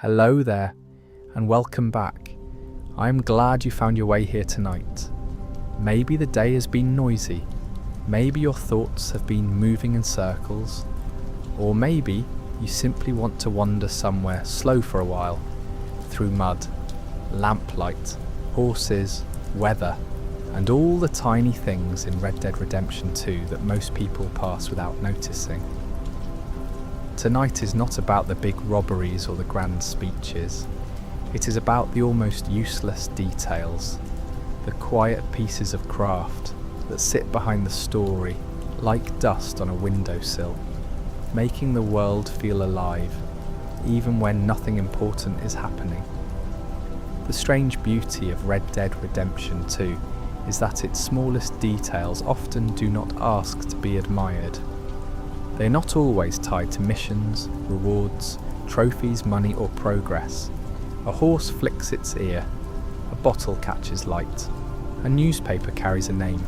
Hello there, and welcome back. I am glad you found your way here tonight. Maybe the day has been noisy, maybe your thoughts have been moving in circles, or maybe you simply want to wander somewhere slow for a while, through mud, lamplight, horses, weather, and all the tiny things in Red Dead Redemption 2 that most people pass without noticing. Tonight is not about the big robberies or the grand speeches. It is about the almost useless details, the quiet pieces of craft that sit behind the story like dust on a windowsill, making the world feel alive, even when nothing important is happening. The strange beauty of Red Dead Redemption 2 is that its smallest details often do not ask to be admired. They are not always tied to missions, rewards, trophies, money or progress. A horse flicks its ear, a bottle catches light, a newspaper carries a name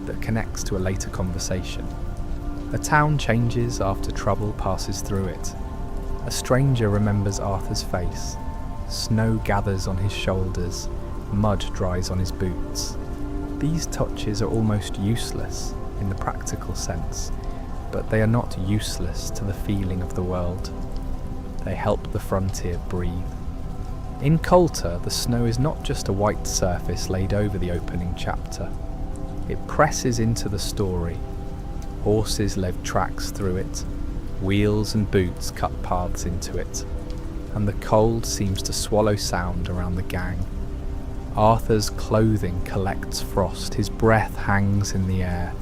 that connects to a later conversation. A town changes after trouble passes through it. A stranger remembers Arthur's face. Snow gathers on his shoulders, mud dries on his boots. These touches are almost useless in the practical sense, but they are not useless to the feeling of the world. They help the frontier breathe. In Coulter, the snow is not just a white surface laid over the opening chapter. It presses into the story. Horses leave tracks through it, wheels and boots cut paths into it, and the cold seems to swallow sound around the gang. Arthur's clothing collects frost, his breath hangs in the air,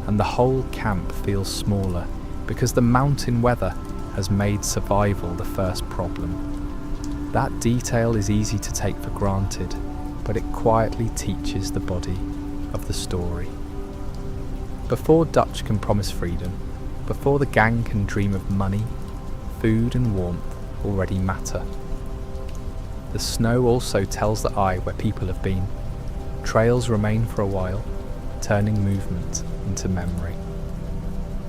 and the whole camp feels smaller because the mountain weather has made survival the first problem. That detail is easy to take for granted, but it quietly teaches the body of the story. Before Dutch can promise freedom, before the gang can dream of money, food and warmth already matter. The snow also tells the eye where people have been. Trails remain for a while, turning movement into memory.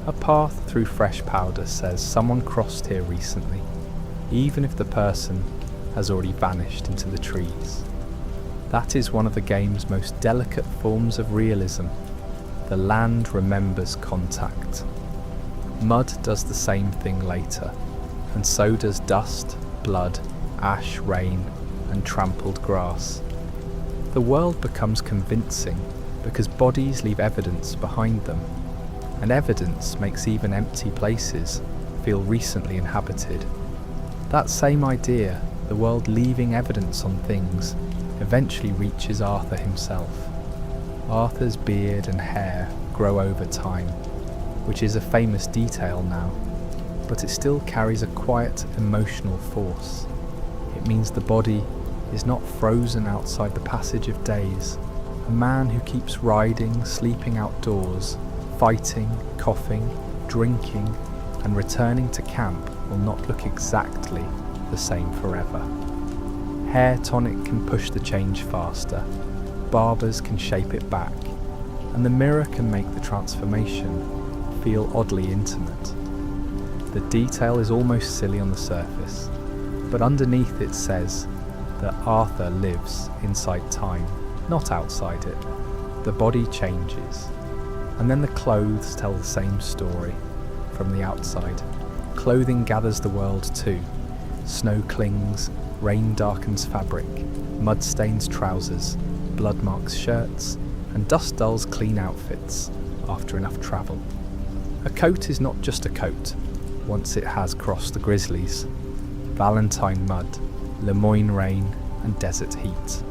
A path through fresh powder says someone crossed here recently, even if the person has already vanished into the trees. That is one of the game's most delicate forms of realism. The land remembers contact. Mud does the same thing later, and so does dust, blood, ash, rain, and trampled grass. The world becomes convincing because bodies leave evidence behind them, and evidence makes even empty places feel recently inhabited. That same idea, the world leaving evidence on things, eventually reaches Arthur himself. Arthur's beard and hair grow over time, which is a famous detail now, but it still carries a quiet emotional force. It means the body is not frozen outside the passage of days. A man who keeps riding, sleeping outdoors, fighting, coughing, drinking, and returning to camp will not look exactly the same forever. Hair tonic can push the change faster, barbers can shape it back, and the mirror can make the transformation feel oddly intimate. The detail is almost silly on the surface, but underneath it says that Arthur lives inside time, not outside it. The body changes, and then the clothes tell the same story from the outside. Clothing gathers the world too. Snow clings, rain darkens fabric, mud stains trousers, blood marks shirts, and dust dulls clean outfits after enough travel. A coat is not just a coat once it has crossed the grizzlies, Valentine mud, Lemoyne rain, and desert heat.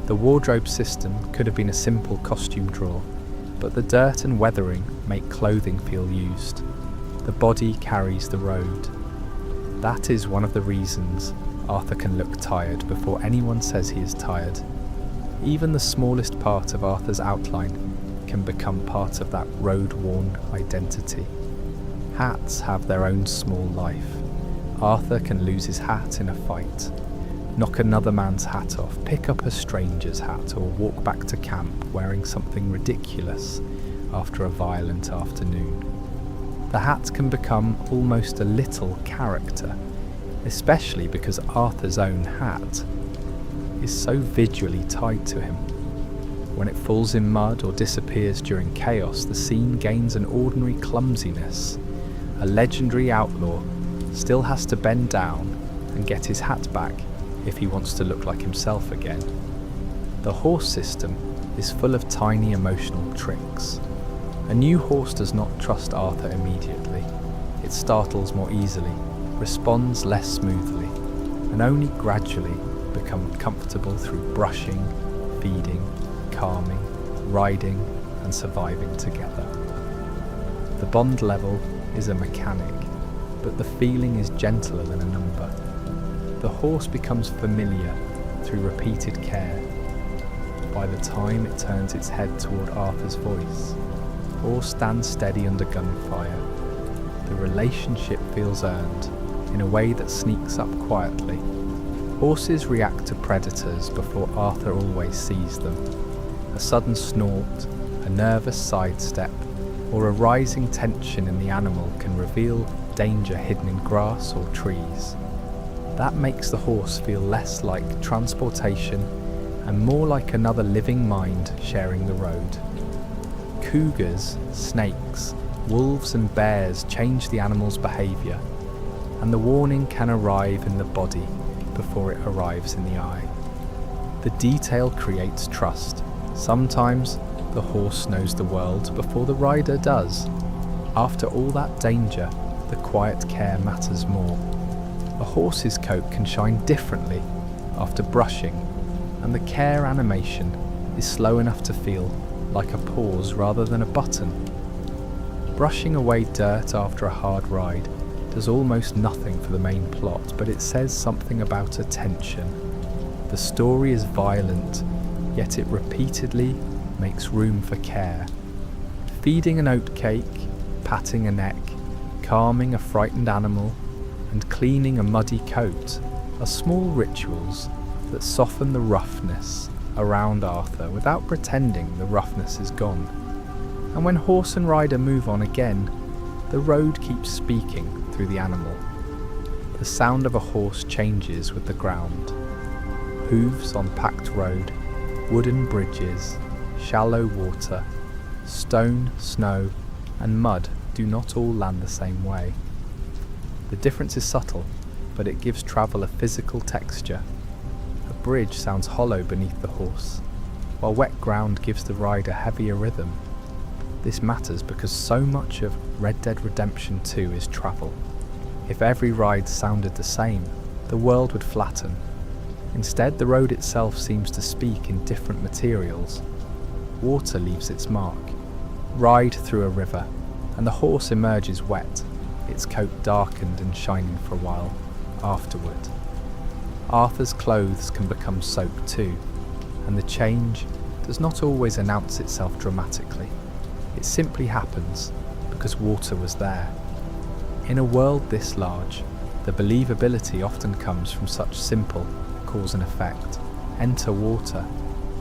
The wardrobe system could have been a simple costume drawer, but the dirt and weathering make clothing feel used. The body carries the road. That is one of the reasons Arthur can look tired before anyone says he is tired. Even the smallest part of Arthur's outline can become part of that road-worn identity. Hats have their own small life. Arthur can lose his hat in a fight, knock another man's hat off, pick up a stranger's hat, or walk back to camp wearing something ridiculous after a violent afternoon. The hat can become almost a little character. especially because Arthur's own hat is so visually tied to him. When it falls in mud or disappears during chaos, the scene gains an ordinary clumsiness. A legendary outlaw still has to bend down and get his hat back if he wants to look like himself again. The horse system is full of tiny emotional tricks. A new horse does not trust Arthur immediately. It startles more easily, responds less smoothly, and only gradually becomes comfortable through brushing, feeding, calming, riding, and surviving together. The bond level is a mechanic, but the feeling is gentler than a number. The horse becomes familiar through repeated care. By the time it turns its head toward Arthur's voice, or stands steady under gunfire, the relationship feels earned in a way that sneaks up quietly. Horses react to predators before Arthur always sees them. A sudden snort, a nervous sidestep, or a rising tension in the animal can reveal danger hidden in grass or trees. That makes the horse feel less like transportation and more like another living mind sharing the road. Cougars, snakes, wolves and bears change the animal's behaviour, and the warning can arrive in the body before it arrives in the eye. The detail creates trust. Sometimes the horse knows the world before the rider does. After all that danger, the quiet care matters more. A horse's coat can shine differently after brushing, and the care animation is slow enough to feel like a pause rather than a button. Brushing away dirt after a hard ride does almost nothing for the main plot, but it says something about attention. The story is violent, yet it repeatedly makes room for care. Feeding an oatcake, patting a neck, calming a frightened animal, and cleaning a muddy coat are small rituals that soften the roughness around Arthur without pretending the roughness is gone. And when horse and rider move on again, the road keeps speaking through the animal. The sound of a horse changes with the ground. Hooves on packed road, wooden bridges, shallow water, stone, snow, and mud do not all land the same way. The difference is subtle, but it gives travel a physical texture. A bridge sounds hollow beneath the horse, while wet ground gives the rider heavier rhythm. This matters because so much of Red Dead Redemption 2 is travel. If every ride sounded the same, the world would flatten. Instead, the road itself seems to speak in different materials. Water leaves its mark. Ride through a river, and the horse emerges wet, its coat darkened and shining for a while afterward. Arthur's clothes can become soaked too, and the change does not always announce itself dramatically. It simply happens because water was there. In a world this large, the believability often comes from such simple cause and effect. Enter water,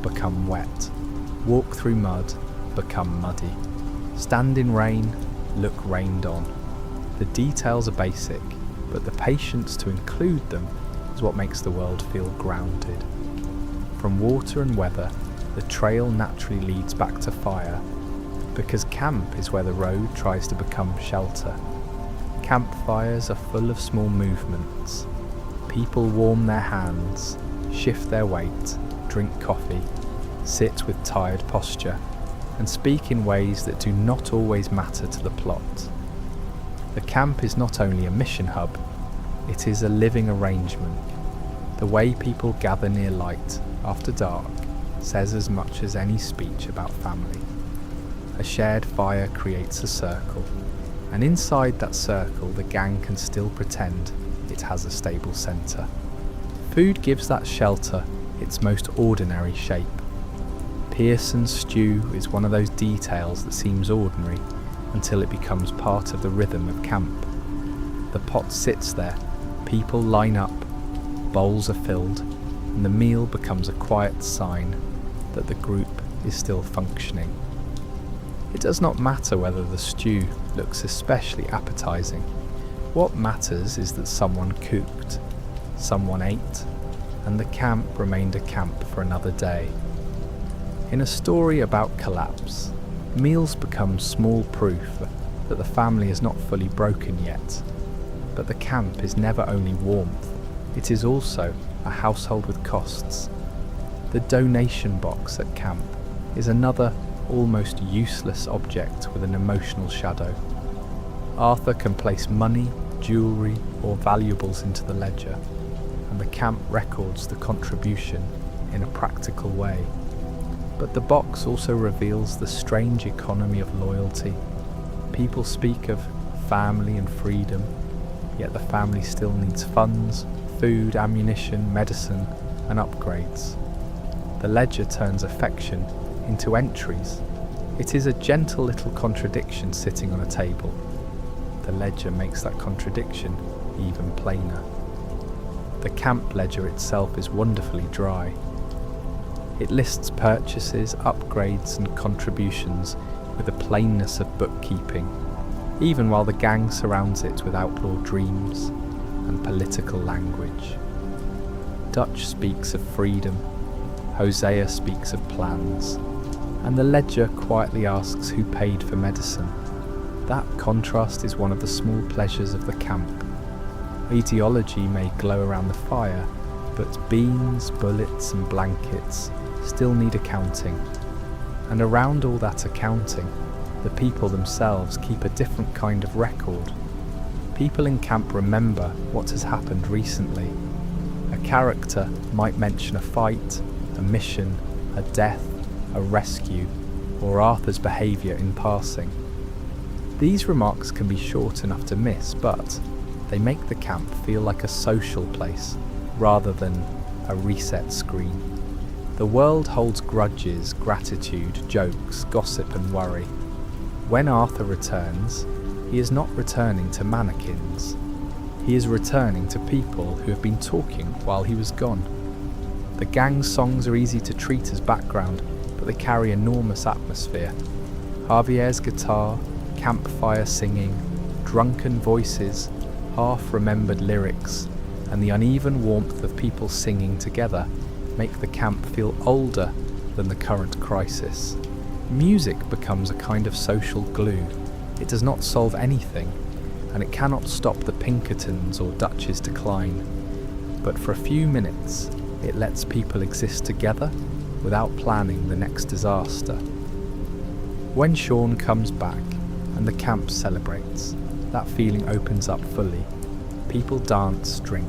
become wet. Walk through mud, become muddy. Stand in rain, look rained on. The details are basic, but the patience to include them is what makes the world feel grounded. From water and weather, the trail naturally leads back to fire, because camp is where the road tries to become shelter. Campfires are full of small movements. People warm their hands, shift their weight, drink coffee, sit with tired posture, and speak in ways that do not always matter to the plot. The camp is not only a mission hub, it is a living arrangement. The way people gather near light after dark says as much as any speech about family. A shared fire creates a circle, and inside that circle the gang can still pretend it has a stable centre. Food gives that shelter its most ordinary shape. Pearson's stew is one of those details that seems ordinary until it becomes part of the rhythm of camp. The pot sits there, people line up, bowls are filled, and the meal becomes a quiet sign that the group is still functioning. It does not matter whether the stew looks especially appetizing. What matters is that someone cooked, someone ate, and the camp remained a camp for another day. In a story about collapse, meals become small proof that the family is not fully broken yet. But the camp is never only warmth, it is also a household with costs. The donation box at camp is another almost useless object with an emotional shadow. Arthur can place money, jewellery or valuables into the ledger, and the camp records the contribution in a practical way. But the box also reveals the strange economy of loyalty. People speak of family and freedom, yet the family still needs funds, food, ammunition, medicine, and upgrades. The ledger turns affection into entries. It is a gentle little contradiction sitting on a table. The ledger makes that contradiction even plainer. The camp ledger itself is wonderfully dry. It lists purchases, upgrades, and contributions with the plainness of bookkeeping, even while the gang surrounds it with outlaw dreams and political language. Dutch speaks of freedom, Hosea speaks of plans, and the ledger quietly asks who paid for medicine. That contrast is one of the small pleasures of the camp. Ideology may glow around the fire, but beans, bullets, and blankets still need accounting. And around all that accounting, the people themselves keep a different kind of record. People in camp remember what has happened recently. A character might mention a fight, a mission, a death, a rescue, or Arthur's behaviour in passing. These remarks can be short enough to miss, but they make the camp feel like a social place rather than a reset screen. The world holds grudges, gratitude, jokes, gossip and worry. When Arthur returns, he is not returning to mannequins. He is returning to people who have been talking while he was gone. The gang's songs are easy to treat as background, but they carry enormous atmosphere. Javier's guitar, campfire singing, drunken voices, half-remembered lyrics, and the uneven warmth of people singing together make the camp feel older than the current crisis. Music becomes a kind of social glue. It does not solve anything, and it cannot stop the Pinkertons or Dutch's decline. But for a few minutes, it lets people exist together without planning the next disaster. When Sean comes back and the camp celebrates, that feeling opens up fully. People dance, drink,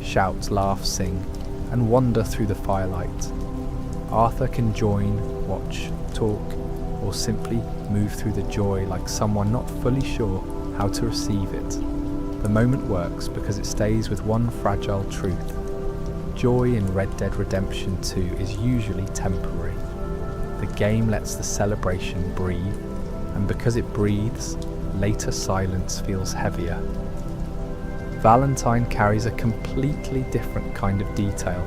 shout, laugh, sing, and wander through the firelight. Arthur can join, watch, talk, or simply move through the joy like someone not fully sure how to receive it. The moment works because it stays with one fragile truth. Joy in Red Dead Redemption 2 is usually temporary. The game lets the celebration breathe, and because it breathes, later silence feels heavier. Valentine carries a completely different kind of detail,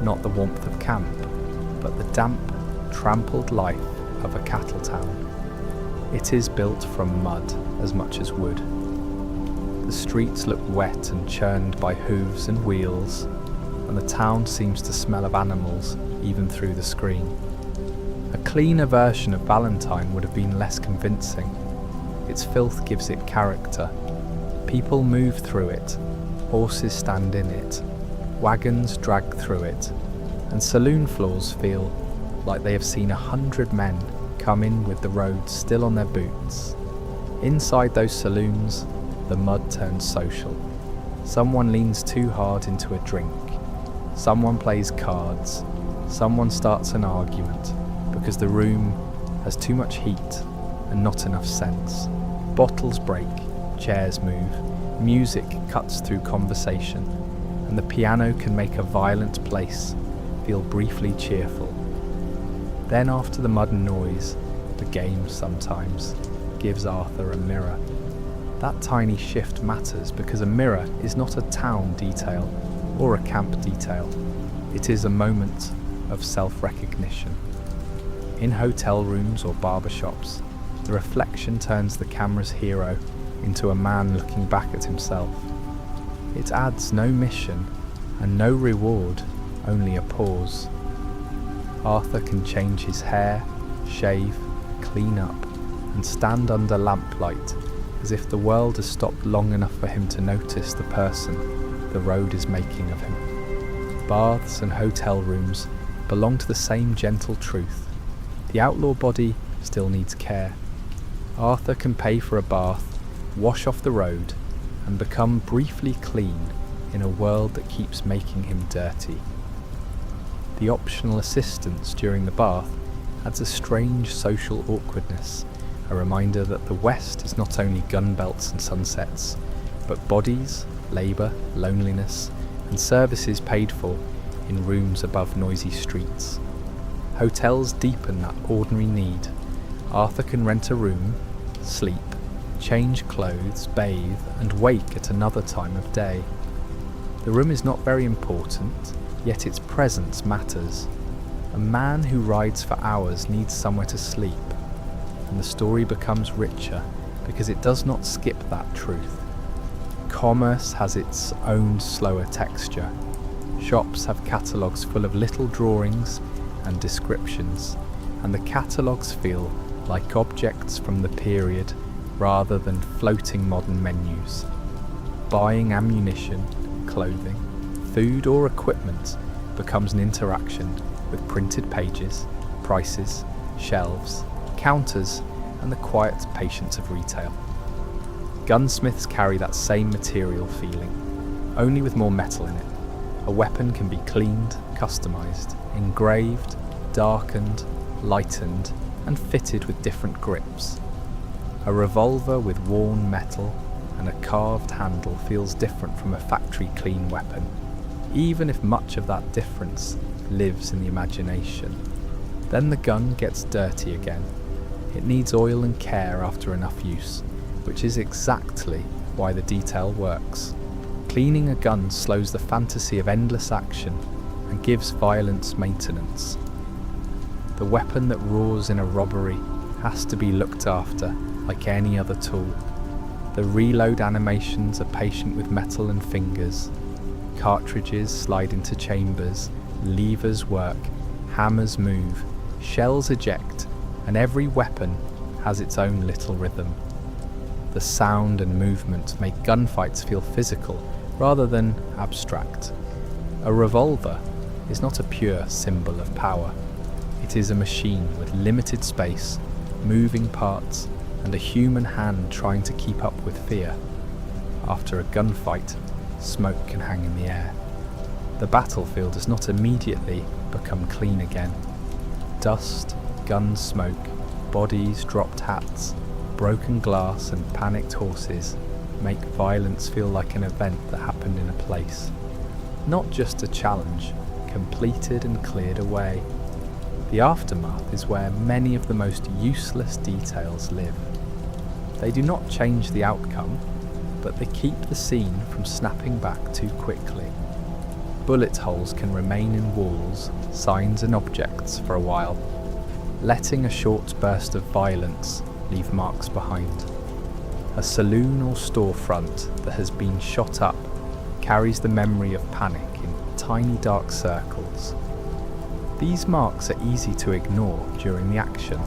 not the warmth of camp, but the damp, trampled life of a cattle town. It is built from mud as much as wood. The streets look wet and churned by hooves and wheels, and the town seems to smell of animals even through the screen. A cleaner version of Valentine would have been less convincing. Its filth gives it character. People move through it, horses stand in it, wagons drag through it, and saloon floors feel like they have seen 100 men come in with the roads still on their boots. Inside those saloons, the mud turns social. Someone leans too hard into a drink. Someone plays cards. Someone starts an argument because the room has too much heat and not enough sense. Bottles break, chairs move, music cuts through conversation, and the piano can make a violent place feel briefly cheerful. Then after the mud and noise, the game sometimes gives Arthur a mirror. That tiny shift matters because a mirror is not a town detail or a camp detail. It is a moment of self-recognition. In hotel rooms or barbershops, the reflection turns the camera's hero into a man looking back at himself. It adds no mission and no reward, only a pause. Arthur can change his hair, shave, clean up, and stand under lamplight as if the world has stopped long enough for him to notice the person the road is making of him. Baths and hotel rooms belong to the same gentle truth. The outlaw body still needs care. Arthur can pay for a bath, wash off the road, and become briefly clean in a world that keeps making him dirty. The optional assistance during the bath adds a strange social awkwardness, a reminder that the West is not only gun belts and sunsets, but bodies, labour, loneliness, and services paid for in rooms above noisy streets. Hotels deepen that ordinary need. Arthur can rent a room, sleep, change clothes, bathe, and wake at another time of day. The room is not very important, yet its presence matters. A man who rides for hours needs somewhere to sleep, and the story becomes richer because it does not skip that truth. Commerce has its own slower texture. Shops have catalogues full of little drawings and descriptions, and the catalogues feel like objects from the period rather than floating modern menus. Buying ammunition, clothing, food or equipment becomes an interaction with printed pages, prices, shelves, counters, and the quiet patience of retail. Gunsmiths carry that same material feeling, only with more metal in it. A weapon can be cleaned, customised, engraved, darkened, lightened, and fitted with different grips. A revolver with worn metal and a carved handle feels different from a factory-clean weapon, even if much of that difference lives in the imagination. Then the gun gets dirty again. It needs oil and care after enough use, which is exactly why the detail works. Cleaning a gun slows the fantasy of endless action and gives violence maintenance. The weapon that roars in a robbery has to be looked after like any other tool. The reload animations are patient with metal and fingers. Cartridges slide into chambers, levers work, hammers move, shells eject, and every weapon has its own little rhythm. The sound and movement make gunfights feel physical rather than abstract. A revolver is not a pure symbol of power. It is a machine with limited space, moving parts, and a human hand trying to keep up with fear. After a gunfight, smoke can hang in the air. The battlefield does not immediately become clean again. Dust, gun smoke, bodies, dropped hats, broken glass and panicked horses make violence feel like an event that happened in a place, not just a challenge, completed and cleared away. The aftermath is where many of the most useless details live. They do not change the outcome, but they keep the scene from snapping back too quickly. Bullet holes can remain in walls, signs and objects for a while, letting a short burst of violence leave marks behind. A saloon or storefront that has been shot up carries the memory of panic in tiny dark circles. These marks are easy to ignore during the action,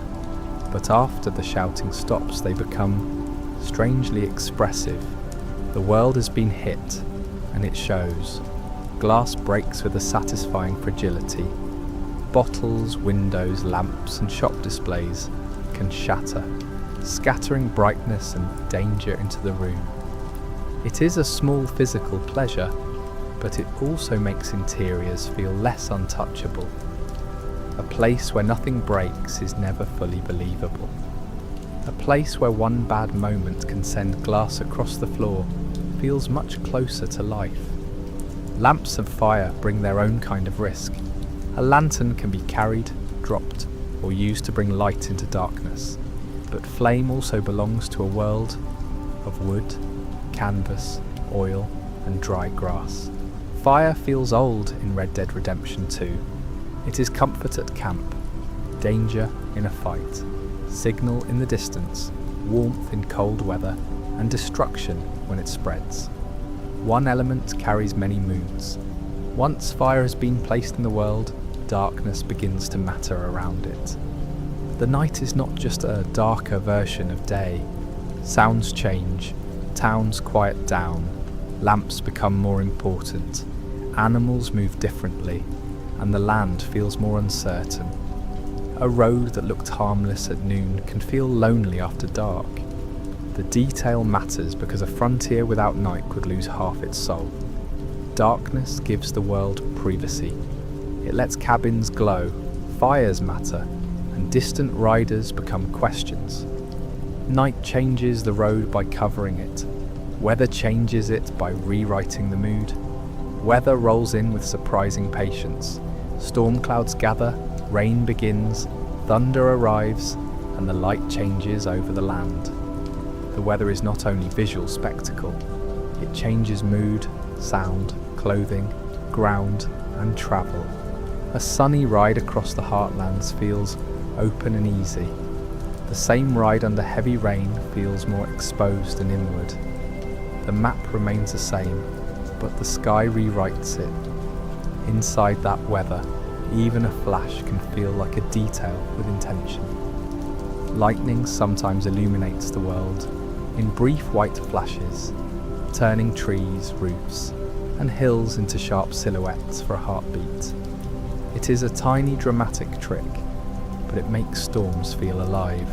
but after the shouting stops they become strangely expressive. The world has been hit, and it shows. Glass breaks with a satisfying fragility. Bottles, windows, lamps and shop displays can shatter, scattering brightness and danger into the room. It is a small physical pleasure, but it also makes interiors feel less untouchable. A place where nothing breaks is never fully believable. A place where one bad moment can send glass across the floor feels much closer to life. Lamps of fire bring their own kind of risk. A lantern can be carried, dropped, or used to bring light into darkness. But flame also belongs to a world of wood, canvas, oil, and dry grass. Fire feels old in Red Dead Redemption 2. It is comfort at camp, danger in a fight, signal in the distance, warmth in cold weather, and destruction when it spreads. One element carries many moods. Once fire has been placed in the world, darkness begins to matter around it. The night is not just a darker version of day. Sounds change, towns quiet down, lamps become more important, animals move differently, and the land feels more uncertain. A road that looked harmless at noon can feel lonely after dark. The detail matters because a frontier without night could lose half its soul. Darkness gives the world privacy. It lets cabins glow, fires matter, and distant riders become questions. Night changes the road by covering it. Weather changes it by rewriting the mood. Weather rolls in with surprising patience. Storm clouds gather, rain begins, thunder arrives, and the light changes over the land. The weather is not only visual spectacle, it changes mood, sound, clothing, ground, and travel. A sunny ride across the heartlands feels open and easy. The same ride under heavy rain feels more exposed and inward. The map remains the same, but the sky rewrites it. Inside that weather, even a flash can feel like a detail with intention. Lightning sometimes illuminates the world in brief white flashes, turning trees, roofs, and hills into sharp silhouettes for a heartbeat. It is a tiny dramatic trick, but it makes storms feel alive.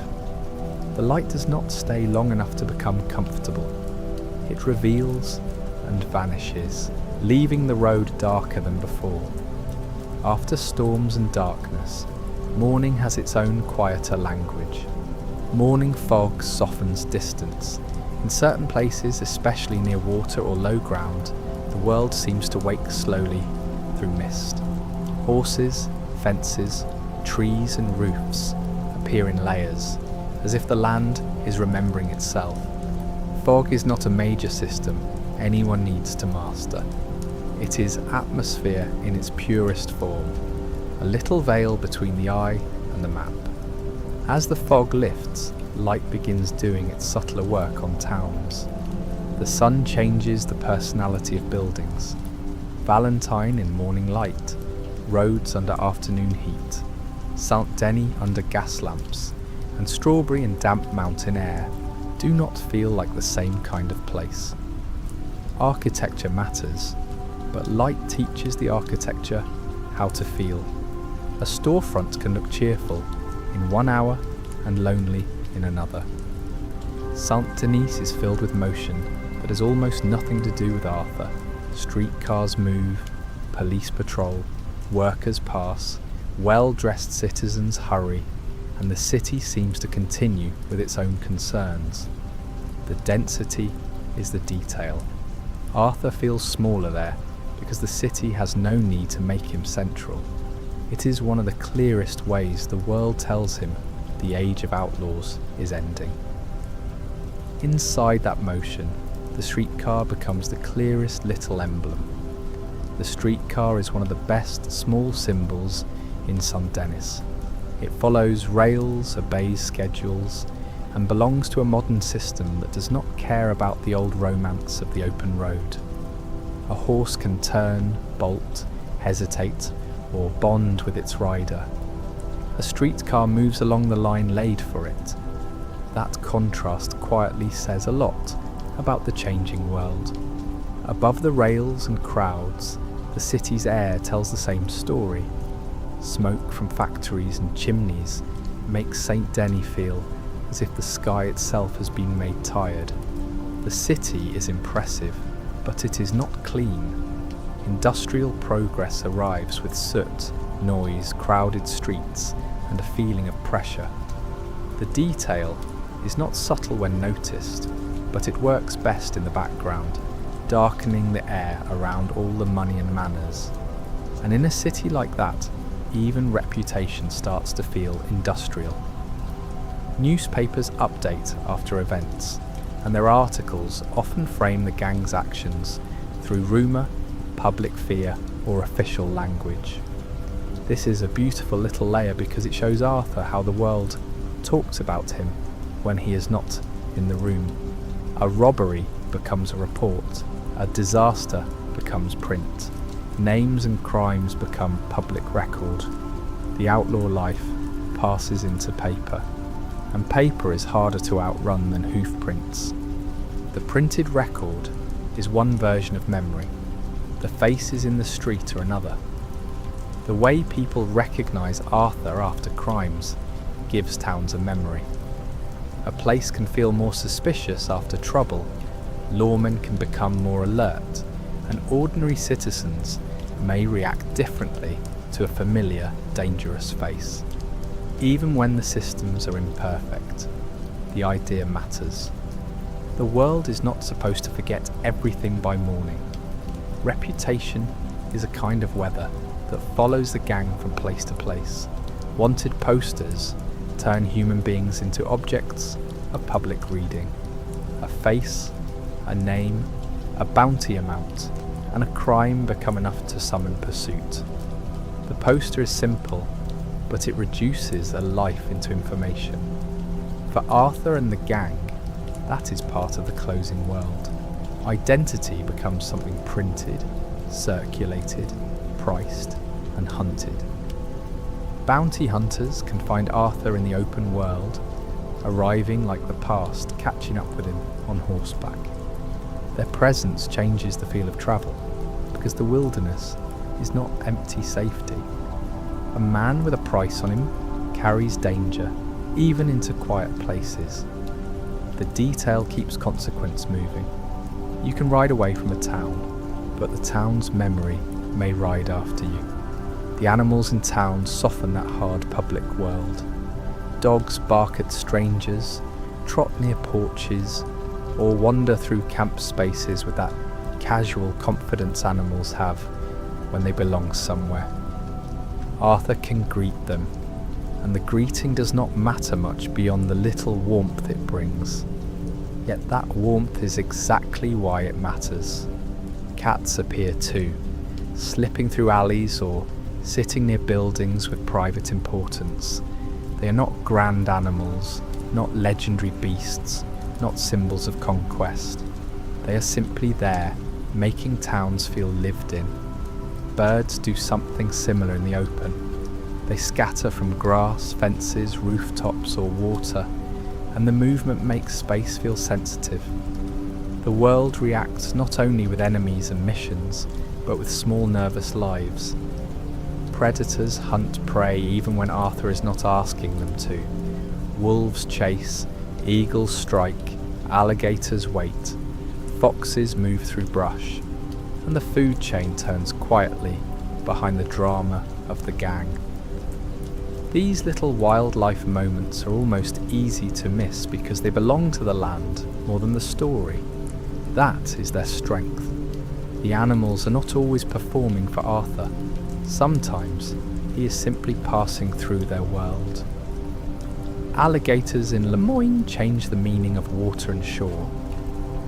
The light does not stay long enough to become comfortable. It reveals and vanishes, leaving the road darker than before. After storms and darkness, morning has its own quieter language. Morning fog softens distance. In certain places, especially near water or low ground, the world seems to wake slowly through mist. Horses, fences, trees and roofs appear in layers, as if the land is remembering itself. Fog is not a major system anyone needs to master. It is atmosphere in its purest form, a little veil between the eye and the map. As the fog lifts, light begins doing its subtler work on towns. The sun changes the personality of buildings. Valentine in morning light, roads under afternoon heat, Saint-Denis under gas lamps, and Strawberry in damp mountain air do not feel like the same kind of place. Architecture matters, but light teaches the architecture how to feel. A storefront can look cheerful in 1 hour and lonely in another. Saint-Denis is filled with motion that has almost nothing to do with Arthur. Streetcars move, police patrol, workers pass, well-dressed citizens hurry, and the city seems to continue with its own concerns. The density is the detail. Arthur feels smaller there because the city has no need to make him central. It is one of the clearest ways the world tells him the age of outlaws is ending. Inside that motion, the streetcar becomes the clearest little emblem. The streetcar is one of the best small symbols in Saint-Denis. It follows rails, obeys schedules, and belongs to a modern system that does not care about the old romance of the open road. A horse can turn, bolt, hesitate, or bond with its rider. A streetcar moves along the line laid for it. That contrast quietly says a lot about the changing world. Above the rails and crowds, the city's air tells the same story. Smoke from factories and chimneys makes Saint-Denis feel as if the sky itself has been made tired. The city is impressive, but it is not clean. Industrial progress arrives with soot, noise, crowded streets, and a feeling of pressure. The detail is not subtle when noticed, but it works best in the background, darkening the air around all the money and manners. And in a city like that, even reputation starts to feel industrial. Newspapers update after events, and their articles often frame the gang's actions through rumour, public fear, or official language. This is a beautiful little layer because it shows Arthur how the world talks about him when he is not in the room. A robbery becomes a report. A disaster becomes print. Names and crimes become public record. The outlaw life passes into paper. And paper is harder to outrun than hoofprints. The printed record is one version of memory. The faces in the street are another. The way people recognise Arthur after crimes gives towns a memory. A place can feel more suspicious after trouble. Lawmen can become more alert, and ordinary citizens may react differently to a familiar, dangerous face. Even when the systems are imperfect, the idea matters. The world is not supposed to forget everything by morning. Reputation is a kind of weather that follows the gang from place to place. Wanted posters turn human beings into objects of public reading. A face, a name, a bounty amount, and a crime become enough to summon pursuit. The poster is simple, but it reduces a life into information. For Arthur and the gang, that is part of the closing world. Identity becomes something printed, circulated, priced, and hunted. Bounty hunters can find Arthur in the open world, arriving like the past, catching up with him on horseback. Their presence changes the feel of travel, because the wilderness is not empty safety. A man with a price on him carries danger, even into quiet places. The detail keeps consequence moving. You can ride away from a town, but the town's memory may ride after you. The animals in town soften that hard public world. Dogs bark at strangers, trot near porches, or wander through camp spaces with that casual confidence animals have when they belong somewhere. Arthur can greet them, and the greeting does not matter much beyond the little warmth it brings. Yet that warmth is exactly why it matters. Cats appear too, slipping through alleys or sitting near buildings with private importance. They are not grand animals, not legendary beasts, not symbols of conquest. They are simply there, making towns feel lived in. Birds do something similar in the open. They scatter from grass, fences, rooftops, or water, and the movement makes space feel sensitive. The world reacts not only with enemies and missions, but with small nervous lives. Predators hunt prey even when Arthur is not asking them to. Wolves chase, eagles strike, alligators wait, foxes move through brush, and the food chain turns quietly behind the drama of the gang. These little wildlife moments are almost easy to miss because they belong to the land more than the story. That is their strength. The animals are not always performing for Arthur. Sometimes he is simply passing through their world. Alligators in Lemoyne change the meaning of water and shore.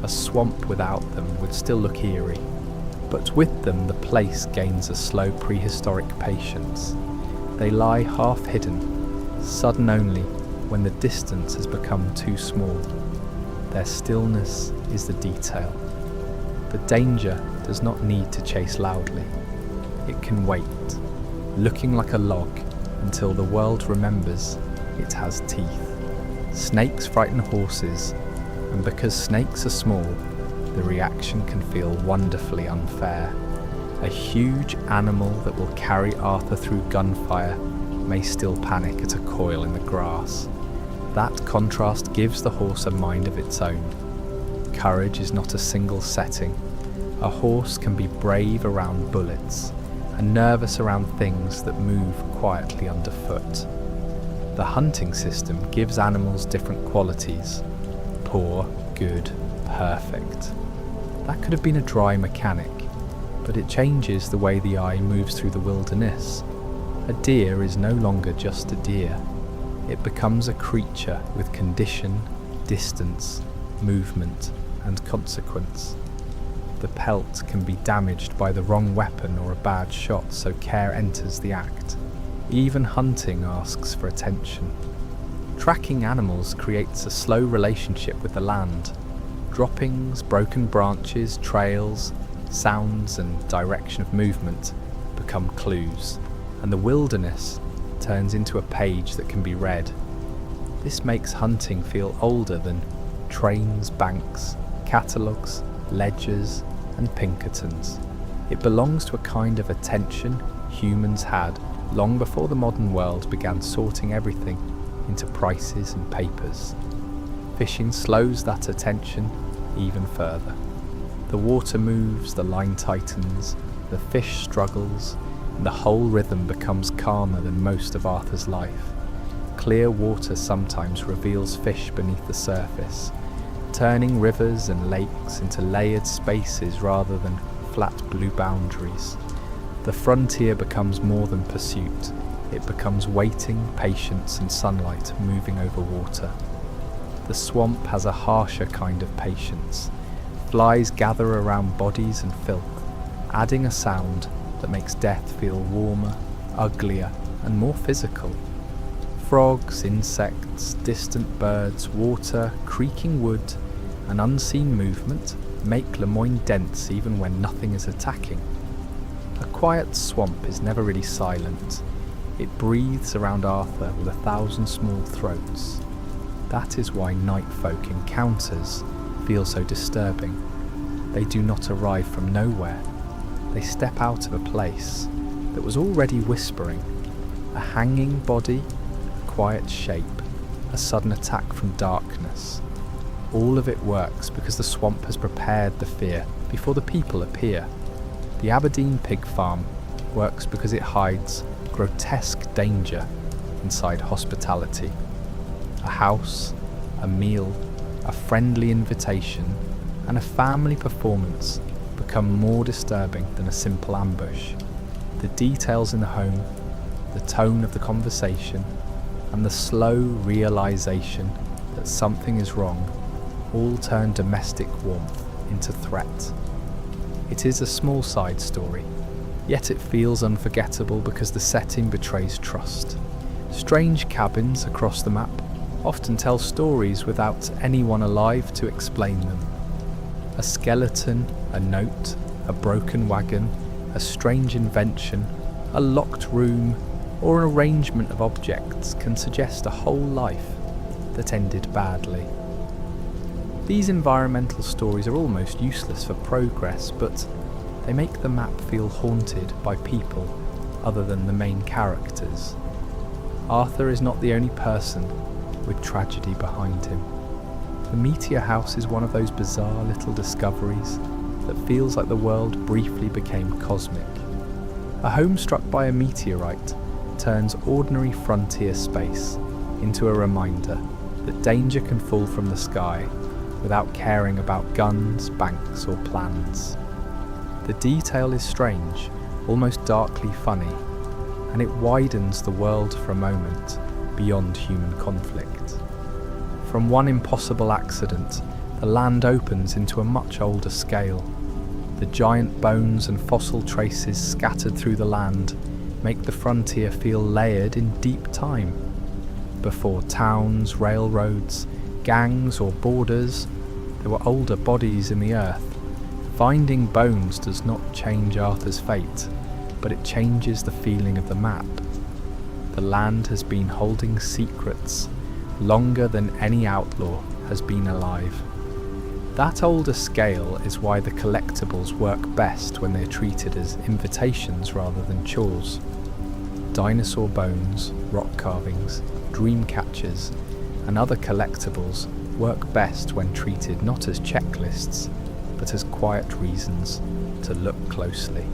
A swamp without them would still look eerie, but with them the place gains a slow prehistoric patience. They lie half hidden, sudden only when the distance has become too small. Their stillness is the detail. The danger does not need to chase loudly. It can wait, looking like a log until the world remembers it has teeth. Snakes frighten horses, and because snakes are small, the reaction can feel wonderfully unfair. A huge animal that will carry Arthur through gunfire may still panic at a coil in the grass. That contrast gives the horse a mind of its own. Courage is not a single setting. A horse can be brave around bullets and nervous around things that move quietly underfoot. The hunting system gives animals different qualities: poor, good, perfect. That could have been a dry mechanic, but it changes the way the eye moves through the wilderness. A deer is no longer just a deer. It becomes a creature with condition, distance, movement, and consequence. The pelt can be damaged by the wrong weapon or a bad shot, so care enters the act. Even hunting asks for attention. Tracking animals creates a slow relationship with the land. Droppings, broken branches, trails, sounds and direction of movement become clues, and the wilderness turns into a page that can be read. This makes hunting feel older than trains, banks, catalogues, ledgers and Pinkertons. It belongs to a kind of attention humans had long before the modern world began sorting everything into prices and papers. Fishing slows that attention even further. The water moves, the line tightens, the fish struggles, and the whole rhythm becomes calmer than most of Arthur's life. Clear water sometimes reveals fish beneath the surface, turning rivers and lakes into layered spaces rather than flat blue boundaries. The frontier becomes more than pursuit. It becomes waiting, patience and sunlight moving over water. The swamp has a harsher kind of patience. Flies gather around bodies and filth, adding a sound that makes death feel warmer, uglier and more physical. Frogs, insects, distant birds, water, creaking wood and unseen movement make Lemoyne dense even when nothing is attacking. A quiet swamp is never really silent. It breathes around Arthur with 1,000 small throats. That is why night folk encounters feel so disturbing. They do not arrive from nowhere. They step out of a place that was already whispering. A hanging body, a quiet shape, a sudden attack from darkness. All of it works because the swamp has prepared the fear before the people appear. The Aberdeen pig farm works because it hides grotesque danger inside hospitality. A house, a meal, a friendly invitation, and a family performance become more disturbing than a simple ambush. The details in the home, the tone of the conversation, and the slow realization that something is wrong all turn domestic warmth into threat. It is a small side story, yet it feels unforgettable because the setting betrays trust. Strange cabins across the map often tell stories without anyone alive to explain them. A skeleton, a note, a broken wagon, a strange invention, a locked room, or an arrangement of objects can suggest a whole life that ended badly. These environmental stories are almost useless for progress, but they make the map feel haunted by people other than the main characters. Arthur is not the only person with tragedy behind him. The Meteor House is one of those bizarre little discoveries that feels like the world briefly became cosmic. A home struck by a meteorite turns ordinary frontier space into a reminder that danger can fall from the sky without caring about guns, banks or plans. The detail is strange, almost darkly funny, and it widens the world for a moment beyond human conflict. From one impossible accident, the land opens into a much older scale. The giant bones and fossil traces scattered through the land make the frontier feel layered in deep time. Before towns, railroads, gangs or borders, there were older bodies in the earth. Finding bones does not change Arthur's fate, but it changes the feeling of the map. The land has been holding secrets longer than any outlaw has been alive. That older scale is why the collectibles work best when they're treated as invitations rather than chores. Dinosaur bones, rock carvings, dream catchers, and other collectibles work best when treated not as checklists, but as quiet reasons to look closely.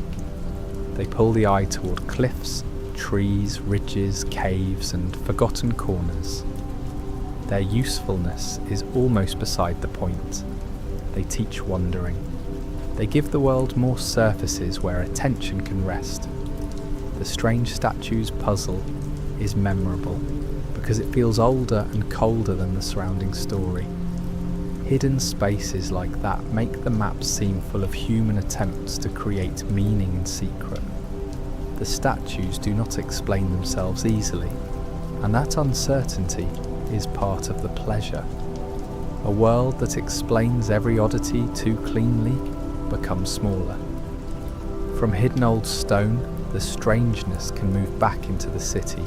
They pull the eye toward cliffs, trees, ridges, caves, and forgotten corners. Their usefulness is almost beside the point. They teach wandering. They give the world more surfaces where attention can rest. The strange statue's puzzle is memorable because it feels older and colder than the surrounding story. Hidden spaces like that make the map seem full of human attempts to create meaning in secret. The statues do not explain themselves easily, and that uncertainty is part of the pleasure. A world that explains every oddity too cleanly becomes smaller. From hidden old stone, the strangeness can move back into the city.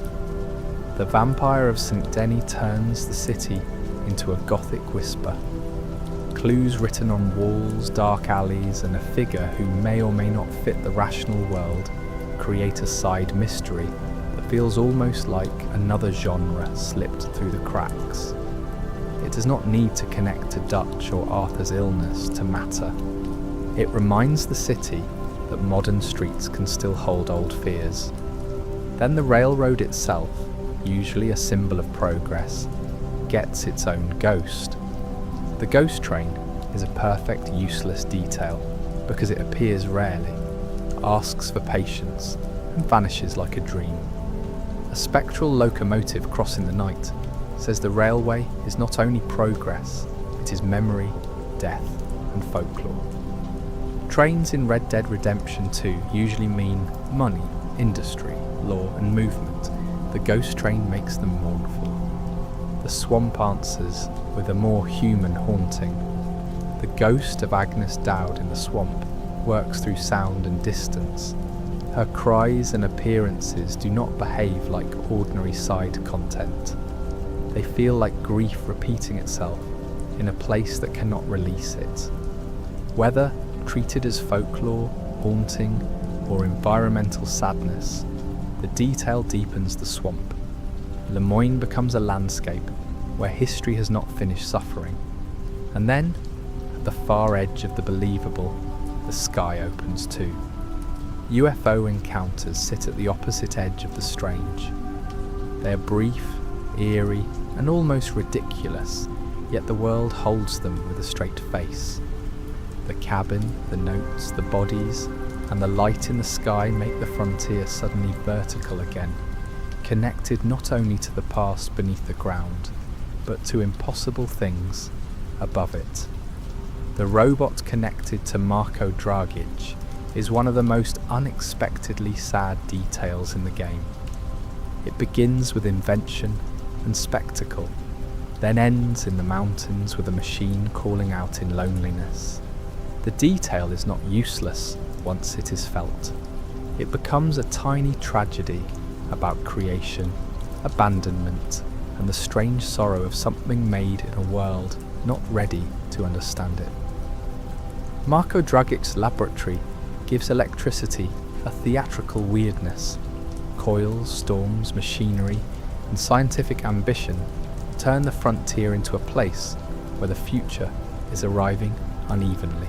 The vampire of St. Denis turns the city into a gothic whisper. Clues written on walls, dark alleys, and a figure who may or may not fit the rational world create a side mystery that feels almost like another genre slipped through the cracks. It does not need to connect to Dutch or Arthur's illness to matter. It reminds the city that modern streets can still hold old fears. Then the railroad itself, usually a symbol of progress, gets its own ghost. The ghost train is a perfect useless detail because it appears rarely, asks for patience, and vanishes like a dream. A spectral locomotive crossing the night says the railway is not only progress, it is memory, death, and folklore. Trains in Red Dead Redemption 2 usually mean money, industry, law, and movement. The ghost train makes them mournful. The swamp answers with a more human haunting. The ghost of Agnes Dowd in the swamp works through sound and distance. Her cries and appearances do not behave like ordinary side content. They feel like grief repeating itself in a place that cannot release it. Whether treated as folklore, haunting, or environmental sadness, the detail deepens the swamp. Lemoyne becomes a landscape where history has not finished suffering. And then, at the far edge of the believable, the sky opens too. UFO encounters sit at the opposite edge of the strange. They are brief, eerie, and almost ridiculous, yet the world holds them with a straight face. The cabin, the notes, the bodies, and the light in the sky make the frontier suddenly vertical again, connected not only to the past beneath the ground, but to impossible things above it. The robot connected to Marko Dragic is one of the most unexpectedly sad details in the game. It begins with invention and spectacle, then ends in the mountains with a machine calling out in loneliness. The detail is not useless once it is felt. It becomes a tiny tragedy about creation, abandonment, and the strange sorrow of something made in a world not ready to understand it. Marko Dragic's laboratory gives electricity a theatrical weirdness. Coils, storms, machinery, and scientific ambition turn the frontier into a place where the future is arriving unevenly.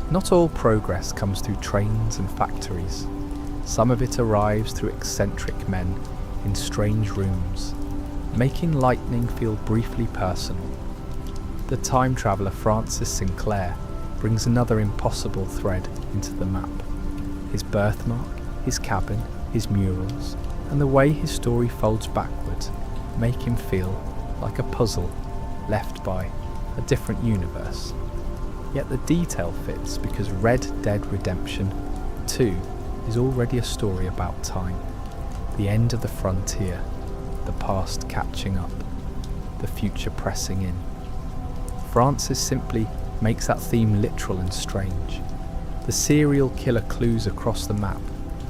Not all progress comes through trains and factories. Some of it arrives through eccentric men in strange rooms, making lightning feel briefly personal. The time traveller Francis Sinclair brings another impossible thread into the map. His birthmark, his cabin, his murals, and the way his story folds backwards make him feel like a puzzle left by a different universe. Yet the detail fits because Red Dead Redemption 2 is already a story about time, the end of the frontier, the past catching up, the future pressing in. Francis simply makes that theme literal and strange. The serial killer clues across the map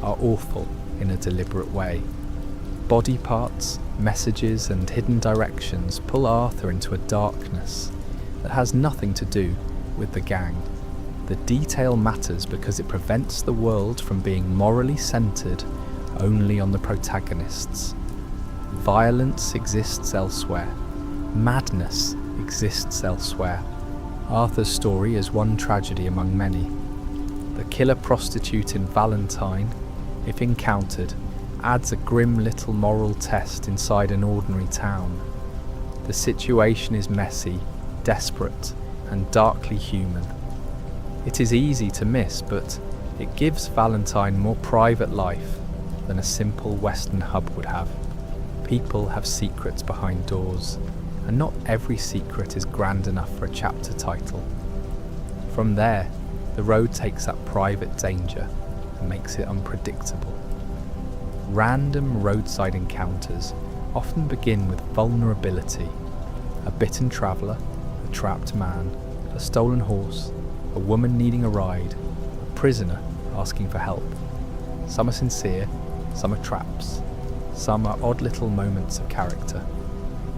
are awful in a deliberate way. Body parts, messages, and hidden directions pull Arthur into a darkness that has nothing to do with the gang. The detail matters because it prevents the world from being morally centered only on the protagonists. Violence exists elsewhere. Madness exists elsewhere. Arthur's story is one tragedy among many. The killer prostitute in Valentine, if encountered, adds a grim little moral test inside an ordinary town. The situation is messy, desperate, and darkly human. It is easy to miss, but it gives Valentine more private life than a simple Western hub would have. People have secrets behind doors, and not every secret is grand enough for a chapter title. From there, the road takes that private danger and makes it unpredictable. Random roadside encounters often begin with vulnerability. A bitten traveller, a trapped man, a stolen horse, a woman needing a ride, a prisoner asking for help. Some are sincere, some are traps, some are odd little moments of character.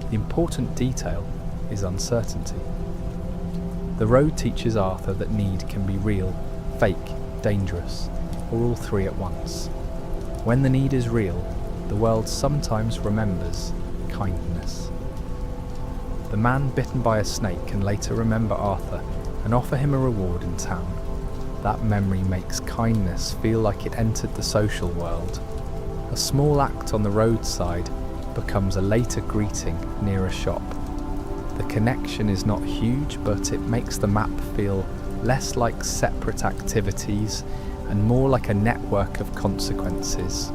The important detail is uncertainty. The road teaches Arthur that need can be real, fake, dangerous, or all three at once. When the need is real, the world sometimes remembers kindness. The man bitten by a snake can later remember Arthur and offer him a reward in town. That memory makes kindness feel like it entered the social world. A small act on the roadside becomes a later greeting near a shop. The connection is not huge, but it makes the map feel less like separate activities and more like a network of consequences.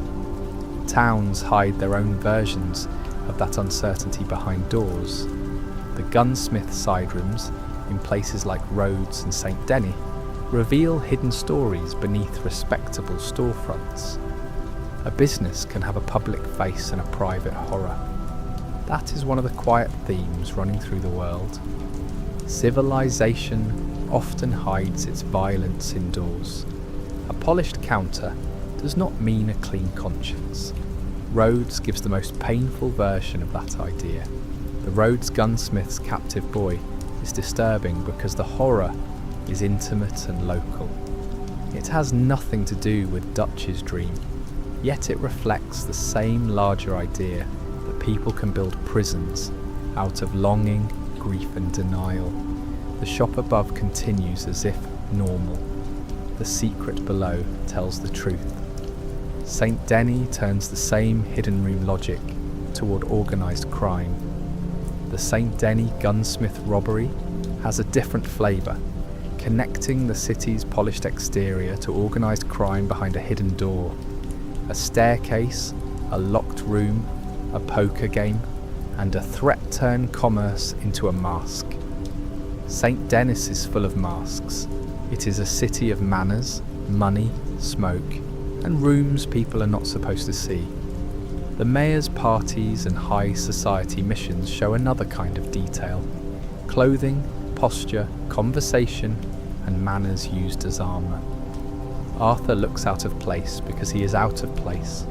Towns hide their own versions of that uncertainty behind doors. The gunsmith side rooms, in places like Rhodes and St. Denis, reveal hidden stories beneath respectable storefronts. A business can have a public face and a private horror. That is one of the quiet themes running through the world. Civilization often hides its violence indoors. A polished counter does not mean a clean conscience. Rhodes gives the most painful version of that idea. The Rhodes gunsmith's captive boy is disturbing because the horror is intimate and local. It has nothing to do with Dutch's dream, yet it reflects the same larger idea that people can build prisons out of longing, grief and denial. The shop above continues as if normal. The secret below tells the truth. St. Denis turns the same hidden room logic toward organised crime. The St. Denis gunsmith robbery has a different flavour, connecting the city's polished exterior to organised crime behind a hidden door. A staircase, a locked room, a poker game, and a threat turn commerce into a mask. St. Denis is full of masks. It is a city of manners, money, smoke, and rooms people are not supposed to see. The mayor's parties and high society missions show another kind of detail. Clothing, posture, conversation, and manners used as armour. Arthur looks out of place because he is out of place,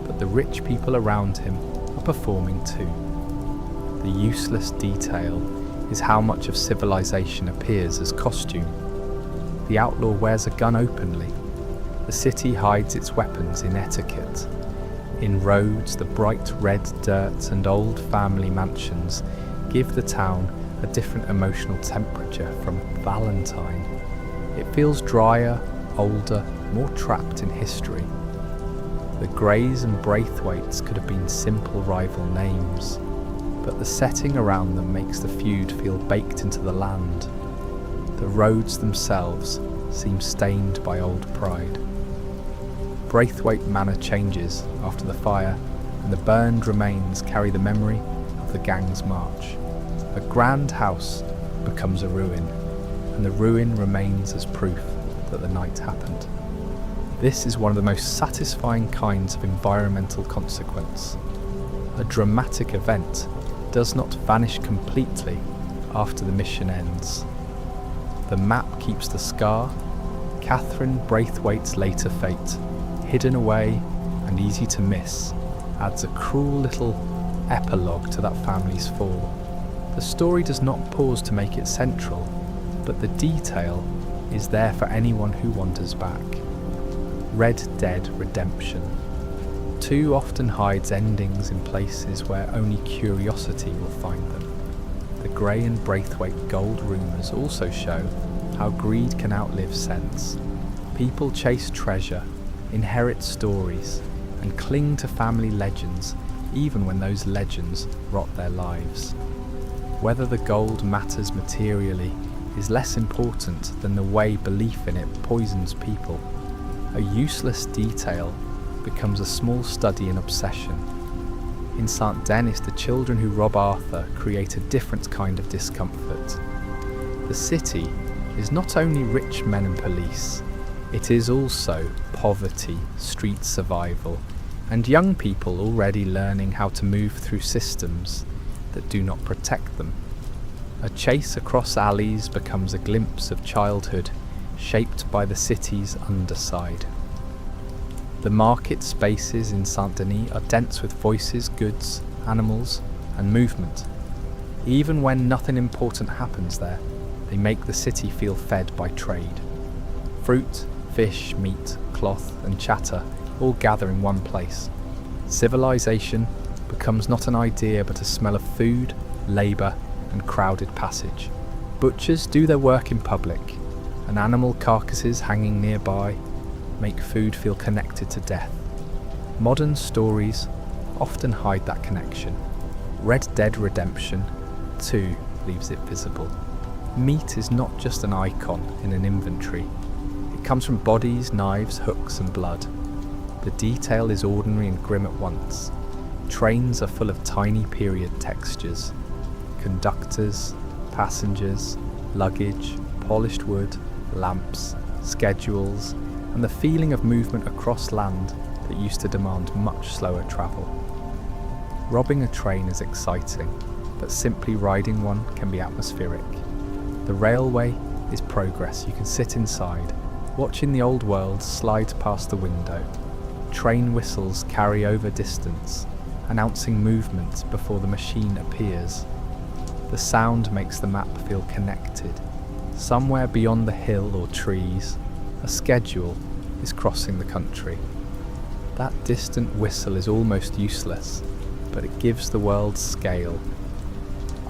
but the rich people around him are performing too. The useless detail is how much of civilization appears as costume. The outlaw wears a gun openly. The city hides its weapons in etiquette. In Rhodes, the bright red dirt and old family mansions give the town a different emotional temperature from Valentine. It feels drier, older, more trapped in history. The Greys and Braithwaites could have been simple rival names, but the setting around them makes the feud feel baked into the land. The roads themselves seem stained by old pride. Braithwaite Manor changes after the fire, and the burned remains carry the memory of the gang's march. A grand house becomes a ruin, and the ruin remains as proof that the night happened. This is one of the most satisfying kinds of environmental consequence. A dramatic event does not vanish completely after the mission ends. The map keeps the scar, Catherine Braithwaite's later fate, hidden away and easy to miss, adds a cruel little epilogue to that family's fall. The story does not pause to make it central, but the detail is there for anyone who wanders back. Red Dead Redemption 2 often hides endings in places where only curiosity will find them. The Grey and Braithwaite gold rumours also show how greed can outlive sense. People chase treasure, inherit stories, and cling to family legends even when those legends rot their lives. Whether the gold matters materially is less important than the way belief in it poisons people. A useless detail becomes a small study in obsession. In St. Denis, the children who rob Arthur create a different kind of discomfort. The city is not only rich men and police, it is also poverty, street survival, and young people already learning how to move through systems that do not protect them. A chase across alleys becomes a glimpse of childhood, shaped by the city's underside. The market spaces in Saint-Denis are dense with voices, goods, animals, and movement. Even when nothing important happens there, they make the city feel fed by trade. Fruit, fish, meat, cloth, and chatter all gather in one place. Civilization becomes not an idea but a smell of food, labour, and crowded passage. Butchers do their work in public, and animal carcasses hanging nearby make food feel connected to death. Modern stories often hide that connection. Red Dead Redemption 2 leaves it visible. Meat is not just an icon in an inventory. It comes from bodies, knives, hooks, and blood. The detail is ordinary and grim at once. Trains are full of tiny period textures. Conductors, passengers, luggage, polished wood, lamps, schedules, and the feeling of movement across land that used to demand much slower travel. Robbing a train is exciting, but simply riding one can be atmospheric. The railway is progress. You can sit inside, watching the old world slide past the window. Train whistles carry over distance, announcing movement before the machine appears. The sound makes the map feel connected. Somewhere beyond the hill or trees, a schedule is crossing the country. That distant whistle is almost useless, but it gives the world scale.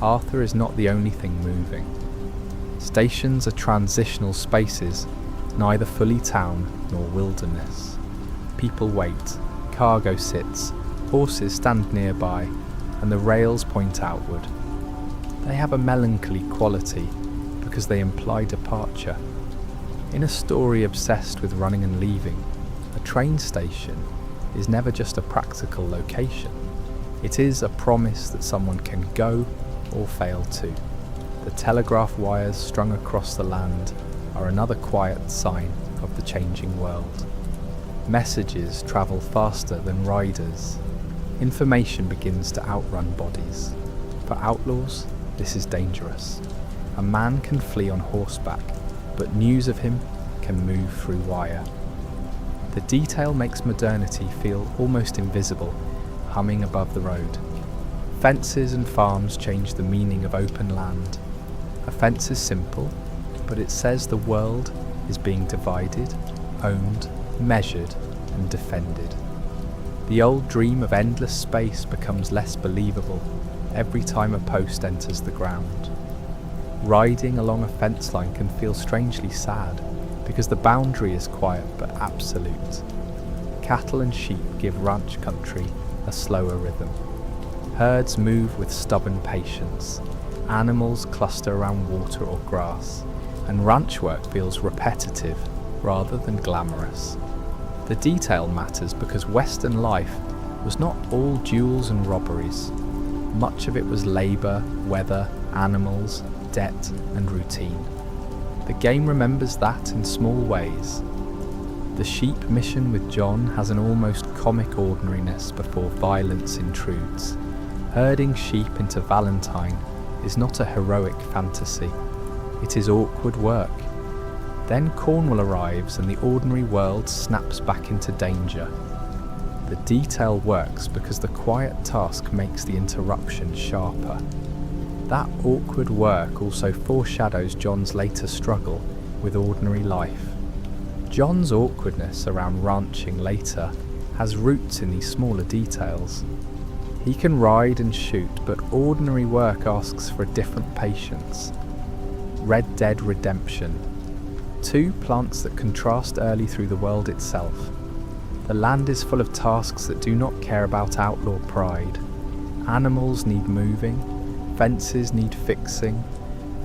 Arthur is not the only thing moving. Stations are transitional spaces, neither fully town nor wilderness. People wait, cargo sits, horses stand nearby, and the rails point outward. They have a melancholy quality because they imply departure. In a story obsessed with running and leaving, a train station is never just a practical location. It is a promise that someone can go or fail to. The telegraph wires strung across the land are another quiet sign of the changing world. Messages travel faster than riders. Information begins to outrun bodies. For outlaws, this is dangerous. A man can flee on horseback, but news of him can move through wire. The detail makes modernity feel almost invisible, humming above the road. Fences and farms change the meaning of open land. A fence is simple, but it says the world is being divided, owned, measured, and defended. The old dream of endless space becomes less believable every time a post enters the ground. Riding along a fence line can feel strangely sad because the boundary is quiet but absolute. Cattle and sheep give ranch country a slower rhythm. Herds move with stubborn patience. Animals cluster around water or grass, and ranch work feels repetitive rather than glamorous. The detail matters because Western life was not all duels and robberies. Much of it was labour, weather, animals, debt, and routine. The game remembers that in small ways. The sheep mission with John has an almost comic ordinariness before violence intrudes. Herding sheep into Valentine is not a heroic fantasy. It is awkward work. Then Cornwall arrives and the ordinary world snaps back into danger. The detail works because the quiet task makes the interruption sharper. That awkward work also foreshadows John's later struggle with ordinary life. John's awkwardness around ranching later has roots in these smaller details. He can ride and shoot, but ordinary work asks for a different patience. Red Dead Redemption. Two plants that contrast early through the world itself. The land is full of tasks that do not care about outlaw pride. Animals need moving, fences need fixing,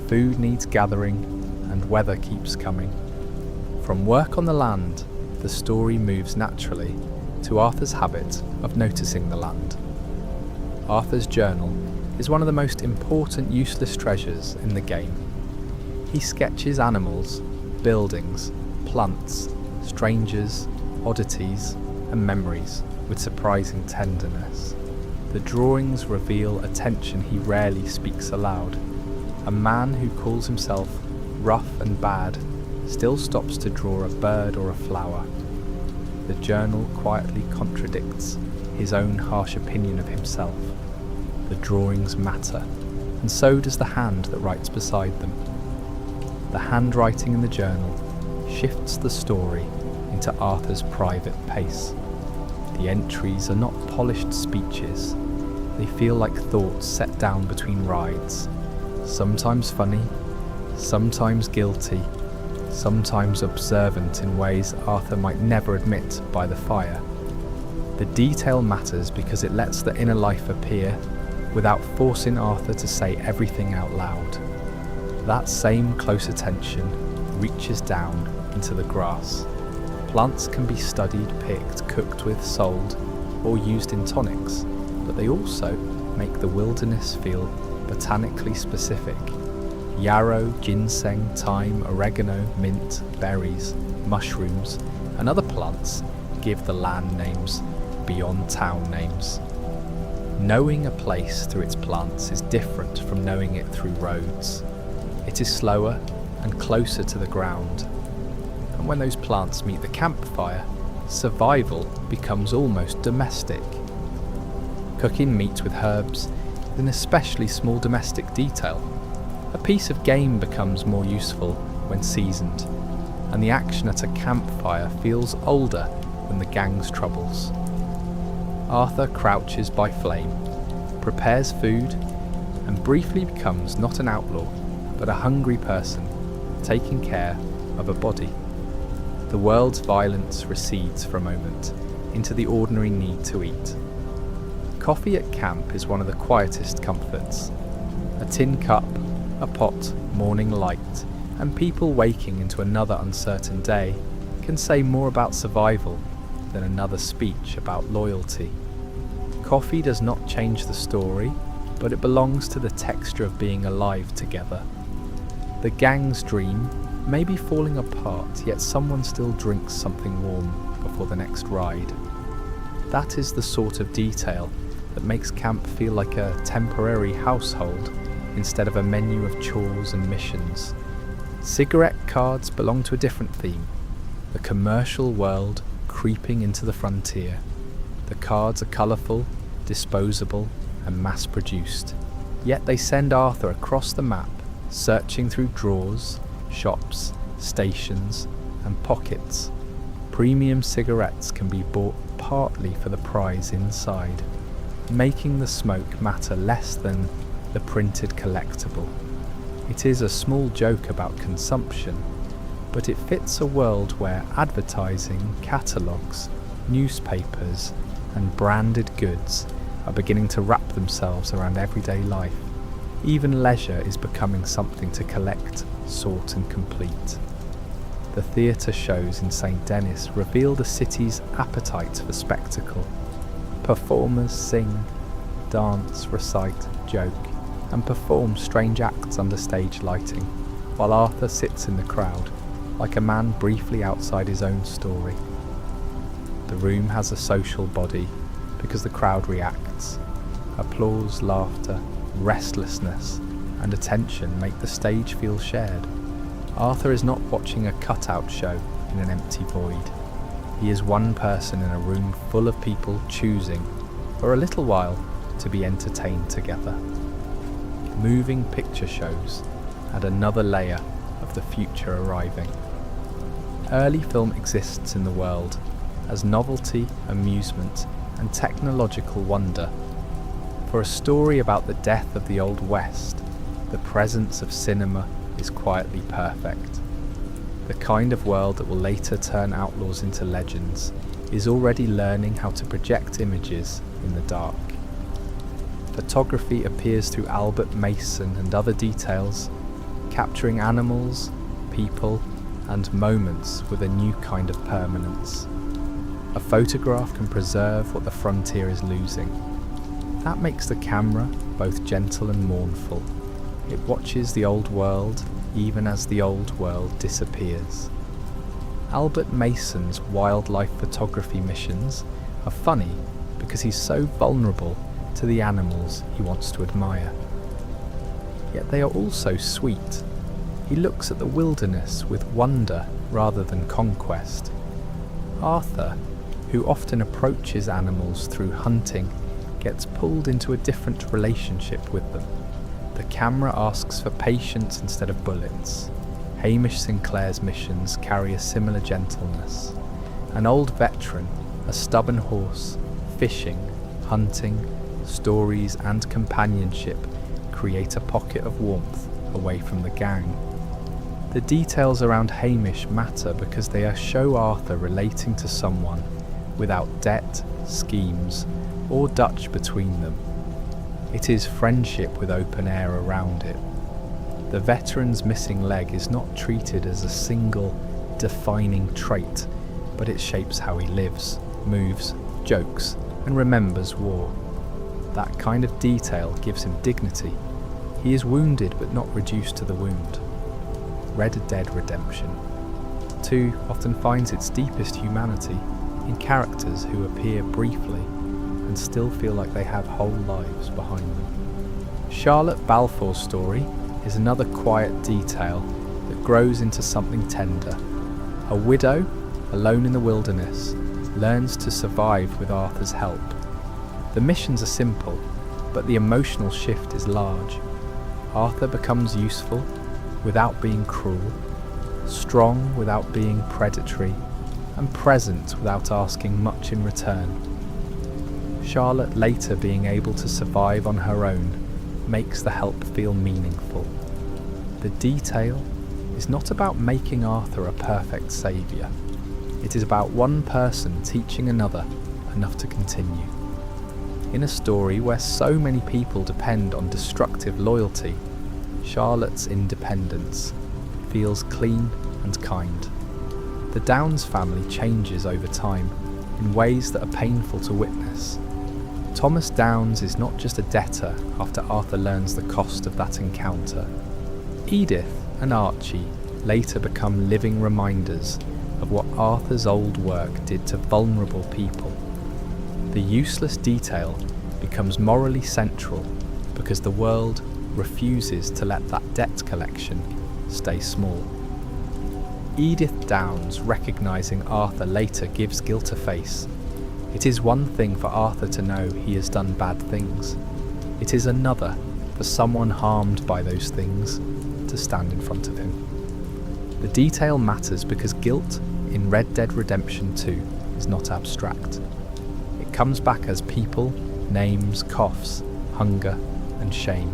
food needs gathering, and weather keeps coming. From work on the land, the story moves naturally to Arthur's habit of noticing the land. Arthur's journal is one of the most important useless treasures in the game. He sketches animals, buildings, plants, strangers, oddities, and memories with surprising tenderness. The drawings reveal a tension he rarely speaks aloud. a man who calls himself rough and bad still stops to draw a bird or a flower. The journal quietly contradicts his own harsh opinion of himself. The drawings matter, and so does the hand that writes beside them. The handwriting in the journal shifts the story into Arthur's private pace. The entries are not polished speeches. They feel like thoughts set down between rides, sometimes funny, sometimes guilty, sometimes observant in ways Arthur might never admit by the fire. The detail matters because it lets the inner life appear without forcing Arthur to say everything out loud. That same close attention reaches down into the grass. Plants can be studied, picked, cooked with, sold, or used in tonics, but they also make the wilderness feel botanically specific. Yarrow, ginseng, thyme, oregano, mint, berries, mushrooms, and other plants give the land names beyond town names. Knowing a place through its plants is different from knowing it through roads. It is slower and closer to the ground. And when those plants meet the campfire, survival becomes almost domestic. Cooking meat with herbs is an especially small domestic detail. A piece of game becomes more useful when seasoned, and the action at a campfire feels older than the gang's troubles. Arthur crouches by flame, prepares food, and briefly becomes not an outlaw, but a hungry person taking care of a body. The world's violence recedes for a moment into the ordinary need to eat. Coffee at camp is one of the quietest comforts. A tin cup, a pot, morning light, and people waking into another uncertain day can say more about survival than another speech about loyalty. Coffee does not change the story, but it belongs to the texture of being alive together. The gang's dream may be falling apart, yet someone still drinks something warm before the next ride. That is the sort of detail that makes camp feel like a temporary household instead of a menu of chores and missions. Cigarette cards belong to a different theme, the commercial world creeping into the frontier. The cards are colourful, disposable, and mass-produced, yet they send Arthur across the map, searching through drawers, shops, stations, and pockets. Premium cigarettes can be bought partly for the prize inside, making the smoke matter less than the printed collectible. It is a small joke about consumption, but it fits a world where advertising, catalogues, newspapers, and branded goods are beginning to wrap themselves around everyday life. Even leisure is becoming something to collect, sort, and complete. The theatre shows in St. Denis reveal the city's appetite for spectacle. Performers sing, dance, recite, joke, and perform strange acts under stage lighting, while Arthur sits in the crowd, like a man briefly outside his own story. The room has a social body because the crowd reacts. Applause, laughter, restlessness, and attention make the stage feel shared. Arthur is not watching a cutout show in an empty void. He is one person in a room full of people choosing, for a little while, to be entertained together. Moving picture shows add another layer of the future arriving. Early film exists in the world as novelty, amusement, and technological wonder. For a story about the death of the Old West, the presence of cinema is quietly perfect. The kind of world that will later turn outlaws into legends is already learning how to project images in the dark. Photography appears through Albert Mason and other details, capturing animals, people, and moments with a new kind of permanence. A photograph can preserve what the frontier is losing. That makes the camera both gentle and mournful. It watches the old world even as the old world disappears. Albert Mason's wildlife photography missions are funny because he's so vulnerable to the animals he wants to admire. yet they are also sweet. He looks at the wilderness with wonder rather than conquest. Arthur, who often approaches animals through hunting, gets pulled into a different relationship with them. The camera asks for patience instead of bullets. Hamish Sinclair's missions carry a similar gentleness. An old veteran, a stubborn horse, fishing, hunting, stories and companionship create a pocket of warmth away from the gang. The details around Hamish matter because they show Arthur relating to someone without debt, schemes, or Dutch between them. It is friendship with open air around it. The veteran's missing leg is not treated as a single, defining trait, but it shapes how he lives, moves, jokes, and remembers war. That kind of detail gives him dignity. He is wounded but not reduced to the wound. Red Dead Redemption 2 often finds its deepest humanity in characters who appear briefly and still feel like they have whole lives behind them. Charlotte Balfour's story is another quiet detail that grows into something tender. A widow, alone in the wilderness, learns to survive with Arthur's help. The missions are simple, but the emotional shift is large. Arthur becomes useful without being cruel, strong without being predatory, and present without asking much in return. Charlotte later being able to survive on her own makes the help feel meaningful. The detail is not about making Arthur a perfect saviour. It is about one person teaching another enough to continue. In a story where so many people depend on destructive loyalty, Charlotte's independence feels clean and kind. The Downes family changes over time in ways that are painful to witness. Thomas Downes is not just a debtor after Arthur learns the cost of that encounter. Edith and Archie later become living reminders of what Arthur's old work did to vulnerable people. The useless detail becomes morally central because the world refuses to let that debt collection stay small. Edith Downes recognising Arthur later gives guilt a face. It is one thing for Arthur to know he has done bad things. It is another for someone harmed by those things to stand in front of him. The detail matters because guilt in Red Dead Redemption 2 is not abstract. It comes back as people, names, coughs, hunger, and shame.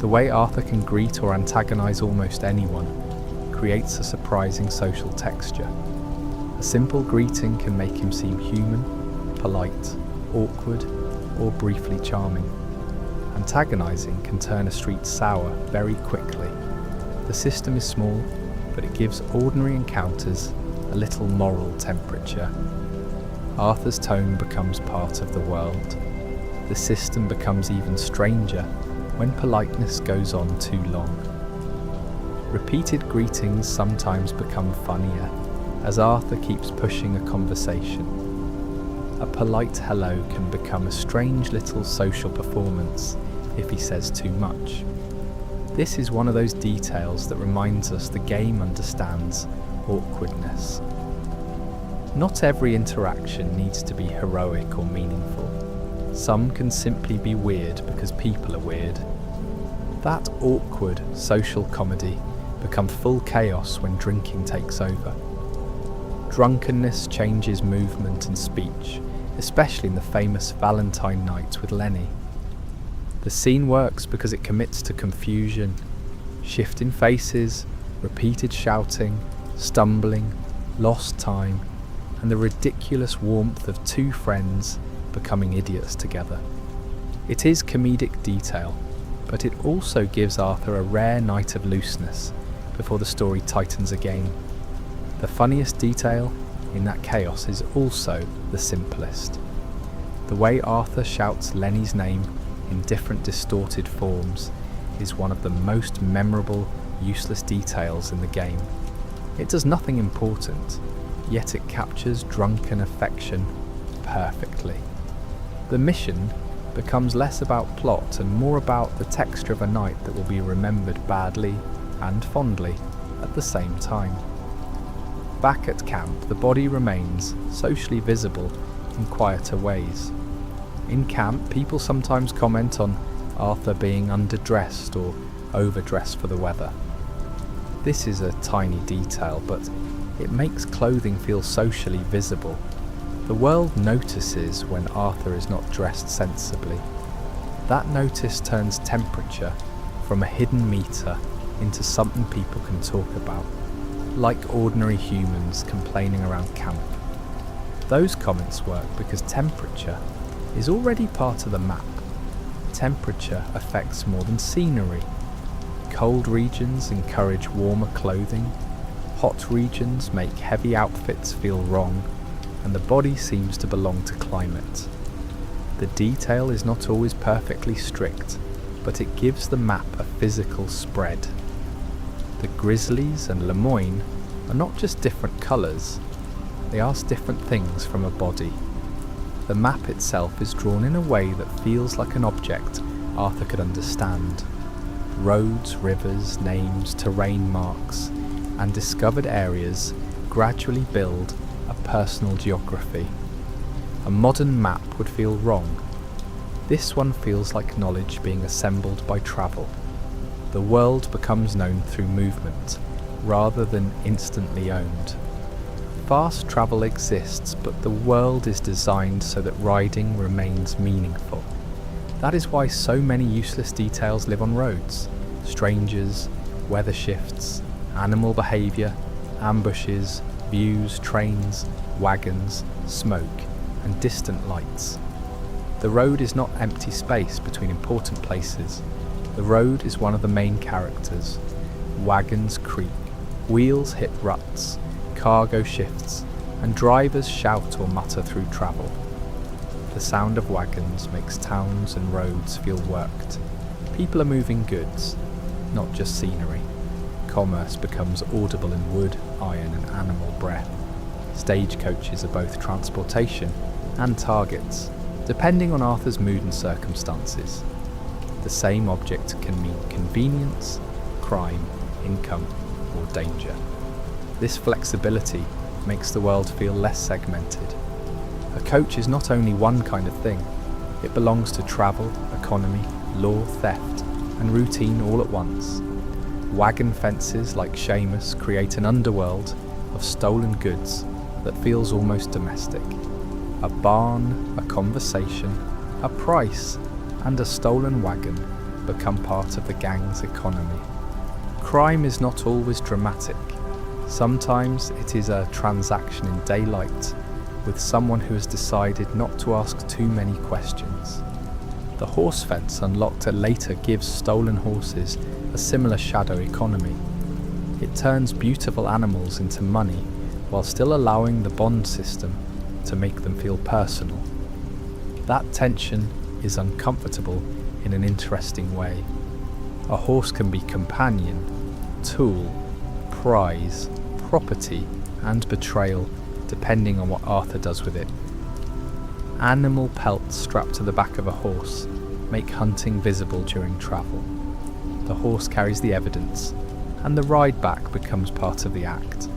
The way Arthur can greet or antagonise almost anyone creates a surprising social texture. A simple greeting can make him seem human, polite, awkward, or briefly charming. Antagonising can turn a street sour very quickly. The system is small, but it gives ordinary encounters a little moral temperature. Arthur's tone becomes part of the world. The system becomes even stranger when politeness goes on too long. Repeated greetings sometimes become funnier as Arthur keeps pushing a conversation. A polite hello can become a strange little social performance if he says too much. This is one of those details that reminds us the game understands awkwardness. Not every interaction needs to be heroic or meaningful. Some can simply be weird because people are weird. That awkward social comedy becomes full chaos when drinking takes over. Drunkenness changes movement and speech, especially in the famous Valentine night with Lenny. The scene works because it commits to confusion, shift in faces, repeated shouting, stumbling, lost time, and the ridiculous warmth of two friends becoming idiots together. It is comedic detail, but it also gives Arthur a rare night of looseness before the story tightens again. The funniest detail in that chaos is also the simplest. The way Arthur shouts Lenny's name in different distorted forms is one of the most memorable, useless details in the game. It does nothing important, yet it captures drunken affection perfectly. The mission becomes less about plot and more about the texture of a night that will be remembered badly and fondly at the same time. Back at camp, the body remains socially visible in quieter ways. In camp, people sometimes comment on Arthur being underdressed or overdressed for the weather. This is a tiny detail, but it makes clothing feel socially visible. The world notices when Arthur is not dressed sensibly. That notice turns temperature from a hidden meter into something people can talk about, like ordinary humans complaining around camp. Those comments work because temperature is already part of the map. Temperature affects more than scenery. Cold regions encourage warmer clothing, hot regions make heavy outfits feel wrong, and the body seems to belong to climate. The detail is not always perfectly strict, but it gives the map a physical spread. The grizzlies and Lemoyne are not just different colours, they ask different things from a body. The map itself is drawn in a way that feels like an object Arthur could understand. Roads, rivers, names, terrain marks, and discovered areas gradually build a personal geography. A modern map would feel wrong. This one feels like knowledge being assembled by travel. The world becomes known through movement, rather than instantly owned. Fast travel exists, but the world is designed so that riding remains meaningful. That is why so many useless details live on roads. Strangers, weather shifts, animal behaviour, ambushes, views, trains, wagons, smoke, and distant lights. The road is not empty space between important places. The road is one of the main characters. Wagons creak, wheels hit ruts, cargo shifts, and drivers shout or mutter through travel. The sound of wagons makes towns and roads feel worked. People are moving goods, not just scenery. Commerce becomes audible in wood, iron, and animal breath. Stagecoaches are both transportation and targets, depending on Arthur's mood and circumstances. The same object can mean convenience, crime, income, or danger. This flexibility makes the world feel less segmented. A coach is not only one kind of thing, it belongs to travel, economy, law, theft, and routine all at once. Wagon fences like Seamus create an underworld of stolen goods that feels almost domestic. A barn, a conversation, a price, and a stolen wagon become part of the gang's economy. Crime is not always dramatic. Sometimes it is a transaction in daylight with someone who has decided not to ask too many questions. The horse fence unlocked later gives stolen horses a similar shadow economy. It turns beautiful animals into money while still allowing the bond system to make them feel personal. That tension is uncomfortable in an interesting way. A horse can be companion, tool, prize, property, and betrayal, depending on what Arthur does with it. Animal pelts strapped to the back of a horse make hunting visible during travel. The horse carries the evidence, and the ride back becomes part of the act.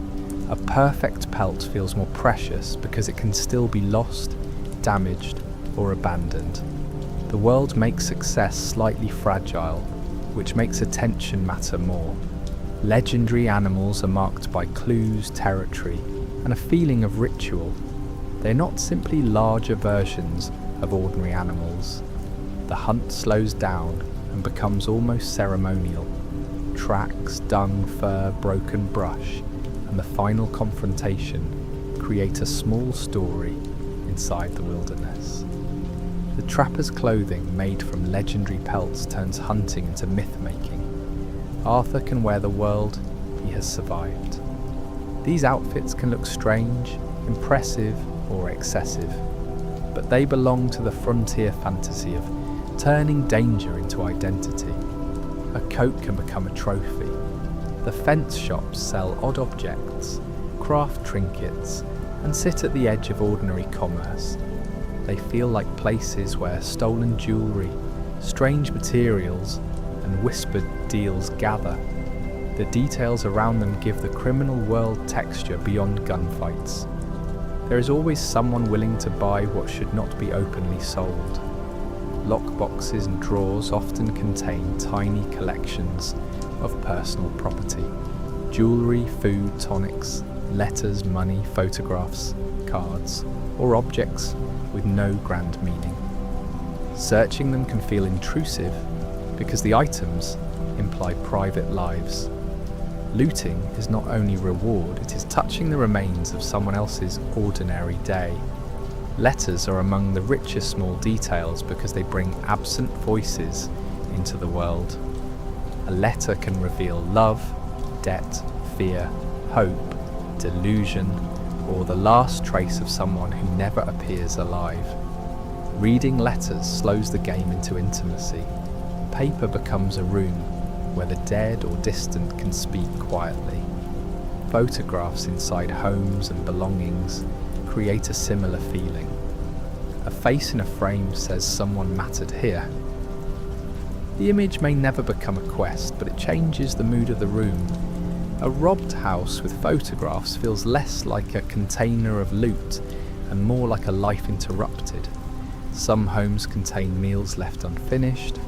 A perfect pelt feels more precious because it can still be lost, damaged, or abandoned. The world makes success slightly fragile, which makes attention matter more. Legendary animals are marked by clues, territory, and a feeling of ritual. They're not simply larger versions of ordinary animals. The hunt slows down and becomes almost ceremonial. Tracks, dung, fur, broken brush, and the final confrontation create a small story inside the wilderness. The trapper's clothing made from legendary pelts turns hunting into myth-making. Arthur can wear the world he has survived. These outfits can look strange, impressive, or excessive, but they belong to the frontier fantasy of turning danger into identity. A coat can become a trophy. The fence shops sell odd objects, craft trinkets, and sit at the edge of ordinary commerce. They feel like places where stolen jewellery, strange materials, and whispered deals gather. The details around them give the criminal world texture beyond gunfights. There is always someone willing to buy what should not be openly sold. Lockboxes and drawers often contain tiny collections of personal property. Jewellery, food, tonics, letters, money, photographs, cards, or objects with no grand meaning. Searching them can feel intrusive because the items imply private lives. Looting is not only reward, it is touching the remains of someone else's ordinary day. Letters are among the richest small details because they bring absent voices into the world. A letter can reveal love, debt, fear, hope, delusion, or the last trace of someone who never appears alive. Reading letters slows the game into intimacy. Paper becomes a room where the dead or distant can speak quietly. Photographs inside homes and belongings create a similar feeling. A face in a frame says someone mattered here. The image may never become a quest, but it changes the mood of the room. A robbed house with photographs feels less like a container of loot and more like a life interrupted. Some homes contain meals left unfinished,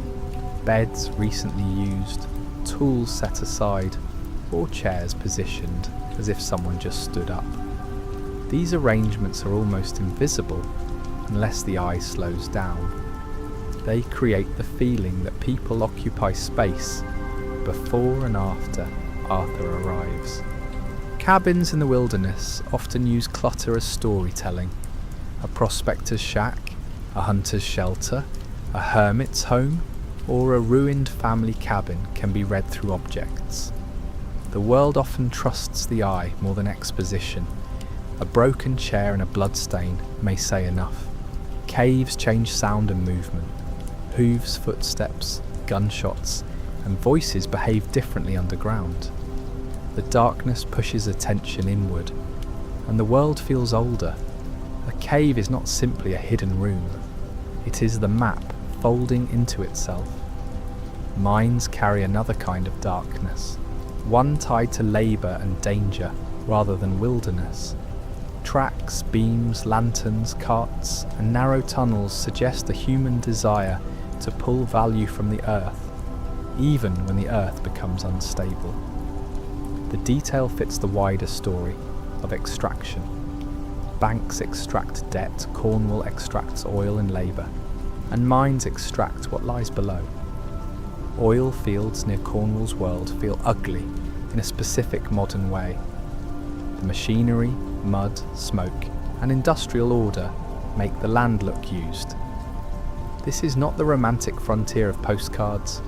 beds recently used, tools set aside, or chairs positioned as if someone just stood up. These arrangements are almost invisible unless the eye slows down. They create the feeling that people occupy space before and after Arthur arrives. Cabins in the wilderness often use clutter as storytelling. A prospector's shack, a hunter's shelter, a hermit's home, or a ruined family cabin can be read through objects. The world often trusts the eye more than exposition. A broken chair and a bloodstain may say enough. Caves change sound and movement. Hooves, footsteps, gunshots, and voices behave differently underground. The darkness pushes attention inward, and the world feels older. A cave is not simply a hidden room. It is the map folding into itself. Mines carry another kind of darkness, one tied to labour and danger rather than wilderness. Tracks, beams, lanterns, carts, and narrow tunnels suggest a human desire to pull value from the earth, even when the earth becomes unstable. The detail fits the wider story of extraction. Banks extract debt, Cornwall extracts oil and labour, and mines extract what lies below. Oil fields near Cornwall's world feel ugly in a specific modern way. The machinery, mud, smoke, and industrial order make the land look used. This is not the romantic frontier of postcards.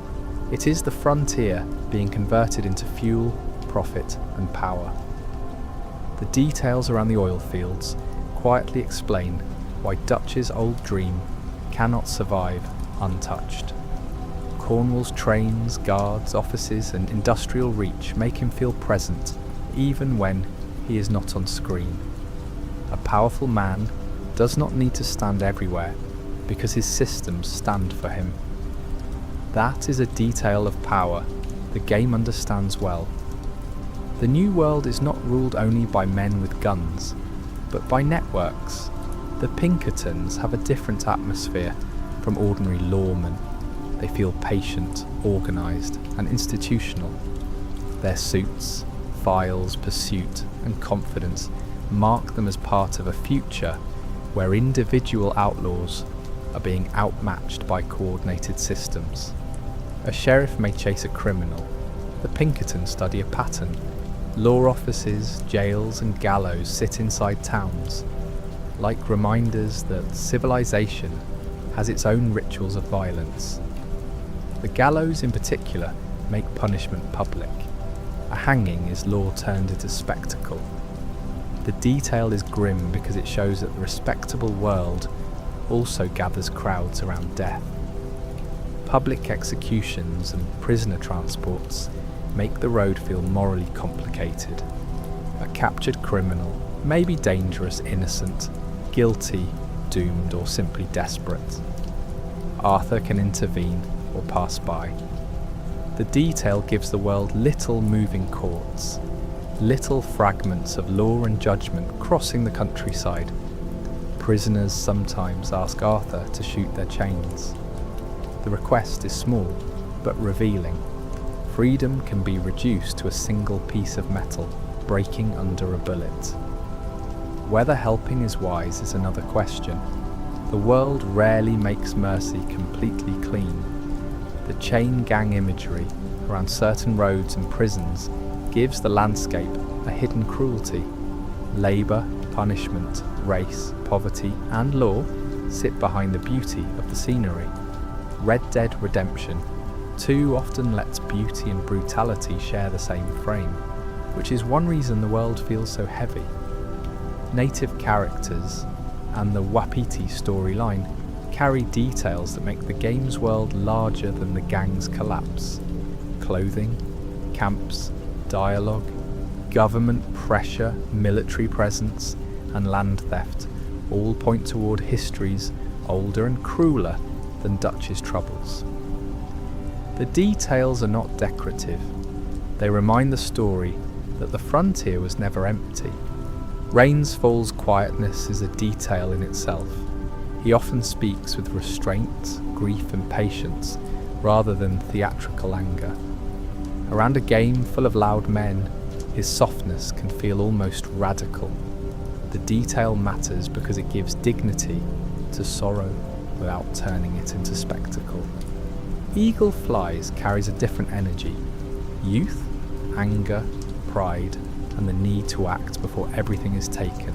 It is the frontier being converted into fuel, profit, and power. The details around the oil fields quietly explain why Dutch's old dream cannot survive untouched. Cornwall's trains, guards, offices, and industrial reach make him feel present, even when he is not on screen. A powerful man does not need to stand everywhere because his systems stand for him. That is a detail of power the game understands well. The new world is not ruled only by men with guns, but by networks. The Pinkertons have a different atmosphere from ordinary lawmen. They feel patient, organised, and institutional. Their suits, files, pursuit, and confidence mark them as part of a future where individual outlaws are being outmatched by coordinated systems. A sheriff may chase a criminal. The Pinkertons study a pattern. Law offices, jails, and gallows sit inside towns, like reminders that civilization has its own rituals of violence. The gallows in particular make punishment public. A hanging is law turned into spectacle. The detail is grim because it shows that the respectable world also gathers crowds around death. Public executions and prisoner transports make the road feel morally complicated. A captured criminal may be dangerous, innocent, guilty, doomed or simply desperate. Arthur can intervene or pass by. The detail gives the world little moving courts, little fragments of law and judgment crossing the countryside. Prisoners sometimes ask Arthur to shoot their chains. The request is small, but revealing. Freedom can be reduced to a single piece of metal, breaking under a bullet. Whether helping is wise is another question. The world rarely makes mercy completely clean. The chain gang imagery around certain roads and prisons gives the landscape a hidden cruelty. Labour, punishment, race, poverty and law sit behind the beauty of the scenery. Red Dead Redemption 2 often lets beauty and brutality share the same frame, which is one reason the world feels so heavy. Native characters and the Wapiti storyline carry details that make the game's world larger than the gang's collapse. Clothing, camps, dialogue, government pressure, military presence, and land theft all point toward histories older and crueler than Dutch's troubles. The details are not decorative. They remind the story that the frontier was never empty. Rainsfall's quietness is a detail in itself. He often speaks with restraint, grief and patience, rather than theatrical anger. Around a game full of loud men, his softness can feel almost radical. The detail matters because it gives dignity to sorrow without turning it into spectacle. Eagle Flies carries a different energy. Youth, anger, pride, and the need to act before everything is taken.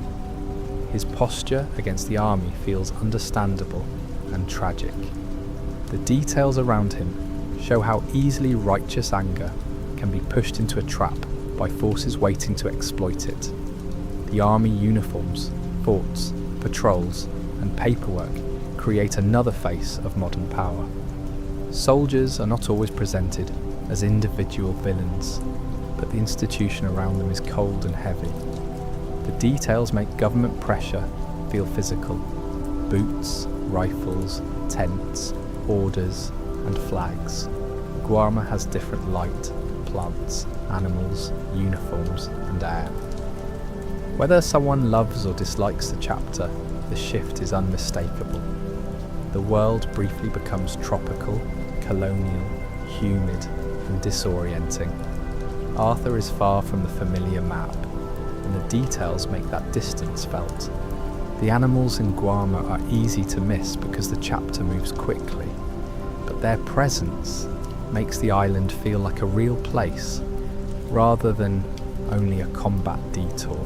His posture against the army feels understandable and tragic. The details around him show how easily righteous anger can be pushed into a trap by forces waiting to exploit it. The army uniforms, forts, patrols, and paperwork create another face of modern power. Soldiers are not always presented as individual villains, but the institution around them is cold and heavy. The details make government pressure feel physical. Boots, rifles, tents, orders, and flags. Guarma has different light, plants, animals, uniforms, and air. Whether someone loves or dislikes the chapter, the shift is unmistakable. The world briefly becomes tropical, colonial, humid, and disorienting. Arthur is far from the familiar map, and the details make that distance felt. The animals in Guarma are easy to miss because the chapter moves quickly, but their presence makes the island feel like a real place, rather than only a combat detour.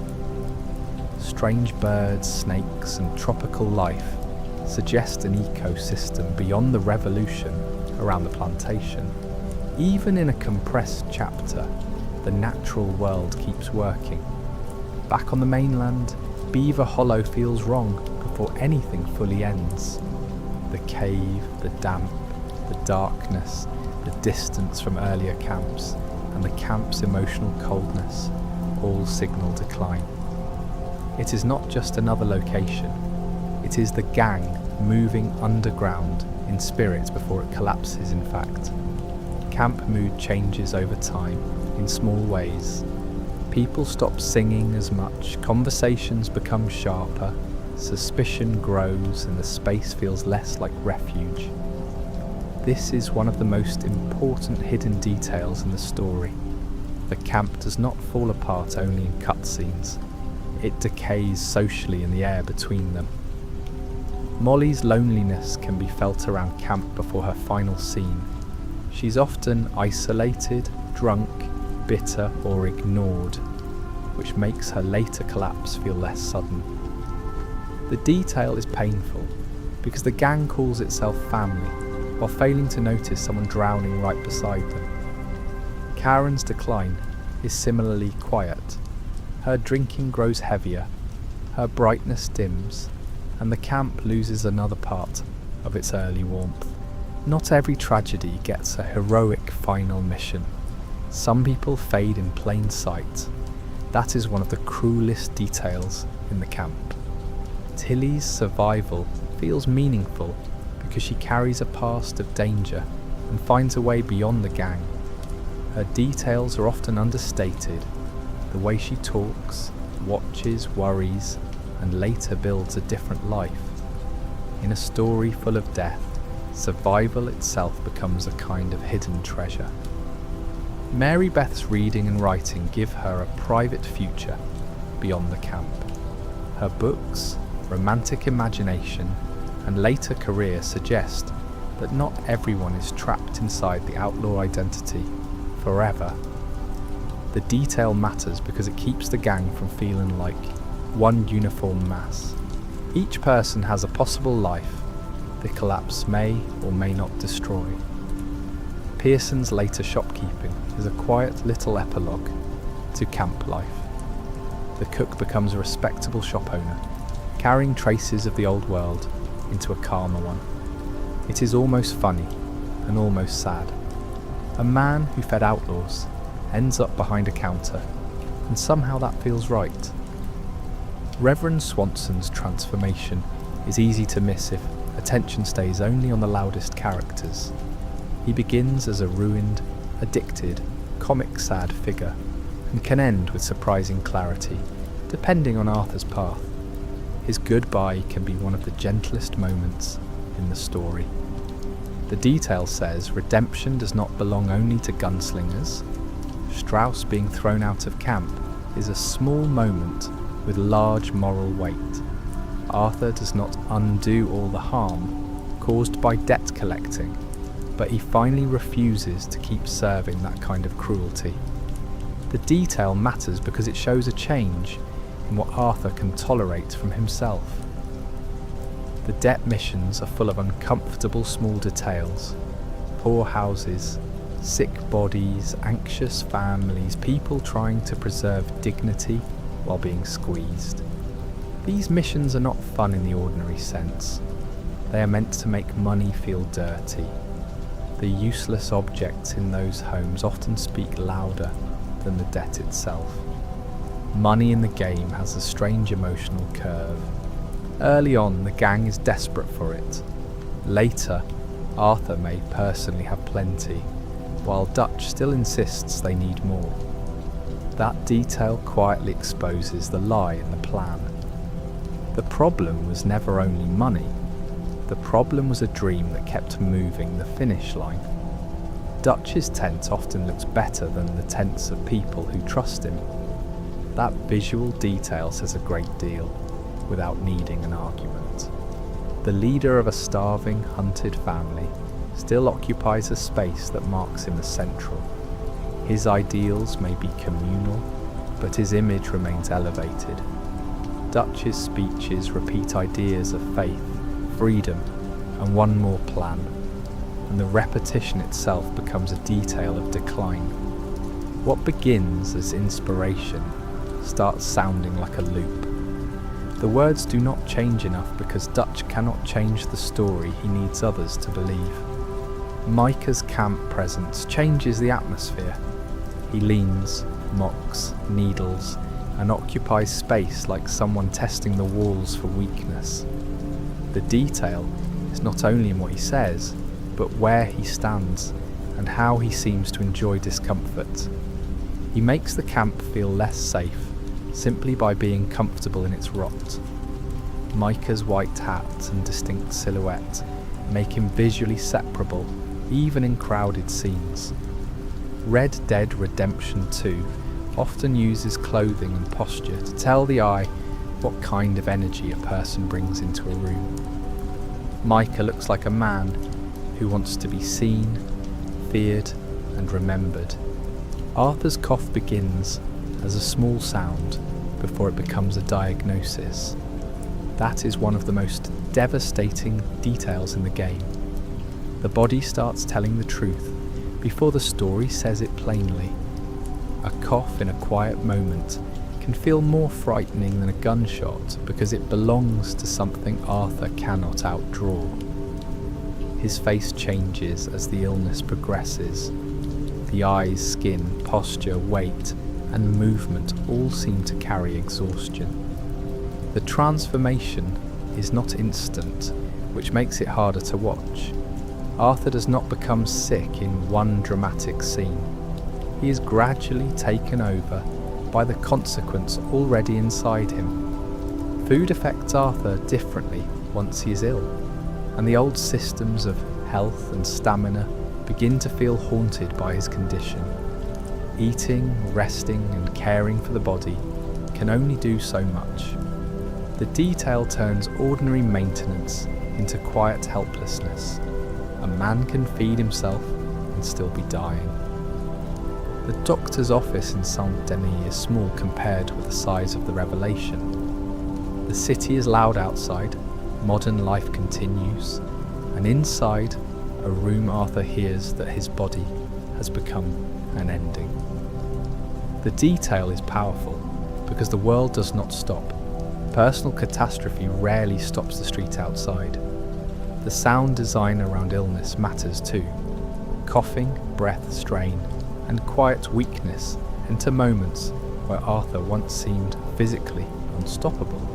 Strange birds, snakes, and tropical life suggest an ecosystem beyond the revolution around the plantation. Even in a compressed chapter, the natural world keeps working. Back on the mainland, Beaver Hollow feels wrong before anything fully ends. The cave, the damp, the darkness, the distance from earlier camps, and the camp's emotional coldness all signal decline. It is not just another location, it is the gang moving underground in spirit before it collapses in fact. Camp mood changes over time in small ways. People stop singing as much, conversations become sharper, suspicion grows and the space feels less like refuge. This is one of the most important hidden details in the story. The camp does not fall apart only in cutscenes. It decays socially in the air between them. Molly's loneliness can be felt around camp before her final scene. She's often isolated, drunk, bitter or ignored, which makes her later collapse feel less sudden. The detail is painful because the gang calls itself family while failing to notice someone drowning right beside them. Karen's decline is similarly quiet. Her drinking grows heavier, her brightness dims, and the camp loses another part of its early warmth. Not every tragedy gets a heroic final mission. Some people fade in plain sight. That is one of the cruelest details in the camp. Tilly's survival feels meaningful because she carries a past of danger and finds a way beyond the gang. Her details are often understated. The way she talks, watches, worries, and later builds a different life. In a story full of death, survival itself becomes a kind of hidden treasure. Mary Beth's reading and writing give her a private future beyond the camp. Her books, romantic imagination, and later career suggest that not everyone is trapped inside the outlaw identity forever. The detail matters because it keeps the gang from feeling like one uniform mass. Each person has a possible life the collapse may or may not destroy. Pearson's later shopkeeping is a quiet little epilogue to camp life. The cook becomes a respectable shop owner, carrying traces of the old world into a calmer one. It is almost funny and almost sad. A man who fed outlaws ends up behind a counter, and somehow that feels right. Reverend Swanson's transformation is easy to miss if attention stays only on the loudest characters. He begins as a ruined, addicted, comic sad figure, and can end with surprising clarity, depending on Arthur's path. His goodbye can be one of the gentlest moments in the story. The detail says redemption does not belong only to gunslingers. Strauss being thrown out of camp is a small moment with large moral weight. Arthur does not undo all the harm caused by debt collecting, but he finally refuses to keep serving that kind of cruelty. The detail matters because it shows a change in what Arthur can tolerate from himself. The debt missions are full of uncomfortable small details: poor houses, sick bodies, anxious families, people trying to preserve dignity while being squeezed. These missions are not fun in the ordinary sense. They are meant to make money feel dirty. The useless objects in those homes often speak louder than the debt itself. Money in the game has a strange emotional curve. Early on, the gang is desperate for it. Later, Arthur may personally have plenty, while Dutch still insists they need more. That detail quietly exposes the lie in the plan. The problem was never only money. The problem was a dream that kept moving the finish line. Dutch's tent often looks better than the tents of people who trust him. That visual detail says a great deal, without needing an argument. The leader of a starving, hunted family still occupies a space that marks him as central. His ideals may be communal, but his image remains elevated. Dutch's speeches repeat ideas of faith, freedom, and one more plan, and the repetition itself becomes a detail of decline. What begins as inspiration starts sounding like a loop. The words do not change enough because Dutch cannot change the story he needs others to believe. Micah's camp presence changes the atmosphere. He leans, mocks, needles, and occupies space like someone testing the walls for weakness. The detail is not only in what he says, but where he stands and how he seems to enjoy discomfort. He makes the camp feel less safe simply by being comfortable in its rot. Micah's white hat and distinct silhouette make him visually separable even in crowded scenes. Red Dead Redemption 2 often uses clothing and posture to tell the eye what kind of energy a person brings into a room. Micah looks like a man who wants to be seen, feared, and remembered. Arthur's cough begins as a small sound before it becomes a diagnosis. That is one of the most devastating details in the game. The body starts telling the truth before the story says it plainly. A cough in a quiet moment can feel more frightening than a gunshot because it belongs to something Arthur cannot outdraw. His face changes as the illness progresses. The eyes, skin, posture, weight, and movement all seem to carry exhaustion. The transformation is not instant, which makes it harder to watch. Arthur does not become sick in one dramatic scene. He is gradually taken over by the consequence already inside him. Food affects Arthur differently once he is ill, and the old systems of health and stamina begin to feel haunted by his condition. Eating, resting, and caring for the body can only do so much. The detail turns ordinary maintenance into quiet helplessness. A man can feed himself and still be dying. The doctor's office in Saint-Denis is small compared with the size of the revelation. The city is loud outside, modern life continues, and inside, a room Arthur hears that his body has become an ending. The detail is powerful because the world does not stop. Personal catastrophe rarely stops the street outside. The sound design around illness matters too. Coughing, breath strain, and quiet weakness enter moments where Arthur once seemed physically unstoppable.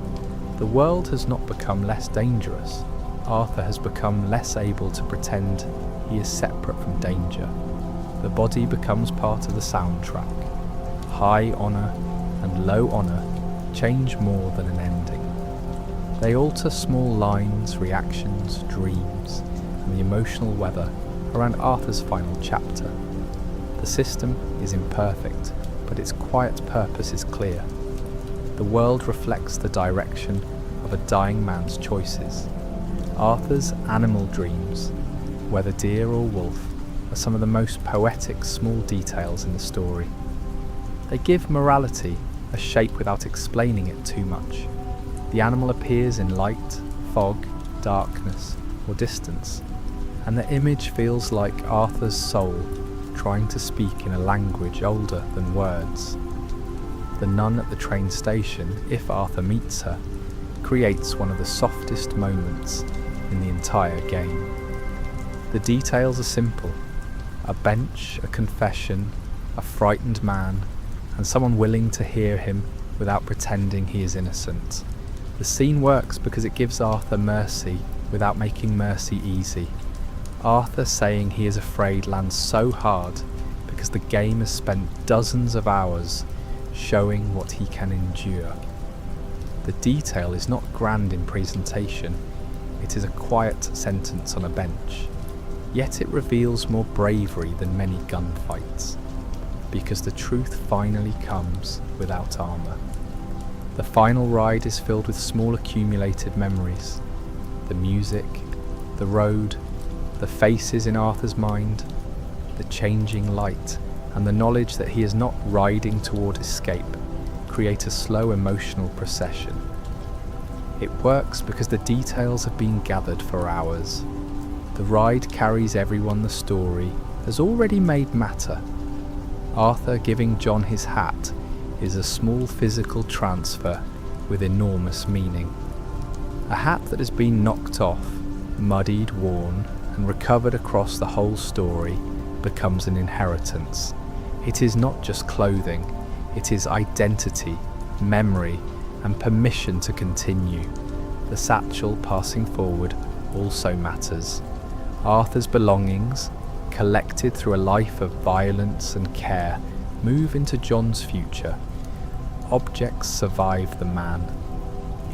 The world has not become less dangerous. Arthur has become less able to pretend he is separate from danger. The body becomes part of the soundtrack. High honour and low honour change more than an ending. They alter small lines, reactions, dreams, and the emotional weather around Arthur's final chapter. The system is imperfect, but its quiet purpose is clear. The world reflects the direction of a dying man's choices. Arthur's animal dreams, whether deer or wolf, are some of the most poetic small details in the story. They give morality a shape without explaining it too much. The animal appears in light, fog, darkness, or distance, and the image feels like Arthur's soul trying to speak in a language older than words. The nun at the train station, if Arthur meets her, creates one of the softest moments in the entire game. The details are simple: a bench, a confession, a frightened man, and someone willing to hear him without pretending he is innocent. The scene works because it gives Arthur mercy without making mercy easy. Arthur saying he is afraid lands so hard because the game has spent dozens of hours showing what he can endure. The detail is not grand in presentation, it is a quiet sentence on a bench, yet it reveals more bravery than many gunfights, because the truth finally comes without armour. The final ride is filled with small accumulated memories: the music, the road, the faces in Arthur's mind, the changing light, and the knowledge that he is not riding toward escape create a slow emotional procession. It works because the details have been gathered for hours. The ride carries everyone the story has already made matter. Arthur giving John his hat is a small physical transfer with enormous meaning. A hat that has been knocked off, muddied, worn, and recovered across the whole story becomes an inheritance. It is not just clothing, it is identity, memory, and permission to continue. The satchel passing forward also matters. Arthur's belongings, collected through a life of violence and care, move into John's future. Objects survive the man.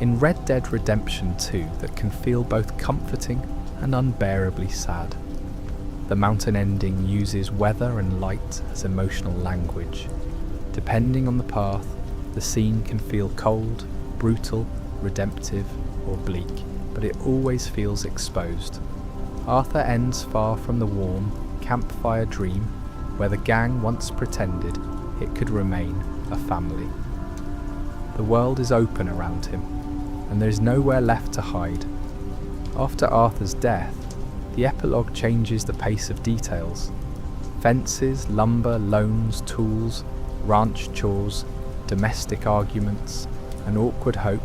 In Red Dead Redemption 2, that can feel both comforting and unbearably sad. The mountain ending uses weather and light as emotional language. Depending on the path, the scene can feel cold, brutal, redemptive, or bleak, but it always feels exposed. Arthur ends far from the warm, campfire dream where the gang once pretended it could remain a family. The world is open around him, and there is nowhere left to hide. After Arthur's death, the epilogue changes the pace of details. Fences, lumber, loans, tools, ranch chores, domestic arguments, and awkward hope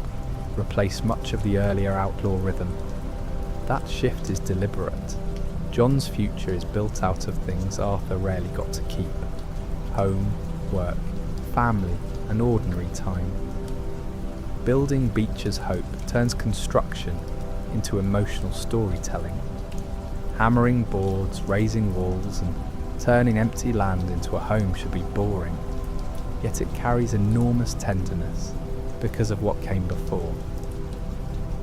replace much of the earlier outlaw rhythm. That shift is deliberate. John's future is built out of things Arthur rarely got to keep: home, work, family, and ordinary time. Building Beecher's hope to turns construction into emotional storytelling. Hammering boards, raising walls, and turning empty land into a home should be boring, yet it carries enormous tenderness because of what came before.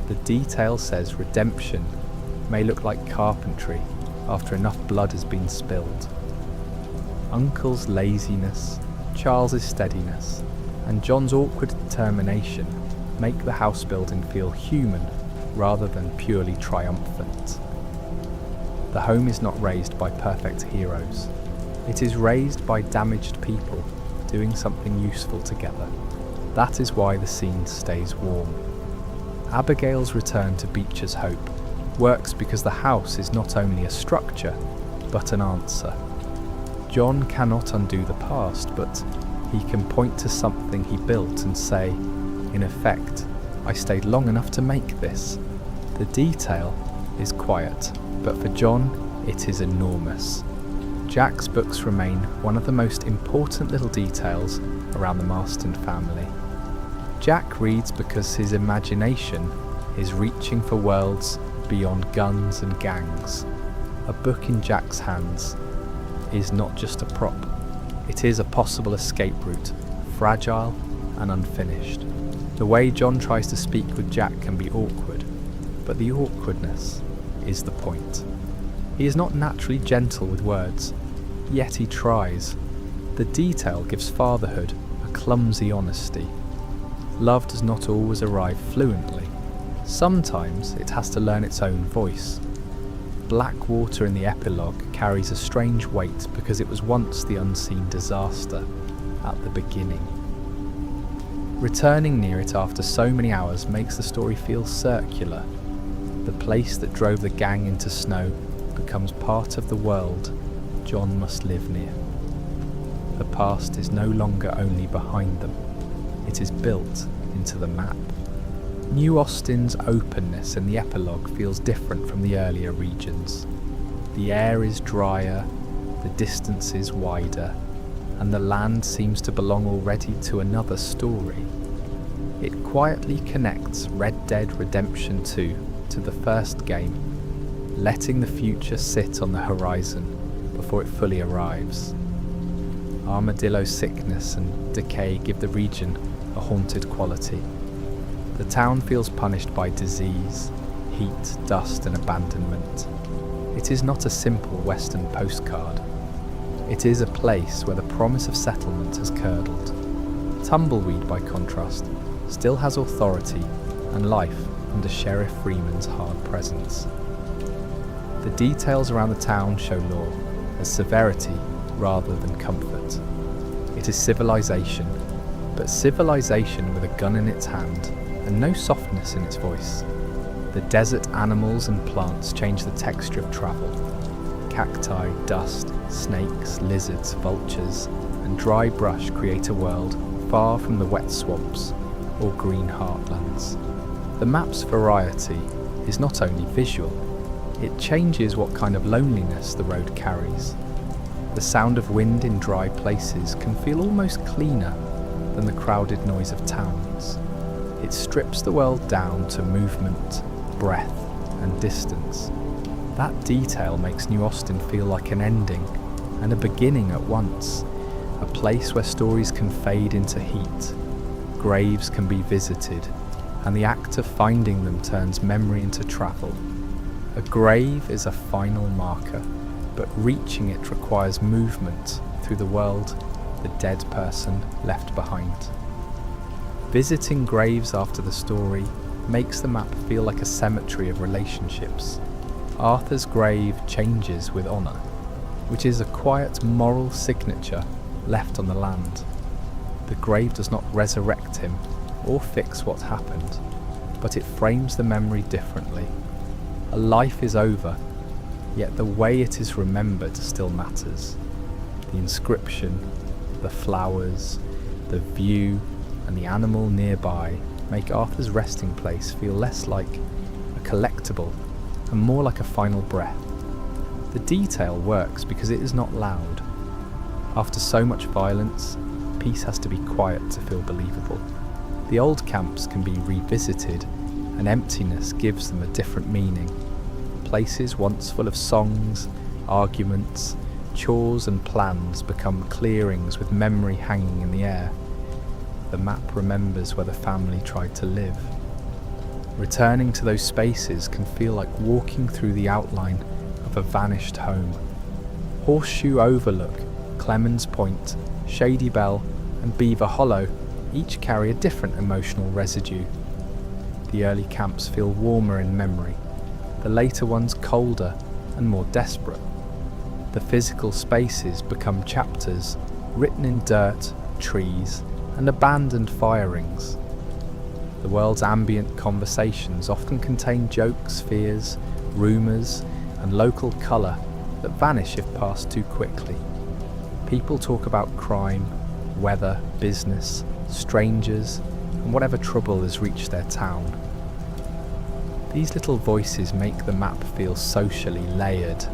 The detail says redemption may look like carpentry after enough blood has been spilled. Uncle's laziness, Charles's steadiness, and John's awkward determination make the house building feel human rather than purely triumphant. The home is not raised by perfect heroes. It is raised by damaged people doing something useful together. That is why the scene stays warm. Abigail's return to Beecher's hope works because the house is not only a structure, but an answer. John cannot undo the past, but he can point to something he built and say, in effect, I stayed long enough to make this. The detail is quiet, but for John, it is enormous. Jack's books remain one of the most important little details around the Marston family. Jack reads because his imagination is reaching for worlds beyond guns and gangs. A book in Jack's hands is not just a prop. It is a possible escape route, fragile and unfinished. The way John tries to speak with Jack can be awkward, but the awkwardness is the point. He is not naturally gentle with words, yet he tries. The detail gives fatherhood a clumsy honesty. Love does not always arrive fluently. Sometimes it has to learn its own voice. Blackwater in the epilogue carries a strange weight because it was once the unseen disaster at the beginning. Returning near it after so many hours makes the story feel circular. The place that drove the gang into snow becomes part of the world John must live near. The past is no longer only behind them, it is built into the map. New Austin's openness in the epilogue feels different from the earlier regions. The air is drier, the distance is wider, and the land seems to belong already to another story. It quietly connects Red Dead Redemption 2 to the first game, letting the future sit on the horizon before it fully arrives. Armadillo sickness and decay give the region a haunted quality. The town feels punished by disease, heat, dust and abandonment. It is not a simple Western postcard. It is a place where the promise of settlement has curdled. Tumbleweed, by contrast, still has authority and life under Sheriff Freeman's hard presence. The details around the town show law as severity rather than comfort. It is civilization, but civilization with a gun in its hand and no softness in its voice. The desert animals and plants change the texture of travel. Cacti, dust, snakes, lizards, vultures, and dry brush create a world far from the wet swamps or green heartlands. The map's variety is not only visual, it changes what kind of loneliness the road carries. The sound of wind in dry places can feel almost cleaner than the crowded noise of towns. It strips the world down to movement, breath, and distance. That detail makes New Austin feel like an ending and a beginning at once, a place where stories can fade into heat, graves can be visited, and the act of finding them turns memory into travel. A grave is a final marker, but reaching it requires movement through the world the dead person left behind. Visiting graves after the story makes the map feel like a cemetery of relationships. Arthur's grave changes with honour, which is a quiet moral signature left on the land. The grave does not resurrect him or fix what happened, but it frames the memory differently. A life is over, yet the way it is remembered still matters. The inscription, the flowers, the view, and the animal nearby make Arthur's resting place feel less like a collectible and more like a final breath. The detail works because it is not loud. After so much violence, peace has to be quiet to feel believable. The old camps can be revisited and emptiness gives them a different meaning. Places once full of songs, arguments, chores and plans become clearings with memory hanging in the air. The map remembers where the family tried to live. Returning to those spaces can feel like walking through the outline of a vanished home. Horseshoe Overlook, Clemens Point, Shady Bell and Beaver Hollow each carry a different emotional residue. The early camps feel warmer in memory, the later ones colder and more desperate. The physical spaces become chapters written in dirt, trees and abandoned fire rings. The world's ambient conversations often contain jokes, fears, rumours and local colour that vanish if passed too quickly. People talk about crime, weather, business, strangers, and whatever trouble has reached their town. These little voices make the map feel socially layered.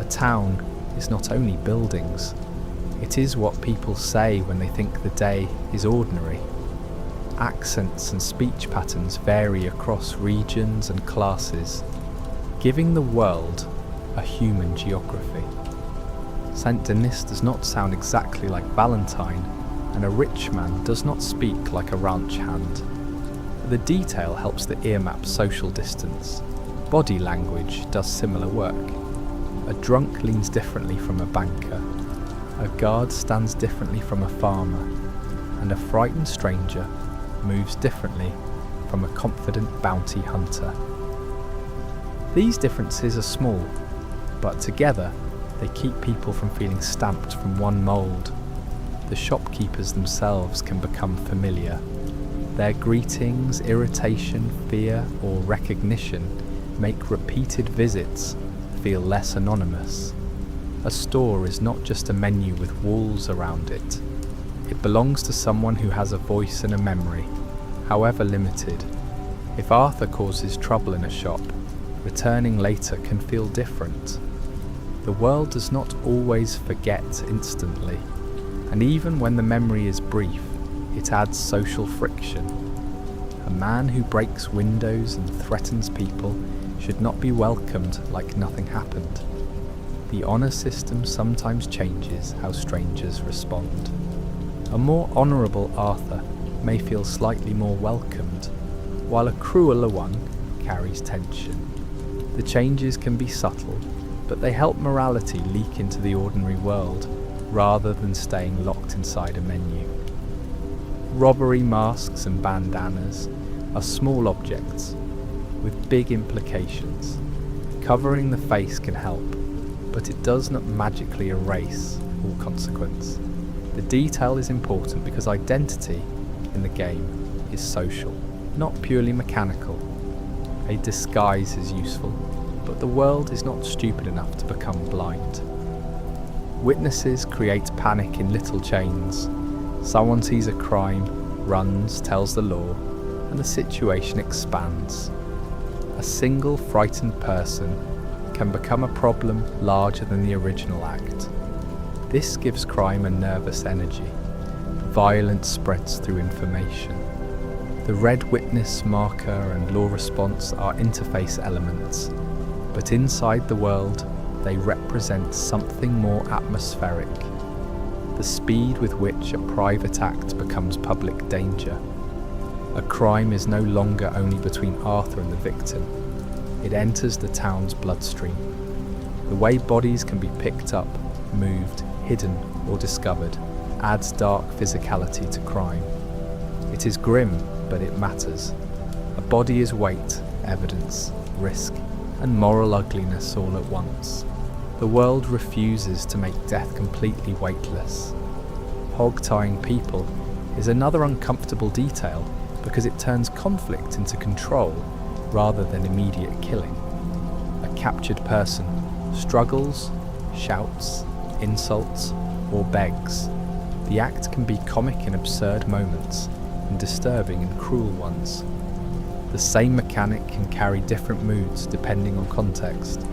A town is not only buildings, it is what people say when they think the day is ordinary. Accents and speech patterns vary across regions and classes, giving the world a human geography. Saint Denis does not sound exactly like Valentine, and a rich man does not speak like a ranch hand. The detail helps the ear map social distance. Body language does similar work. A drunk leans differently from a banker. A guard stands differently from a farmer. And a frightened stranger moves differently from a confident bounty hunter. These differences are small, but together they keep people from feeling stamped from one mould. The shopkeepers themselves can become familiar. Their greetings, irritation, fear, or recognition make repeated visits feel less anonymous. A store is not just a menu with walls around it. It belongs to someone who has a voice and a memory, however limited. If Arthur causes trouble in a shop, returning later can feel different. The world does not always forget instantly, and even when the memory is brief, it adds social friction. A man who breaks windows and threatens people should not be welcomed like nothing happened. The honour system sometimes changes how strangers respond. A more honourable Arthur may feel slightly more welcomed, while a crueler one carries tension. The changes can be subtle, but they help morality leak into the ordinary world rather than staying locked inside a menu. Robbery masks and bandanas are small objects with big implications. Covering the face can help, but it does not magically erase all consequence. The detail is important because identity in the game is social, not purely mechanical. A disguise is useful, but the world is not stupid enough to become blind. Witnesses create panic in little chains. Someone sees a crime, runs, tells the law, and the situation expands. A single frightened person can become a problem larger than the original act. This gives crime a nervous energy. Violence spreads through information. The red witness marker and law response are interface elements, but inside the world they represent something more atmospheric. The speed with which a private act becomes public danger. A crime is no longer only between Arthur and the victim. It enters the town's bloodstream. The way bodies can be picked up, moved, hidden or discovered adds dark physicality to crime. It is grim, but it matters. A body is weight, evidence, risk, and moral ugliness all at once. The world refuses to make death completely weightless. Hog-tying people is another uncomfortable detail because it turns conflict into control rather than immediate killing. A captured person struggles, shouts, insults, or begs. The act can be comic in absurd moments and disturbing in cruel ones. The same mechanic can carry different moods depending on context.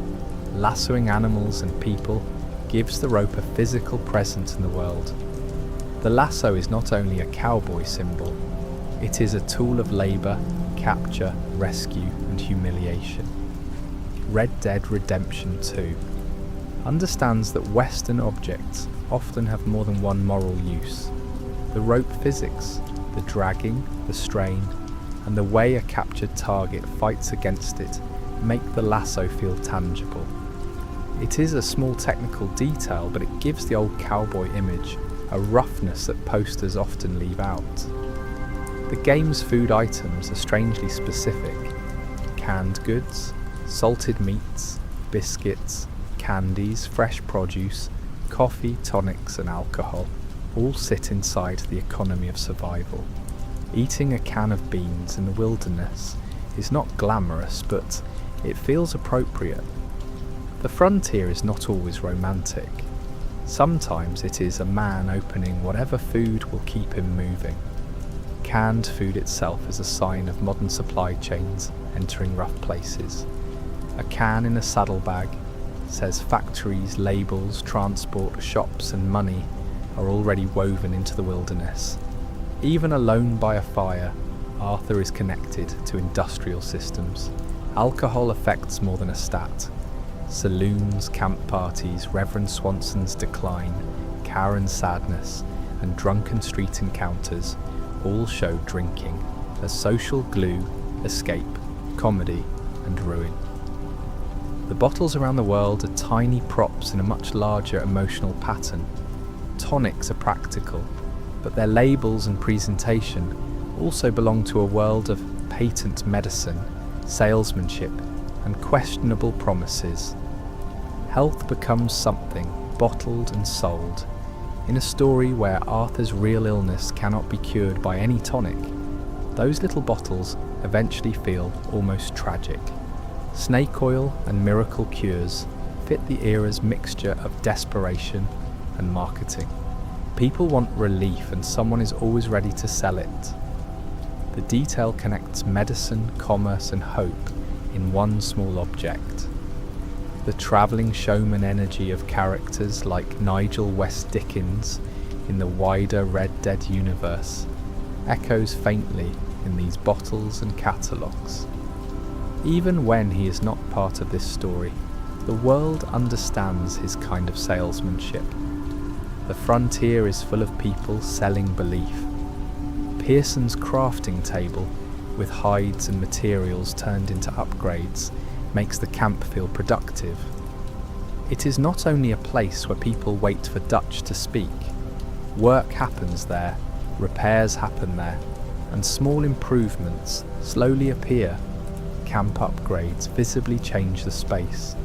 Lassoing animals and people gives the rope a physical presence in the world. The lasso is not only a cowboy symbol, It is a tool of labour, capture, rescue and humiliation. Red Dead Redemption 2 understands that Western objects often have more than one moral use. The rope physics, the dragging, the strain, and the way a captured target fights against it make the lasso feel tangible. It is a small technical detail, but it gives the old cowboy image a roughness that posters often leave out. The game's food items are strangely specific. Canned goods, salted meats, biscuits, candies, fresh produce, coffee, tonics and alcohol all sit inside the economy of survival. Eating a can of beans in the wilderness is not glamorous, but it feels appropriate. The frontier is not always romantic. Sometimes it is a man opening whatever food will keep him moving. Canned food itself is a sign of modern supply chains entering rough places. A can in a saddlebag says factories, labels, transport, shops and money are already woven into the wilderness. Even alone by a fire, Arthur is connected to industrial systems. Alcohol affects more than a stat. Saloons, camp parties, Reverend Swanson's decline, Karen's sadness, and drunken street encounters all show drinking as social glue, escape, comedy, and ruin. The bottles around the world are tiny props in a much larger emotional pattern. Tonics are practical, but their labels and presentation also belong to a world of patent medicine, salesmanship, and questionable promises. Health becomes something bottled and sold. In a story where Arthur's real illness cannot be cured by any tonic, those little bottles eventually feel almost tragic. Snake oil and miracle cures fit the era's mixture of desperation and marketing. People want relief and someone is always ready to sell it. The detail connects medicine, commerce and hope in one small object. The travelling showman energy of characters like Nigel West Dickens in the wider Red Dead universe echoes faintly in these bottles and catalogues. Even when he is not part of this story, the world understands his kind of salesmanship. The frontier is full of people selling belief. Pearson's crafting table, with hides and materials turned into upgrades, makes the camp feel productive. It is not only a place where people wait for Dutch to speak. Work happens there, repairs happen there, and small improvements slowly appear. Camp upgrades visibly change the space.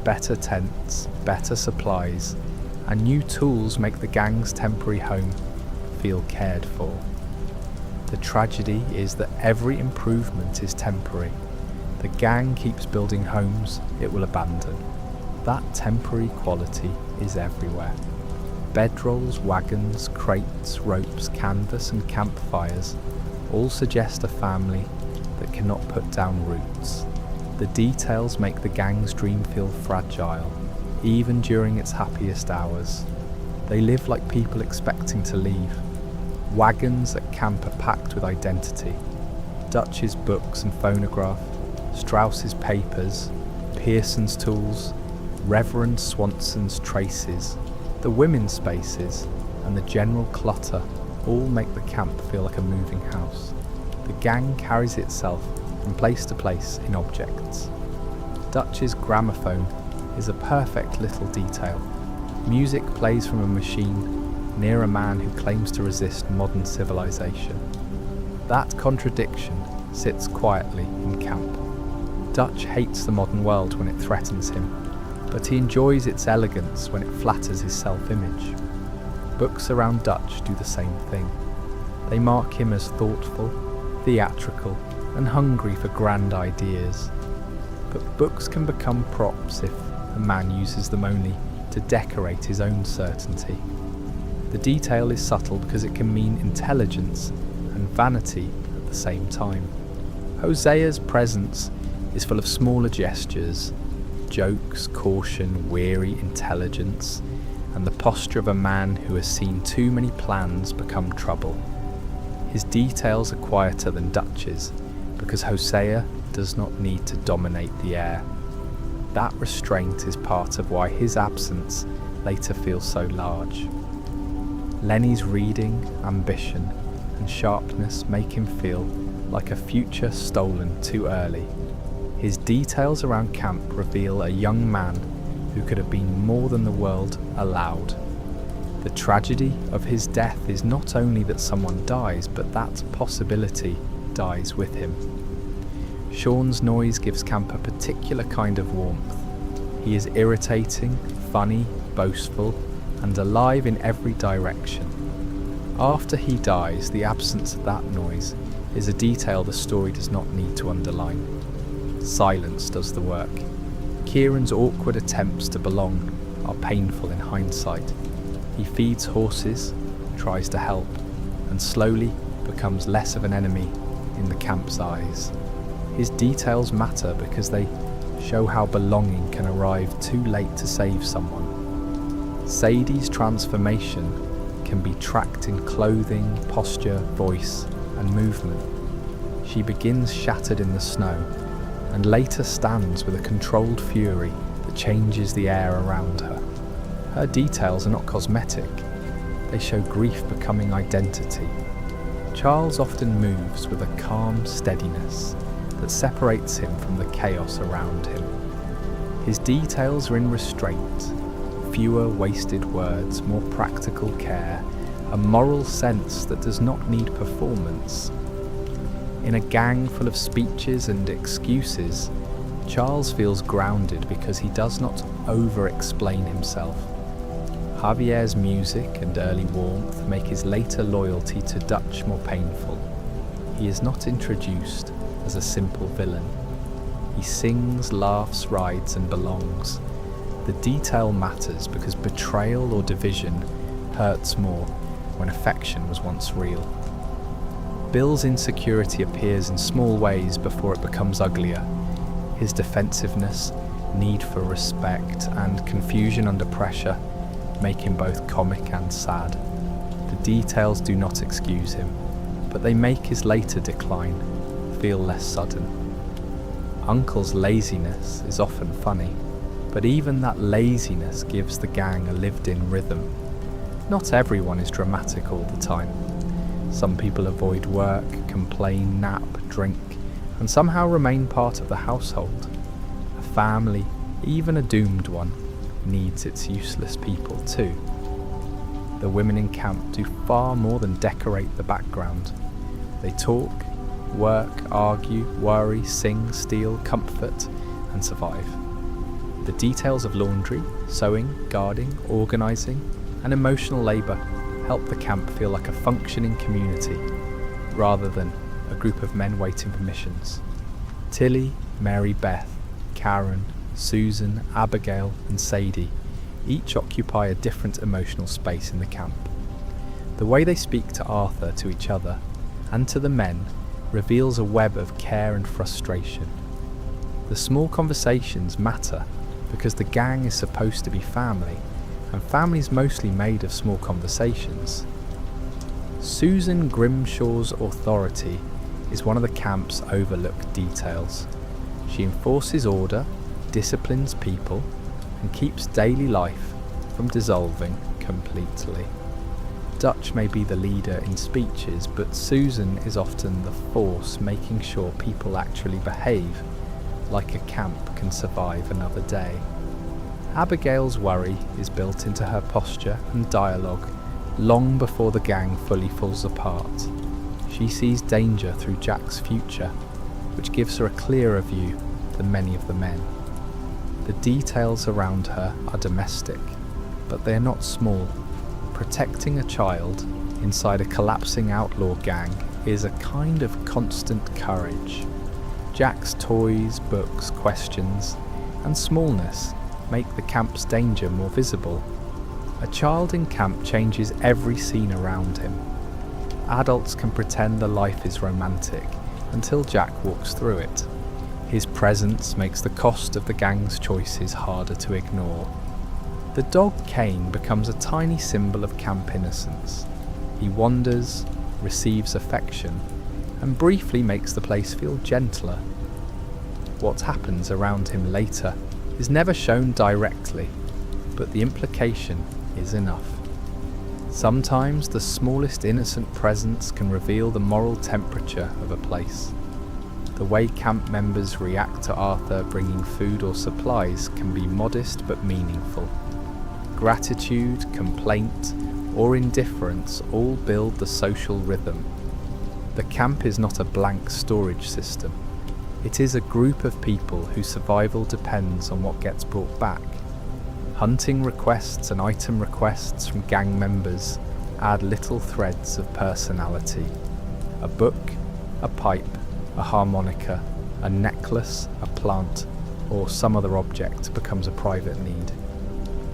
Better tents, better supplies, and new tools make the gang's temporary home feel cared for. The tragedy is that every improvement is temporary. The gang keeps building homes it will abandon. That temporary quality is everywhere. Bedrolls, wagons, crates, ropes, canvas and campfires all suggest a family that cannot put down roots. The details make the gang's dream feel fragile, even during its happiest hours. They live like people expecting to leave. Wagons at camp are packed with identity. Dutch's books and phonograph, Strauss's papers, Pearson's tools, Reverend Swanson's traces, the women's spaces, and the general clutter all make the camp feel like a moving house. The gang carries itself from place to place in objects. Dutch's gramophone is a perfect little detail. Music plays from a machine near a man who claims to resist modern civilization. That contradiction sits quietly in camp. Dutch hates the modern world when it threatens him, but he enjoys its elegance when it flatters his self-image. Books around Dutch do the same thing. They mark him as thoughtful, theatrical, and hungry for grand ideas. But books can become props if a man uses them only to decorate his own certainty. The detail is subtle because it can mean intelligence and vanity at the same time. Hosea's presence is full of smaller gestures, jokes, caution, weary intelligence, and the posture of a man who has seen too many plans become trouble. His details are quieter than Dutch's because Hosea does not need to dominate the air. That restraint is part of why his absence later feels so large. Lenny's reading, ambition, and sharpness make him feel like a future stolen too early. His details around camp reveal a young man who could have been more than the world allowed. The tragedy of his death is not only that someone dies, but that possibility dies with him. Sean's noise gives camp a particular kind of warmth. He is irritating, funny, boastful, and alive in every direction. After he dies, the absence of that noise is a detail the story does not need to underline. Silence does the work. Kieran's awkward attempts to belong are painful in hindsight. He feeds horses, tries to help, and slowly becomes less of an enemy in the camp's eyes. His details matter because they show how belonging can arrive too late to save someone. Sadie's transformation can be tracked in clothing, posture, voice, and movement. She begins shattered in the snow, and later stands with a controlled fury that changes the air around her. Her details are not cosmetic, they show grief becoming identity. Charles often moves with a calm steadiness that separates him from the chaos around him. His details are in restraint, fewer wasted words, more practical care, a moral sense that does not need performance. In a gang full of speeches and excuses, Charles feels grounded because he does not over-explain himself. Javier's music and early warmth make his later loyalty to Dutch more painful. He is not introduced as a simple villain. He sings, laughs, rides, and belongs. The detail matters because betrayal or division hurts more when affection was once real. Bill's insecurity appears in small ways before it becomes uglier. His defensiveness, need for respect, and confusion under pressure make him both comic and sad. The details do not excuse him, but they make his later decline feel less sudden. Uncle's laziness is often funny, but even that laziness gives the gang a lived-in rhythm. Not everyone is dramatic all the time. Some people avoid work, complain, nap, drink, and somehow remain part of the household. A family, even a doomed one, needs its useless people too. The women in camp do far more than decorate the background. They talk, work, argue, worry, sing, steal, comfort, and survive. The details of laundry, sewing, guarding, organising, and emotional labour help the camp feel like a functioning community, rather than a group of men waiting for missions. Tilly, Mary Beth, Karen, Susan, Abigail, and Sadie each occupy a different emotional space in the camp. The way they speak to Arthur, to each other, and to the men reveals a web of care and frustration. The small conversations matter because the gang is supposed to be family, and family's mostly made of small conversations. Susan Grimshaw's authority is one of the camp's overlooked details. She enforces order, disciplines people, and keeps daily life from dissolving completely. Dutch may be the leader in speeches, but Susan is often the force making sure people actually behave, like a camp can survive another day. Abigail's worry is built into her posture and dialogue long before the gang fully falls apart. She sees danger through Jack's future, which gives her a clearer view than many of the men. The details around her are domestic, but they are not small. Protecting a child inside a collapsing outlaw gang is a kind of constant courage. Jack's toys, books, questions, and smallness make the camp's danger more visible. A child in camp changes every scene around him. Adults can pretend the life is romantic until Jack walks through it. His presence makes the cost of the gang's choices harder to ignore. The dog Kane becomes a tiny symbol of camp innocence. He wanders, receives affection, and briefly makes the place feel gentler. What happens around him later is never shown directly, but the implication is enough. Sometimes the smallest innocent presence can reveal the moral temperature of a place. The way camp members react to Arthur bringing food or supplies can be modest but meaningful. Gratitude, complaint, or indifference all build the social rhythm. The camp is not a blank storage system. It is a group of people whose survival depends on what gets brought back. Hunting requests and item requests from gang members add little threads of personality. A book, a pipe, a harmonica, a necklace, a plant, or some other object becomes a private need.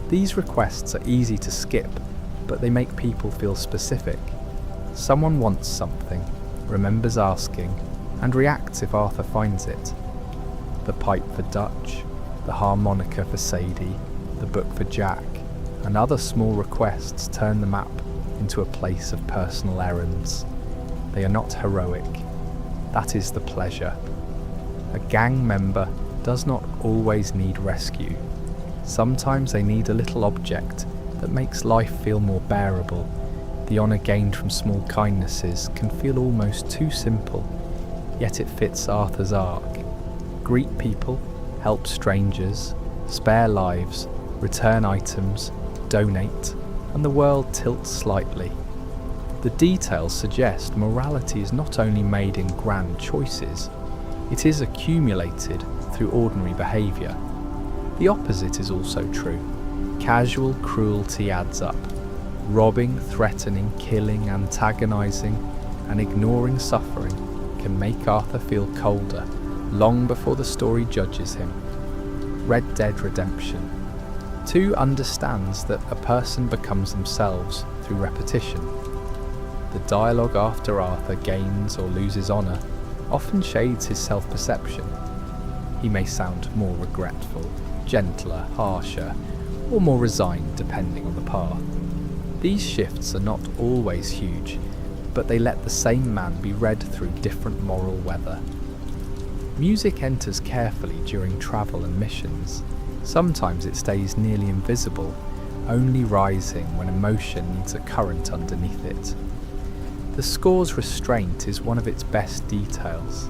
These requests are easy to skip, but they make people feel specific. Someone wants something, remembers asking, and reacts if Arthur finds it. The pipe for Dutch, the harmonica for Sadie, the book for Jack, and other small requests turn the map into a place of personal errands. They are not heroic. That is the pleasure. A gang member does not always need rescue. Sometimes they need a little object that makes life feel more bearable. The honour gained from small kindnesses can feel almost too simple, yet it fits Arthur's arc. Greet people, help strangers, spare lives, return items, donate, and the world tilts slightly. The details suggest morality is not only made in grand choices, it is accumulated through ordinary behaviour. The opposite is also true. Casual cruelty adds up. Robbing, threatening, killing, antagonising, and ignoring suffering can make Arthur feel colder long before the story judges him. Red Dead Redemption 2 understands that a person becomes themselves through repetition. The dialogue after Arthur gains or loses honour often shades his self-perception. He may sound more regretful, gentler, harsher, or more resigned depending on the path. These shifts are not always huge, but they let the same man be read through different moral weather. Music enters carefully during travel and missions. Sometimes it stays nearly invisible, only rising when emotion needs a current underneath it. The score's restraint is one of its best details.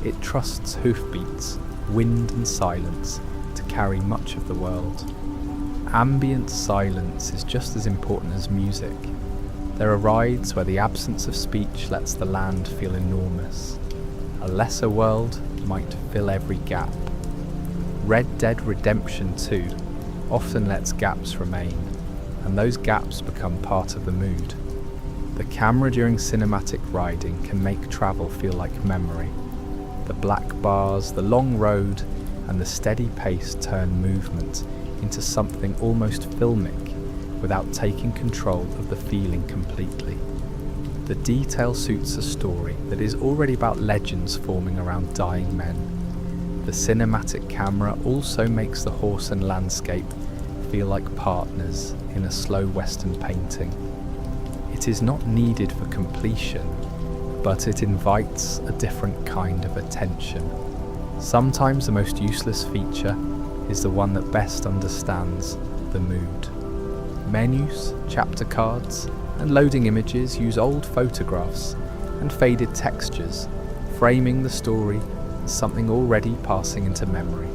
It trusts hoofbeats, wind and silence to carry much of the world. Ambient silence is just as important as music. There are rides where the absence of speech lets the land feel enormous. A lesser world might fill every gap. Red Dead Redemption 2 often lets gaps remain, and those gaps become part of the mood. The camera during cinematic riding can make travel feel like memory. The black bars, the long road, and the steady pace turn movement into something almost filmic without taking control of the feeling completely. The detail suits a story that is already about legends forming around dying men. The cinematic camera also makes the horse and landscape feel like partners in a slow western painting. It is not needed for completion, but it invites a different kind of attention. Sometimes the most useless feature is the one that best understands the mood. Menus, chapter cards, and loading images use old photographs and faded textures, framing the story as something already passing into memory.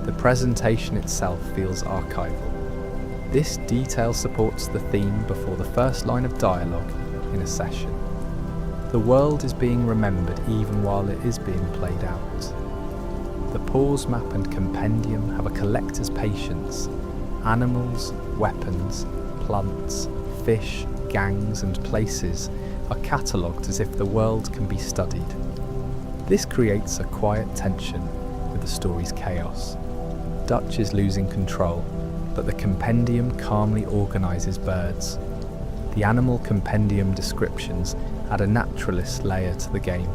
The presentation itself feels archival. This detail supports the theme before the first line of dialogue in a session. The world is being remembered even while it is being played out. The pause map and compendium have a collector's patience. Animals, weapons, plants, fish, gangs and places are catalogued as if the world can be studied. This creates a quiet tension with the story's chaos. Dutch is losing control, but the compendium calmly organises birds. The animal compendium descriptions add a naturalist layer to the game.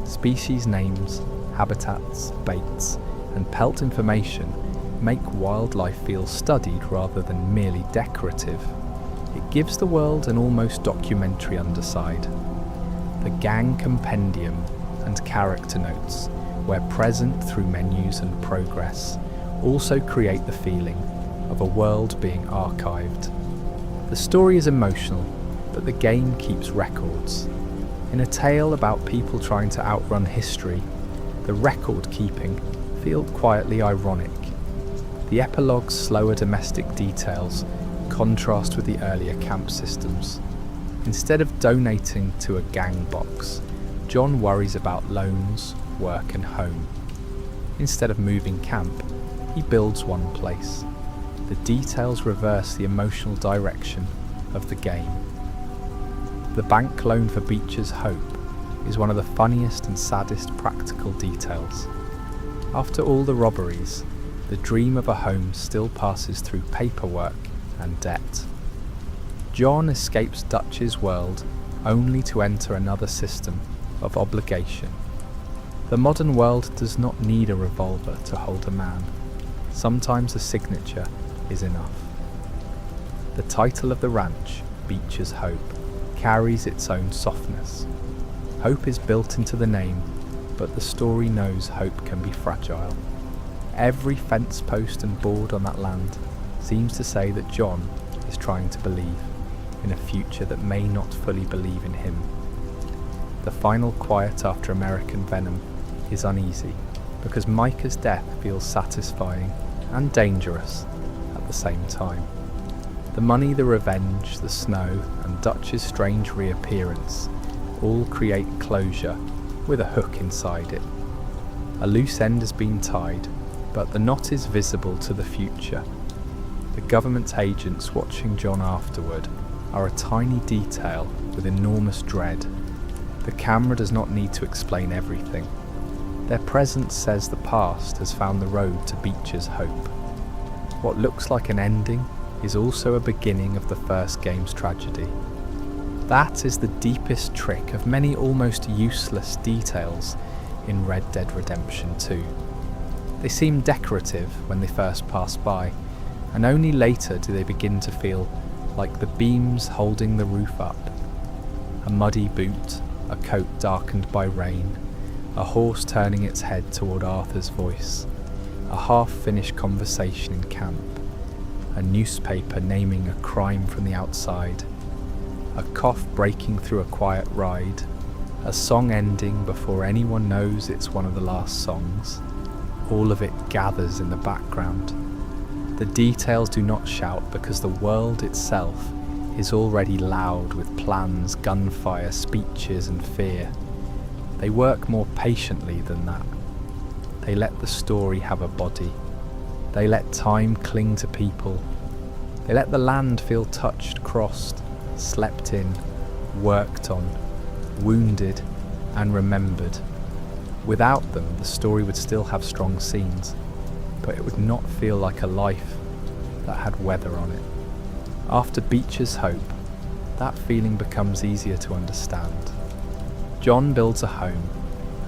Species names, habitats, baits, and pelt information make wildlife feel studied rather than merely decorative. It gives the world an almost documentary underside. The gang compendium and character notes, where present through menus and progress, also create the feeling of a world being archived. The story is emotional, but the game keeps records. In a tale about people trying to outrun history, the record keeping feels quietly ironic. The epilogue's slower domestic details contrast with the earlier camp systems. Instead of donating to a gang box, John worries about loans, work and home. Instead of moving camp, he builds one place. The details reverse the emotional direction of the game. The bank loan for Beecher's hope is one of the funniest and saddest practical details. After all the robberies, the dream of a home still passes through paperwork and debt. John escapes Dutch's world only to enter another system of obligation. The modern world does not need a revolver to hold a man. Sometimes a signature is enough. The title of the ranch, Beecher's Hope, carries its own softness. Hope is built into the name, but the story knows hope can be fragile. Every fence post and board on that land seems to say that John is trying to believe in a future that may not fully believe in him. The final quiet after American Venom is uneasy, because Micah's death feels satisfying and dangerous at the same time. The money, the revenge, the snow, and Dutch's strange reappearance all create closure with a hook inside it. A loose end has been tied, but the knot is visible to the future. The government agents watching John afterward are a tiny detail with enormous dread. The camera does not need to explain everything. Their presence says the past has found the road to Beecher's hope. What looks like an ending is also a beginning of the first game's tragedy. That is the deepest trick of many almost useless details in Red Dead Redemption 2. They seem decorative when they first pass by, and only later do they begin to feel like the beams holding the roof up. A muddy boot, a coat darkened by rain, a horse turning its head toward Arthur's voice, a half-finished conversation in camp, a newspaper naming a crime from the outside, a cough breaking through a quiet ride, a song ending before anyone knows it's one of the last songs. All of it gathers in the background. The details do not shout because the world itself is already loud with plans, gunfire, speeches and fear. They work more patiently than that. They let the story have a body. They let time cling to people. They let the land feel touched, crossed, slept in, worked on, wounded and remembered. Without them, the story would still have strong scenes, but it would not feel like a life that had weather on it. After Beecher's hope, that feeling becomes easier to understand. John builds a home,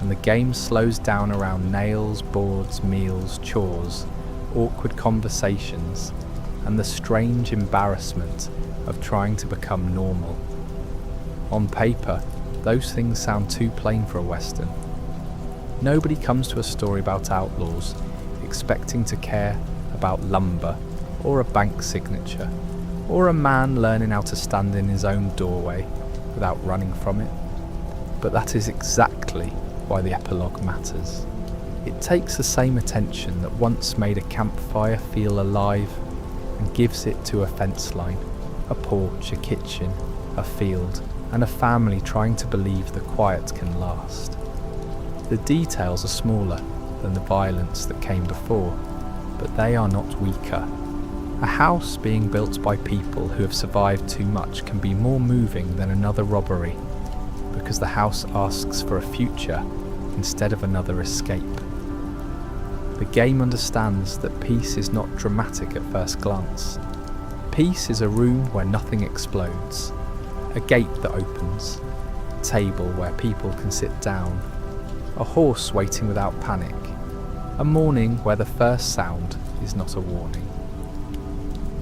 and the game slows down around nails, boards, meals, chores, awkward conversations, and the strange embarrassment of trying to become normal. On paper, those things sound too plain for a Western. Nobody comes to a story about outlaws expecting to care about lumber, or a bank signature, or a man learning how to stand in his own doorway without running from it. But that is exactly why the epilogue matters. It takes the same attention that once made a campfire feel alive and gives it to a fence line, a porch, a kitchen, a field, and a family trying to believe the quiet can last. The details are smaller than the violence that came before, but they are not weaker. A house being built by people who have survived too much can be more moving than another robbery, because the house asks for a future instead of another escape. The game understands that peace is not dramatic at first glance. Peace is a room where nothing explodes, a gate that opens, a table where people can sit down, a horse waiting without panic, a morning where the first sound is not a warning.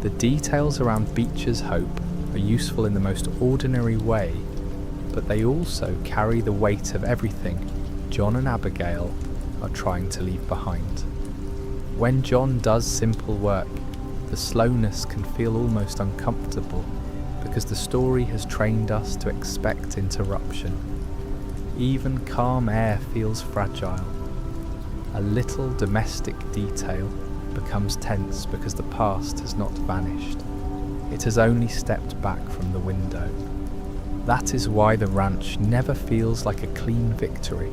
The details around Beecher's hope are useful in the most ordinary way, but they also carry the weight of everything John and Abigail are trying to leave behind. When John does simple work, the slowness can feel almost uncomfortable because the story has trained us to expect interruption. Even calm air feels fragile. A little domestic detail becomes tense because the past has not vanished. It has only stepped back from the window. That is why the ranch never feels like a clean victory.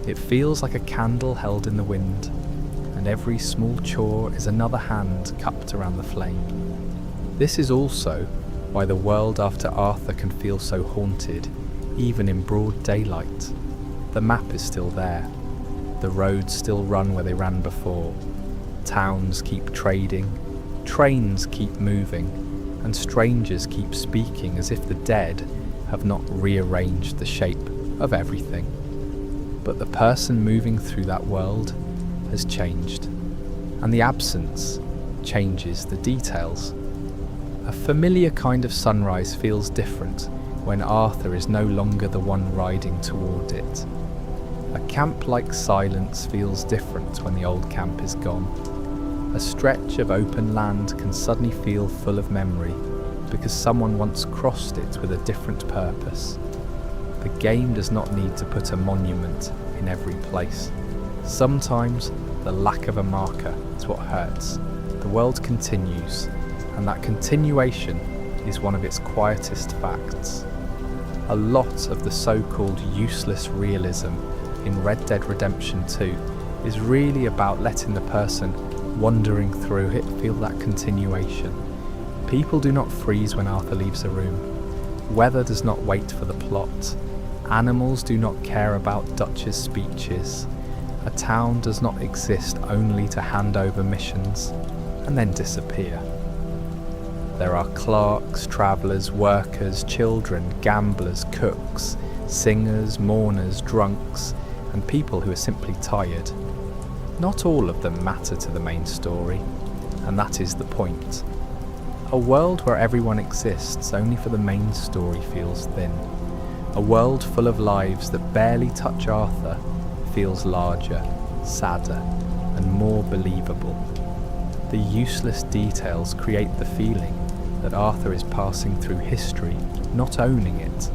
It feels like a candle held in the wind, and every small chore is another hand cupped around the flame. This is also why the world after Arthur can feel so haunted, even in broad daylight. The map is still there. The roads still run where they ran before. Towns keep trading, trains keep moving, and strangers keep speaking as if the dead have not rearranged the shape of everything. But the person moving through that world has changed, and the absence changes the details. A familiar kind of sunrise feels different when Arthur is no longer the one riding toward it. A camp-like silence feels different when the old camp is gone. A stretch of open land can suddenly feel full of memory because someone once crossed it with a different purpose. The game does not need to put a monument in every place. Sometimes the lack of a marker is what hurts. The world continues, and that continuation is one of its quietest facts. A lot of the so-called useless realism in Red Dead Redemption 2 is really about letting the person wandering through it feel that continuation. People do not freeze when Arthur leaves a room. Weather does not wait for the plot. Animals do not care about Dutch's speeches. A town does not exist only to hand over missions and then disappear. There are clerks, travellers, workers, children, gamblers, cooks, singers, mourners, drunks, and people who are simply tired. Not all of them matter to the main story, and that is the point. A world where everyone exists only for the main story feels thin. A world full of lives that barely touch Arthur feels larger, sadder, and more believable. The useless details create the feeling that Arthur is passing through history, not owning it.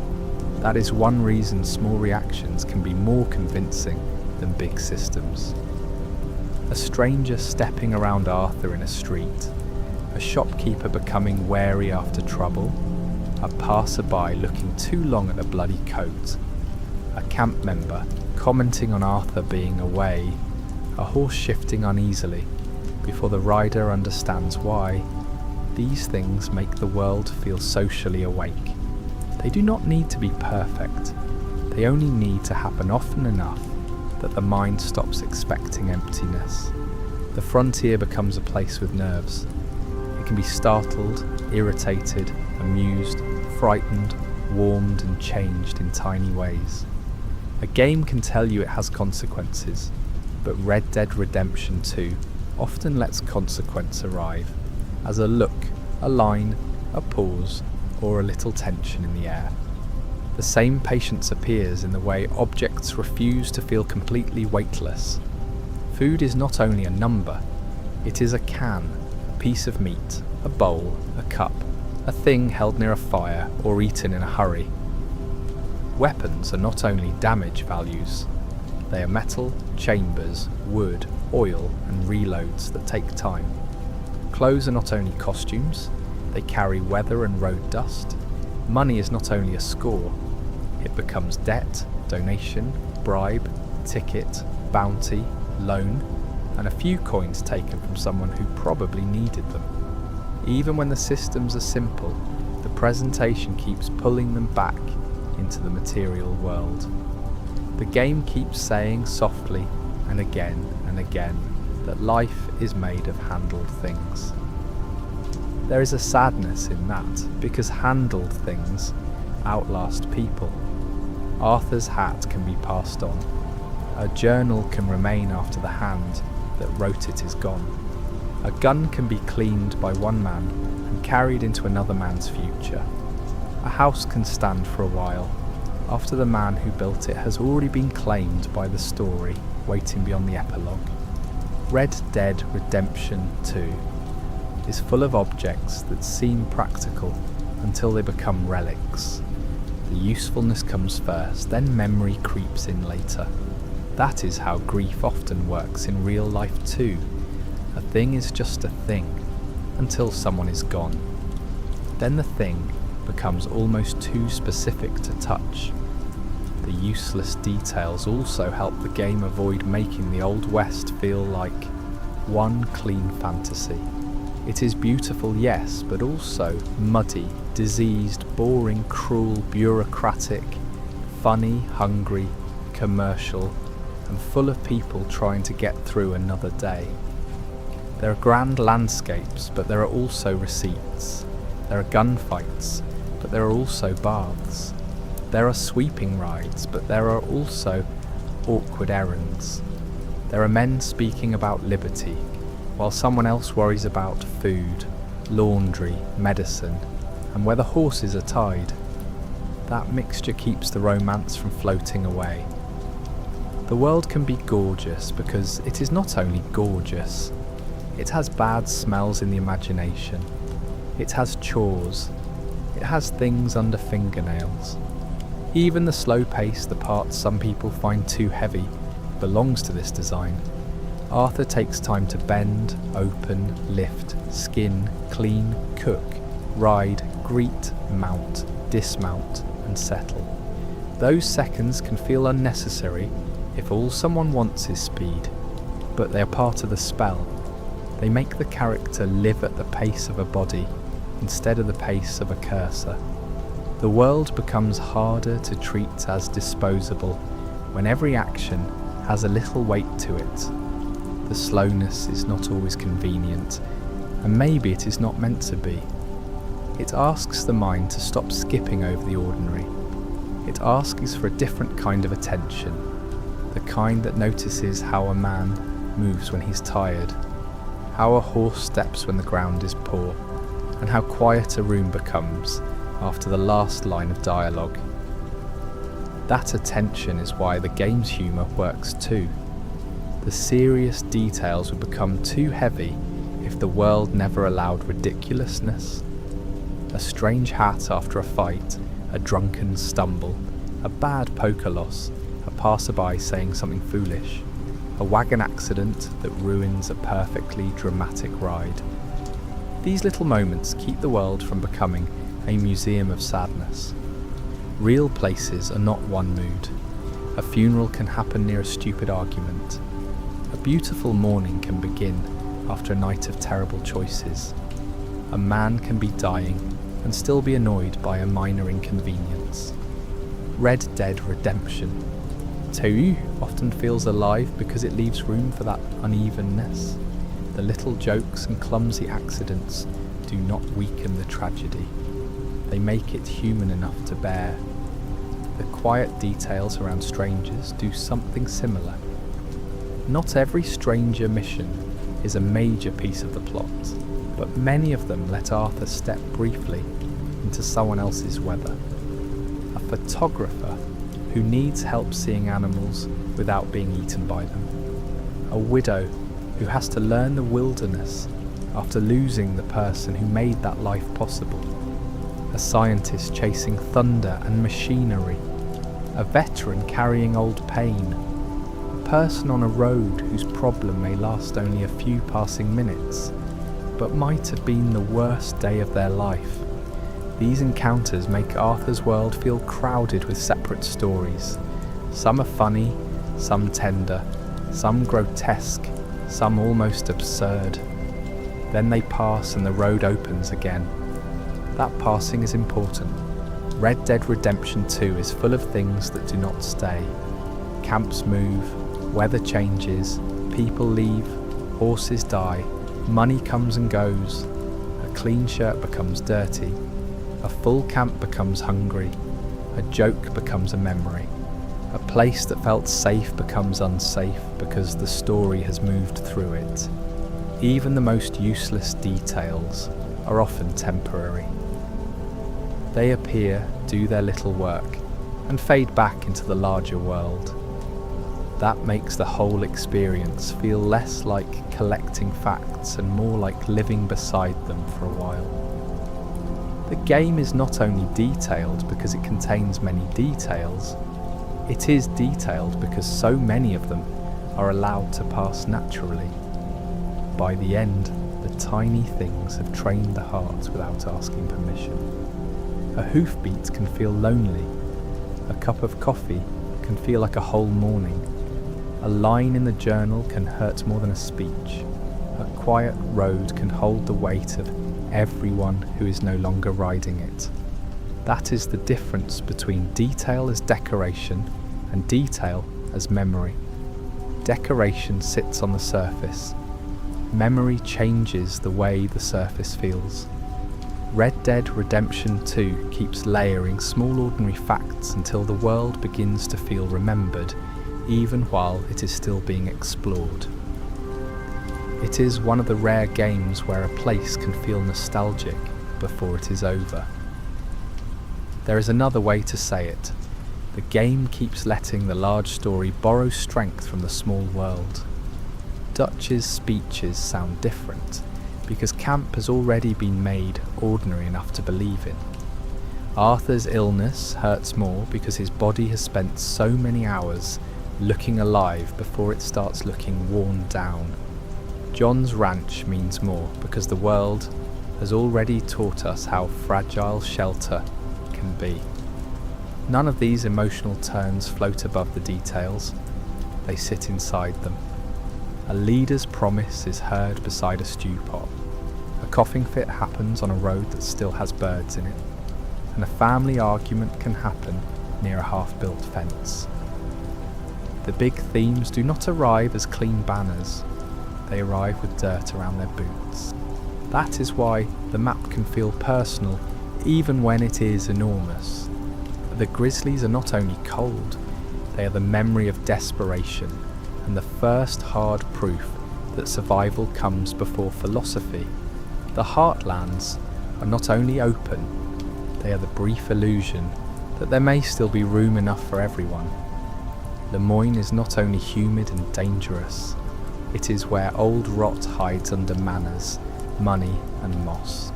That is one reason small reactions can be more convincing than big systems. A stranger stepping around Arthur in a street, a shopkeeper becoming wary after trouble, a passerby looking too long at a bloody coat, a camp member commenting on Arthur being away, a horse shifting uneasily before the rider understands why. These things make the world feel socially awake. They do not need to be perfect. They only need to happen often enough that the mind stops expecting emptiness. The frontier becomes a place with nerves. It can be startled, irritated, amused, frightened, warmed and changed in tiny ways. A game can tell you it has consequences, but Red Dead Redemption 2 often lets consequence arrive as a look, a line, a pause, or a little tension in the air. The same patience appears in the way objects refuse to feel completely weightless. Food is not only a number, it is a can, a piece of meat, a bowl, a cup, a thing held near a fire or eaten in a hurry. Weapons are not only damage values, they are metal, chambers, wood, oil and reloads that take time. Clothes are not only costumes, they carry weather and road dust. Money is not only a score, it becomes debt, donation, bribe, ticket, bounty, loan, and a few coins taken from someone who probably needed them. Even when the systems are simple, the presentation keeps pulling them back into the material world. The game keeps saying softly and again that life is made of handled things. There is a sadness in that, because handled things outlast people. Arthur's hat can be passed on. A journal can remain after the hand that wrote it is gone. A gun can be cleaned by one man and carried into another man's future. A house can stand for a while, after the man who built it has already been claimed by the story waiting beyond the epilogue. Red Dead Redemption 2 is full of objects that seem practical until they become relics. The usefulness comes first, then memory creeps in later. That is how grief often works in real life too. A thing is just a thing, until someone is gone. Then the thing becomes almost too specific to touch. The useless details also help the game avoid making the Old West feel like one clean fantasy. It is beautiful, yes, but also muddy, diseased, boring, cruel, bureaucratic, funny, hungry, commercial, and full of people trying to get through another day. There are grand landscapes, but there are also receipts. There are gunfights, but there are also baths. There are sweeping rides, but there are also awkward errands. There are men speaking about liberty, while someone else worries about food, laundry, medicine, and whether horses are tied. That mixture keeps the romance from floating away. The world can be gorgeous because it is not only gorgeous, it has bad smells in the imagination. It has chores. It has things under fingernails. Even the slow pace, the parts some people find too heavy, belongs to this design. Arthur takes time to bend, open, lift, skin, clean, cook, ride, greet, mount, dismount, and settle. Those seconds can feel unnecessary if all someone wants is speed, but they are part of the spell. They make the character live at the pace of a body instead of the pace of a cursor. The world becomes harder to treat as disposable when every action has a little weight to it. The slowness is not always convenient, and maybe it is not meant to be. It asks the mind to stop skipping over the ordinary. It asks for a different kind of attention, the kind that notices how a man moves when he's tired, how a horse steps when the ground is poor, and how quiet a room becomes after the last line of dialogue. That attention is why the game's humour works too. The serious details would become too heavy if the world never allowed ridiculousness. A strange hat after a fight, a drunken stumble, a bad poker loss, a passerby saying something foolish, a wagon accident that ruins a perfectly dramatic ride. These little moments keep the world from becoming a museum of sadness. Real places are not one mood. A funeral can happen near a stupid argument. A beautiful morning can begin after a night of terrible choices. A man can be dying and still be annoyed by a minor inconvenience. Red Dead Redemption 2 often feels alive because it leaves room for that unevenness. The little jokes and clumsy accidents do not weaken the tragedy. They make it human enough to bear. The quiet details around strangers do something similar. Not every stranger mission is a major piece of the plot, but many of them let Arthur step briefly into someone else's weather. A photographer who needs help seeing animals without being eaten by them. A widow who has to learn the wilderness after losing the person who made that life possible. A scientist chasing thunder and machinery. A veteran carrying old pain. A person on a road whose problem may last only a few passing minutes, but might have been the worst day of their life. These encounters make Arthur's world feel crowded with separate stories. Some are funny, some tender, some grotesque, some almost absurd. Then they pass and the road opens again. That passing is important. Red Dead Redemption 2 is full of things that do not stay. Camps move, weather changes, people leave, horses die, money comes and goes, a clean shirt becomes dirty, a full camp becomes hungry, a joke becomes a memory, a place that felt safe becomes unsafe because the story has moved through it. Even the most useless details are often temporary. They appear, do their little work, and fade back into the larger world. That makes the whole experience feel less like collecting facts and more like living beside them for a while. The game is not only detailed because it contains many details, it is detailed because so many of them are allowed to pass naturally. By the end, the tiny things have trained the heart without asking permission. A hoofbeat can feel lonely. A cup of coffee can feel like a whole morning. A line in the journal can hurt more than a speech. A quiet road can hold the weight of everyone who is no longer riding it. That is the difference between detail as decoration and detail as memory. Decoration sits on the surface. Memory changes the way the surface feels. Red Dead Redemption 2 keeps layering small ordinary facts until the world begins to feel remembered, even while it is still being explored. It is one of the rare games where a place can feel nostalgic before it is over. There is another way to say it. The game keeps letting the large story borrow strength from the small world. Dutch's speeches sound different because camp has already been made ordinary enough to believe in. Arthur's illness hurts more because his body has spent so many hours looking alive before it starts looking worn down. John's ranch means more because the world has already taught us how fragile shelter can be. None of these emotional turns float above the details, they sit inside them. A leader's promise is heard beside a stew pot. A coughing fit happens on a road that still has birds in it. And a family argument can happen near a half-built fence. The big themes do not arrive as clean banners. They arrive with dirt around their boots. That is why the map can feel personal, even when it is enormous. The grizzlies are not only cold, they are the memory of desperation, and the first hard proof that survival comes before philosophy. The heartlands are not only open, they are the brief illusion that there may still be room enough for everyone. Lemoyne is not only humid and dangerous, it is where old rot hides under manners, money and moss.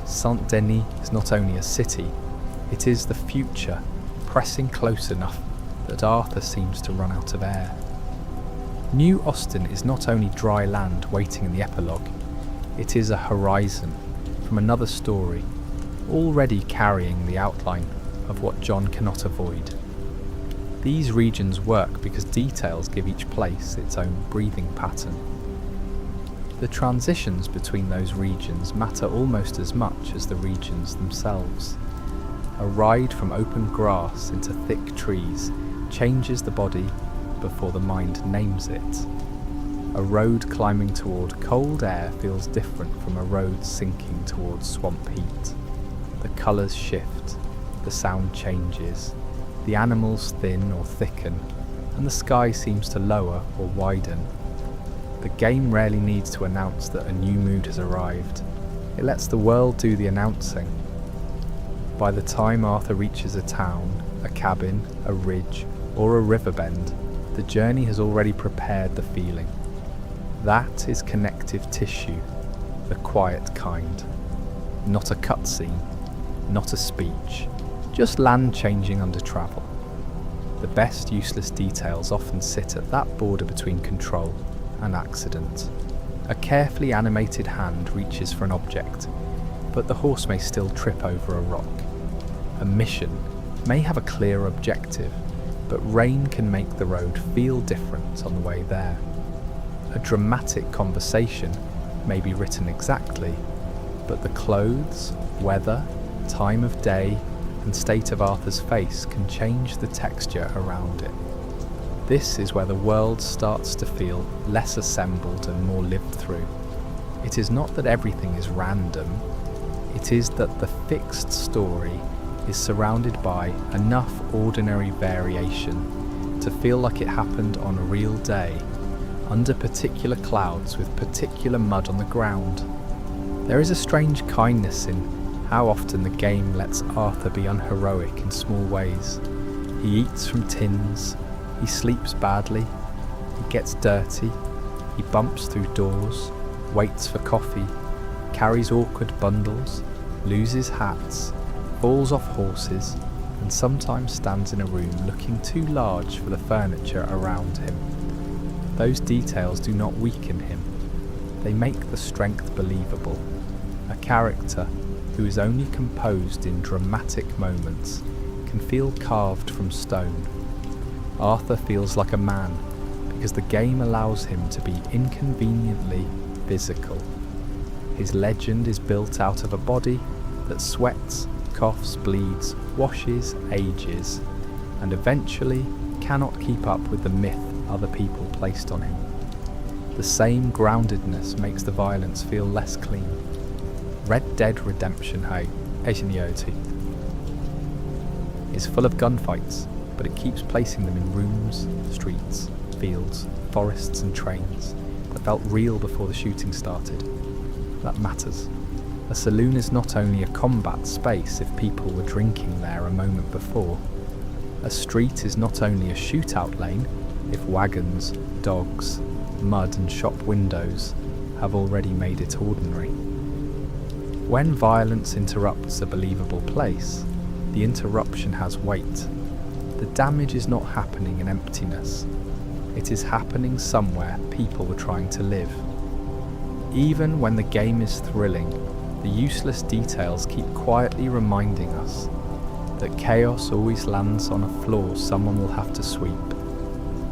Saint-Denis is not only a city, it is the future, pressing close enough that Arthur seems to run out of air. New Austin is not only dry land waiting in the epilogue, it is a horizon from another story, already carrying the outline of what John cannot avoid. These regions work because details give each place its own breathing pattern. The transitions between those regions matter almost as much as the regions themselves. A ride from open grass into thick trees changes the body before the mind names it. A road climbing toward cold air feels different from a road sinking towards swamp heat. The colours shift, the sound changes, the animals thin or thicken, and the sky seems to lower or widen. The game rarely needs to announce that a new mood has arrived. It lets the world do the announcing. By the time Arthur reaches a town, a cabin, a ridge, or a river bend, the journey has already prepared the feeling. That is connective tissue, the quiet kind. Not a cutscene, not a speech, just land changing under travel. The best useless details often sit at that border between control and accident. A carefully animated hand reaches for an object, but the horse may still trip over a rock. A mission may have a clear objective, but rain can make the road feel different on the way there. A dramatic conversation may be written exactly, but the clothes, weather, time of day, and state of Arthur's face can change the texture around it. This is where the world starts to feel less assembled and more lived through. It is not that everything is random, it is that the fixed story is surrounded by enough ordinary variation to feel like it happened on a real day, under particular clouds with particular mud on the ground. There is a strange kindness in how often the game lets Arthur be unheroic in small ways. He eats from tins, he sleeps badly, he gets dirty, he bumps through doors, waits for coffee, carries awkward bundles, loses hats, falls off horses, and sometimes stands in a room looking too large for the furniture around him. Those details do not weaken him, they make the strength believable. A character who is only composed in dramatic moments can feel carved from stone. Arthur feels like a man because the game allows him to be inconveniently physical. His legend is built out of a body that sweats, coughs, bleeds, washes, ages, and eventually cannot keep up with the myth other people placed on him. The same groundedness makes the violence feel less clean. Red Dead Redemption 2 is full of gunfights, but it keeps placing them in rooms, streets, fields, forests and trains that felt real before the shooting started. That matters. A saloon is not only a combat space if people were drinking there a moment before. A street is not only a shootout lane if wagons, dogs, mud and shop windows have already made it ordinary. When violence interrupts a believable place, the interruption has weight. The damage is not happening in emptiness. It is happening somewhere people were trying to live. Even when the game is thrilling, the useless details keep quietly reminding us that chaos always lands on a floor someone will have to sweep.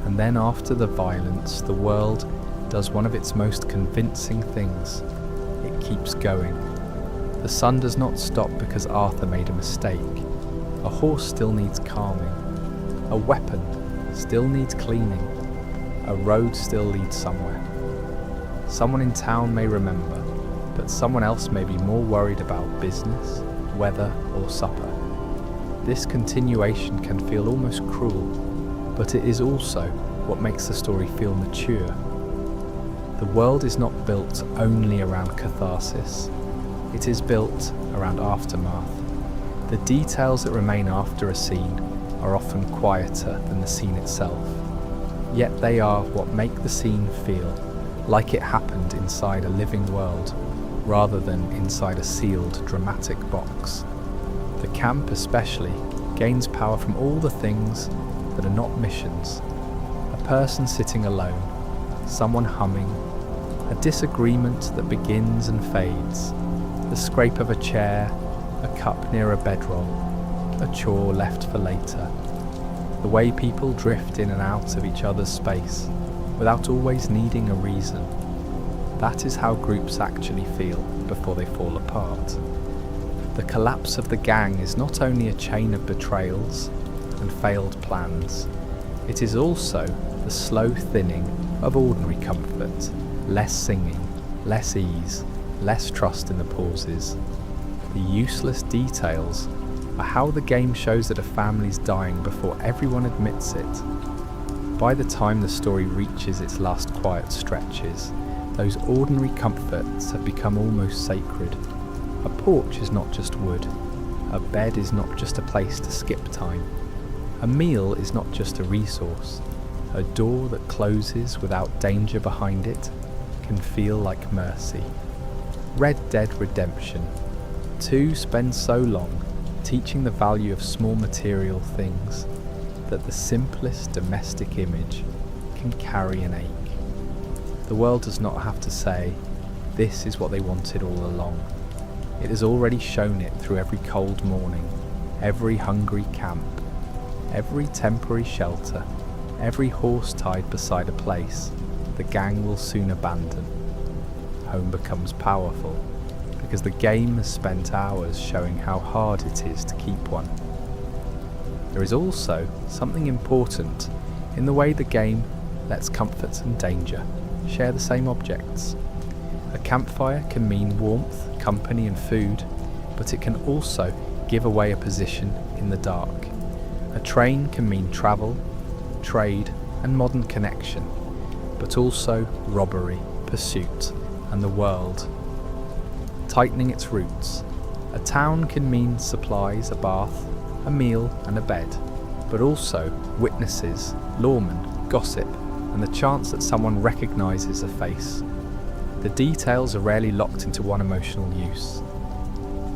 And then after the violence, the world does one of its most convincing things. It keeps going. The sun does not stop because Arthur made a mistake. A horse still needs calming. A weapon still needs cleaning. A road still leads somewhere. Someone in town may remember, but someone else may be more worried about business, weather, or supper. This continuation can feel almost cruel, but it is also what makes the story feel mature. The world is not built only around catharsis. It is built around aftermath. The details that remain after a scene are often quieter than the scene itself, yet they are what make the scene feel like it happened inside a living world, rather than inside a sealed, dramatic box. The camp especially gains power from all the things that are not missions. A person sitting alone, someone humming, a disagreement that begins and fades, the scrape of a chair, a cup near a bedroll, a chore left for later. The way people drift in and out of each other's space without always needing a reason. That is how groups actually feel before they fall apart. The collapse of the gang is not only a chain of betrayals and failed plans, it is also the slow thinning of ordinary comfort, less singing, less ease, less trust in the pauses. The useless details are how the game shows that a family's dying before everyone admits it. By the time the story reaches its last quiet stretches, those ordinary comforts have become almost sacred. A porch is not just wood. A bed is not just a place to skip time. A meal is not just a resource. A door that closes without danger behind it can feel like mercy. Red Dead Redemption 2 spends so long teaching the value of small material things that the simplest domestic image can carry an ache. The world does not have to say, this is what they wanted all along. It has already shown it through every cold morning, every hungry camp, every temporary shelter, every horse tied beside a place the gang will soon abandon. Home becomes powerful because the game has spent hours showing how hard it is to keep one. There is also something important in the way the game lets comfort and danger share the same objects. A campfire can mean warmth, company and food, but it can also give away a position in the dark. A train can mean travel, trade and modern connection, but also robbery, pursuit and the world. tightening its roots. A town can mean supplies, a bath, a meal and a bed, but also witnesses, lawmen, gossip, and the chance that someone recognises a face. The details are rarely locked into one emotional use.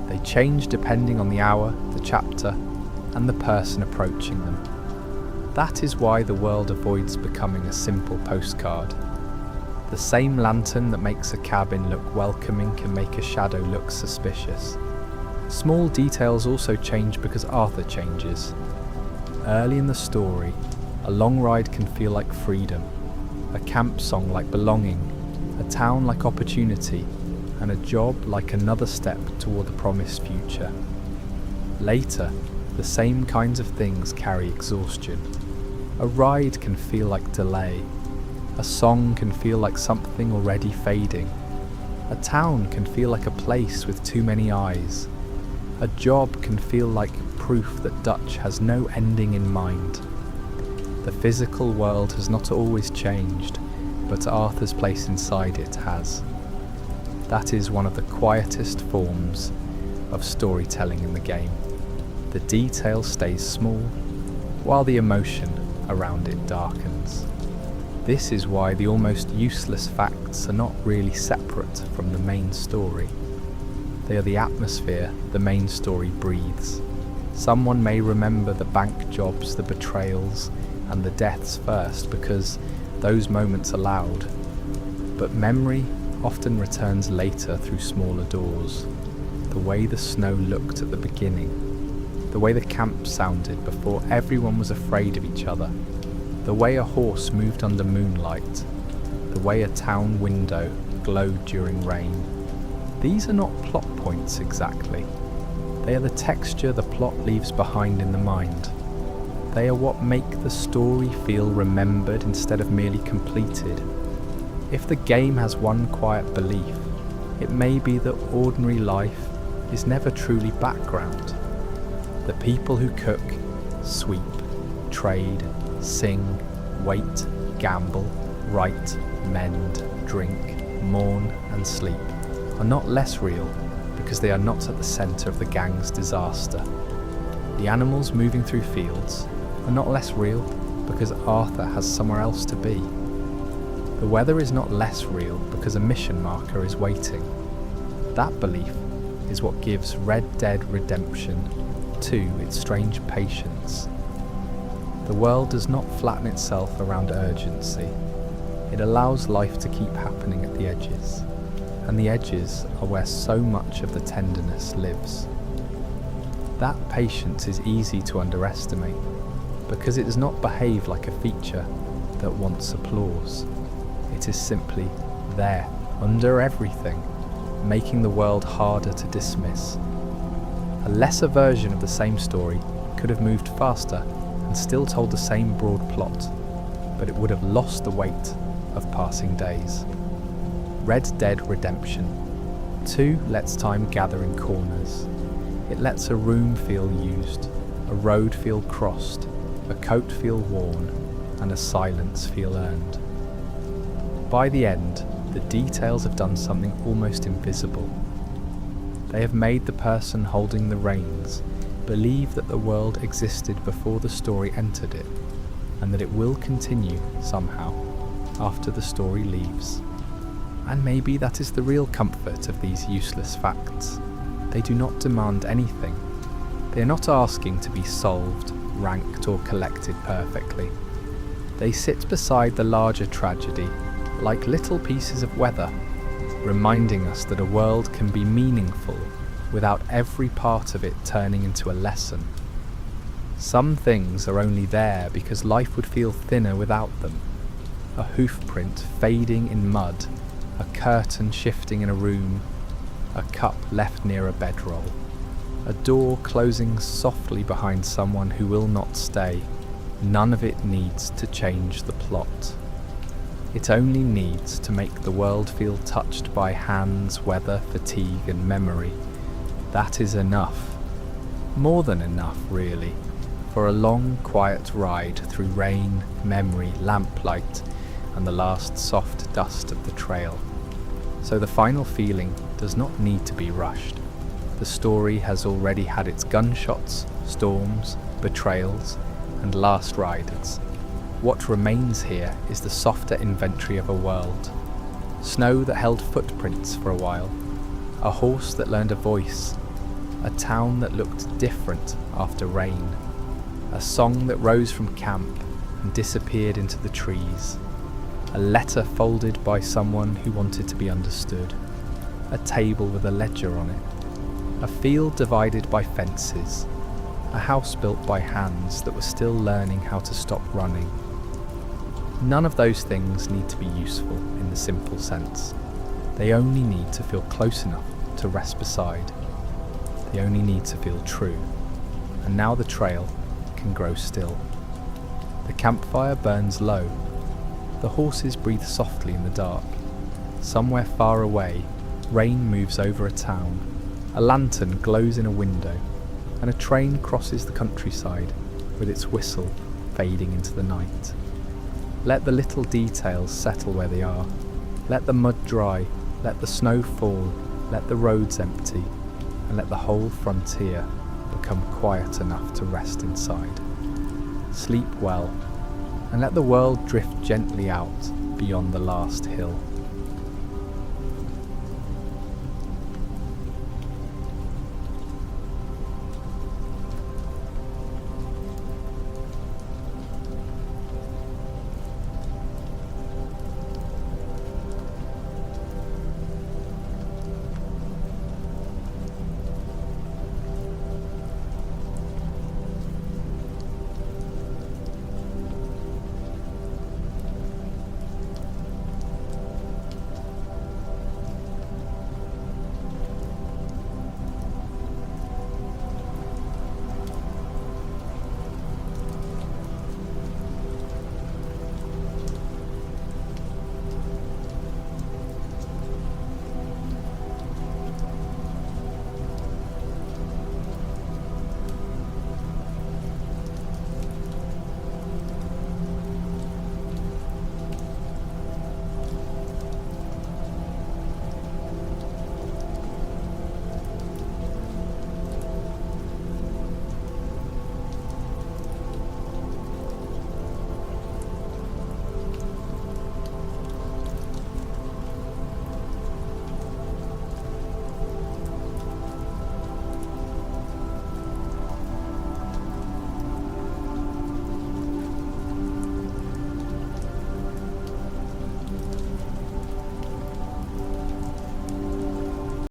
They change depending on the hour, the chapter, and the person approaching them. That is why the world avoids becoming a simple postcard. The same lantern that makes a cabin look welcoming can make a shadow look suspicious. Small details also change because Arthur changes. Early in the story, a long ride can feel like freedom, a camp song like belonging, a town like opportunity, and a job like another step toward the promised future. Later, the same kinds of things carry exhaustion. A ride can feel like delay. A song can feel like something already fading. A town can feel like a place with too many eyes. A job can feel like proof that Dutch has no ending in mind. The physical world has not always changed, but Arthur's place inside it has. That is one of the quietest forms of storytelling in the game. The detail stays small, while the emotion around it darkens. This is why the almost useless facts are not really separate from the main story. They are the atmosphere the main story breathes. Someone may remember the bank jobs, the betrayals, and the deaths first because those moments are loud. But memory often returns later through smaller doors. The way the snow looked at the beginning, the way the camp sounded before everyone was afraid of each other, the way a horse moved under moonlight, the way a town window glowed during rain. These are not plot points exactly. They are the texture the plot leaves behind in the mind. They are what make the story feel remembered instead of merely completed. If the game has one quiet belief, it may be that ordinary life is never truly background. The people who cook, sweep, trade, sing, wait, gamble, write, mend, drink, mourn and sleep are not less real because they are not at the centre of the gang's disaster. The animals moving through fields are not less real because Arthur has somewhere else to be. The weather is not less real because a mission marker is waiting. That belief is what gives Red Dead Redemption 2 its strange patience. The world does not flatten itself around urgency. It allows life to keep happening at the edges, and the edges are where so much of the tenderness lives. That patience is easy to underestimate because it does not behave like a feature that wants applause. It is simply there, under everything, making the world harder to dismiss. A lesser version of the same story could have moved faster and still told the same broad plot, but it would have lost the weight of passing days. Red Dead Redemption 2 lets time gather in corners. It lets a room feel used, a road feel crossed, a coat feel worn, and a silence feel earned. By the end, the details have done something almost invisible. They have made the person holding the reins believe that the world existed before the story entered it, and that it will continue somehow after the story leaves. And maybe that is the real comfort of these useless facts. They do not demand anything. They are not asking to be solved, ranked or collected perfectly. They sit beside the larger tragedy, like little pieces of weather, reminding us that a world can be meaningful without every part of it turning into a lesson. Some things are only there because life would feel thinner without them. A hoofprint fading in mud, a curtain shifting in a room, a cup left near a bedroll, a door closing softly behind someone who will not stay. None of it needs to change the plot. It only needs to make the world feel touched by hands, weather, fatigue and memory. That is enough. More than enough, really, for a long, quiet ride through rain, memory, lamplight, and the last soft dust of the trail. So the final feeling does not need to be rushed. The story has already had its gunshots, storms, betrayals, and last riders. What remains here is the softer inventory of a world. Snow that held footprints for a while, a horse that learned a voice, a town that looked different after rain, a song that rose from camp and disappeared into the trees, a letter folded by someone who wanted to be understood, a table with a ledger on it, a field divided by fences, a house built by hands that were still learning how to stop running. None of those things need to be useful in the simple sense. They only need to feel close enough to rest beside. They only need to feel true. And now the trail can grow still. The campfire burns low. The horses breathe softly in the dark. Somewhere far away, rain moves over a town. A lantern glows in a window, and a train crosses the countryside with its whistle fading into the night. Let the little details settle where they are. Let the mud dry, let the snow fall, let the roads empty, and let the whole frontier become quiet enough to rest inside. Sleep well, and let the world drift gently out beyond the last hill.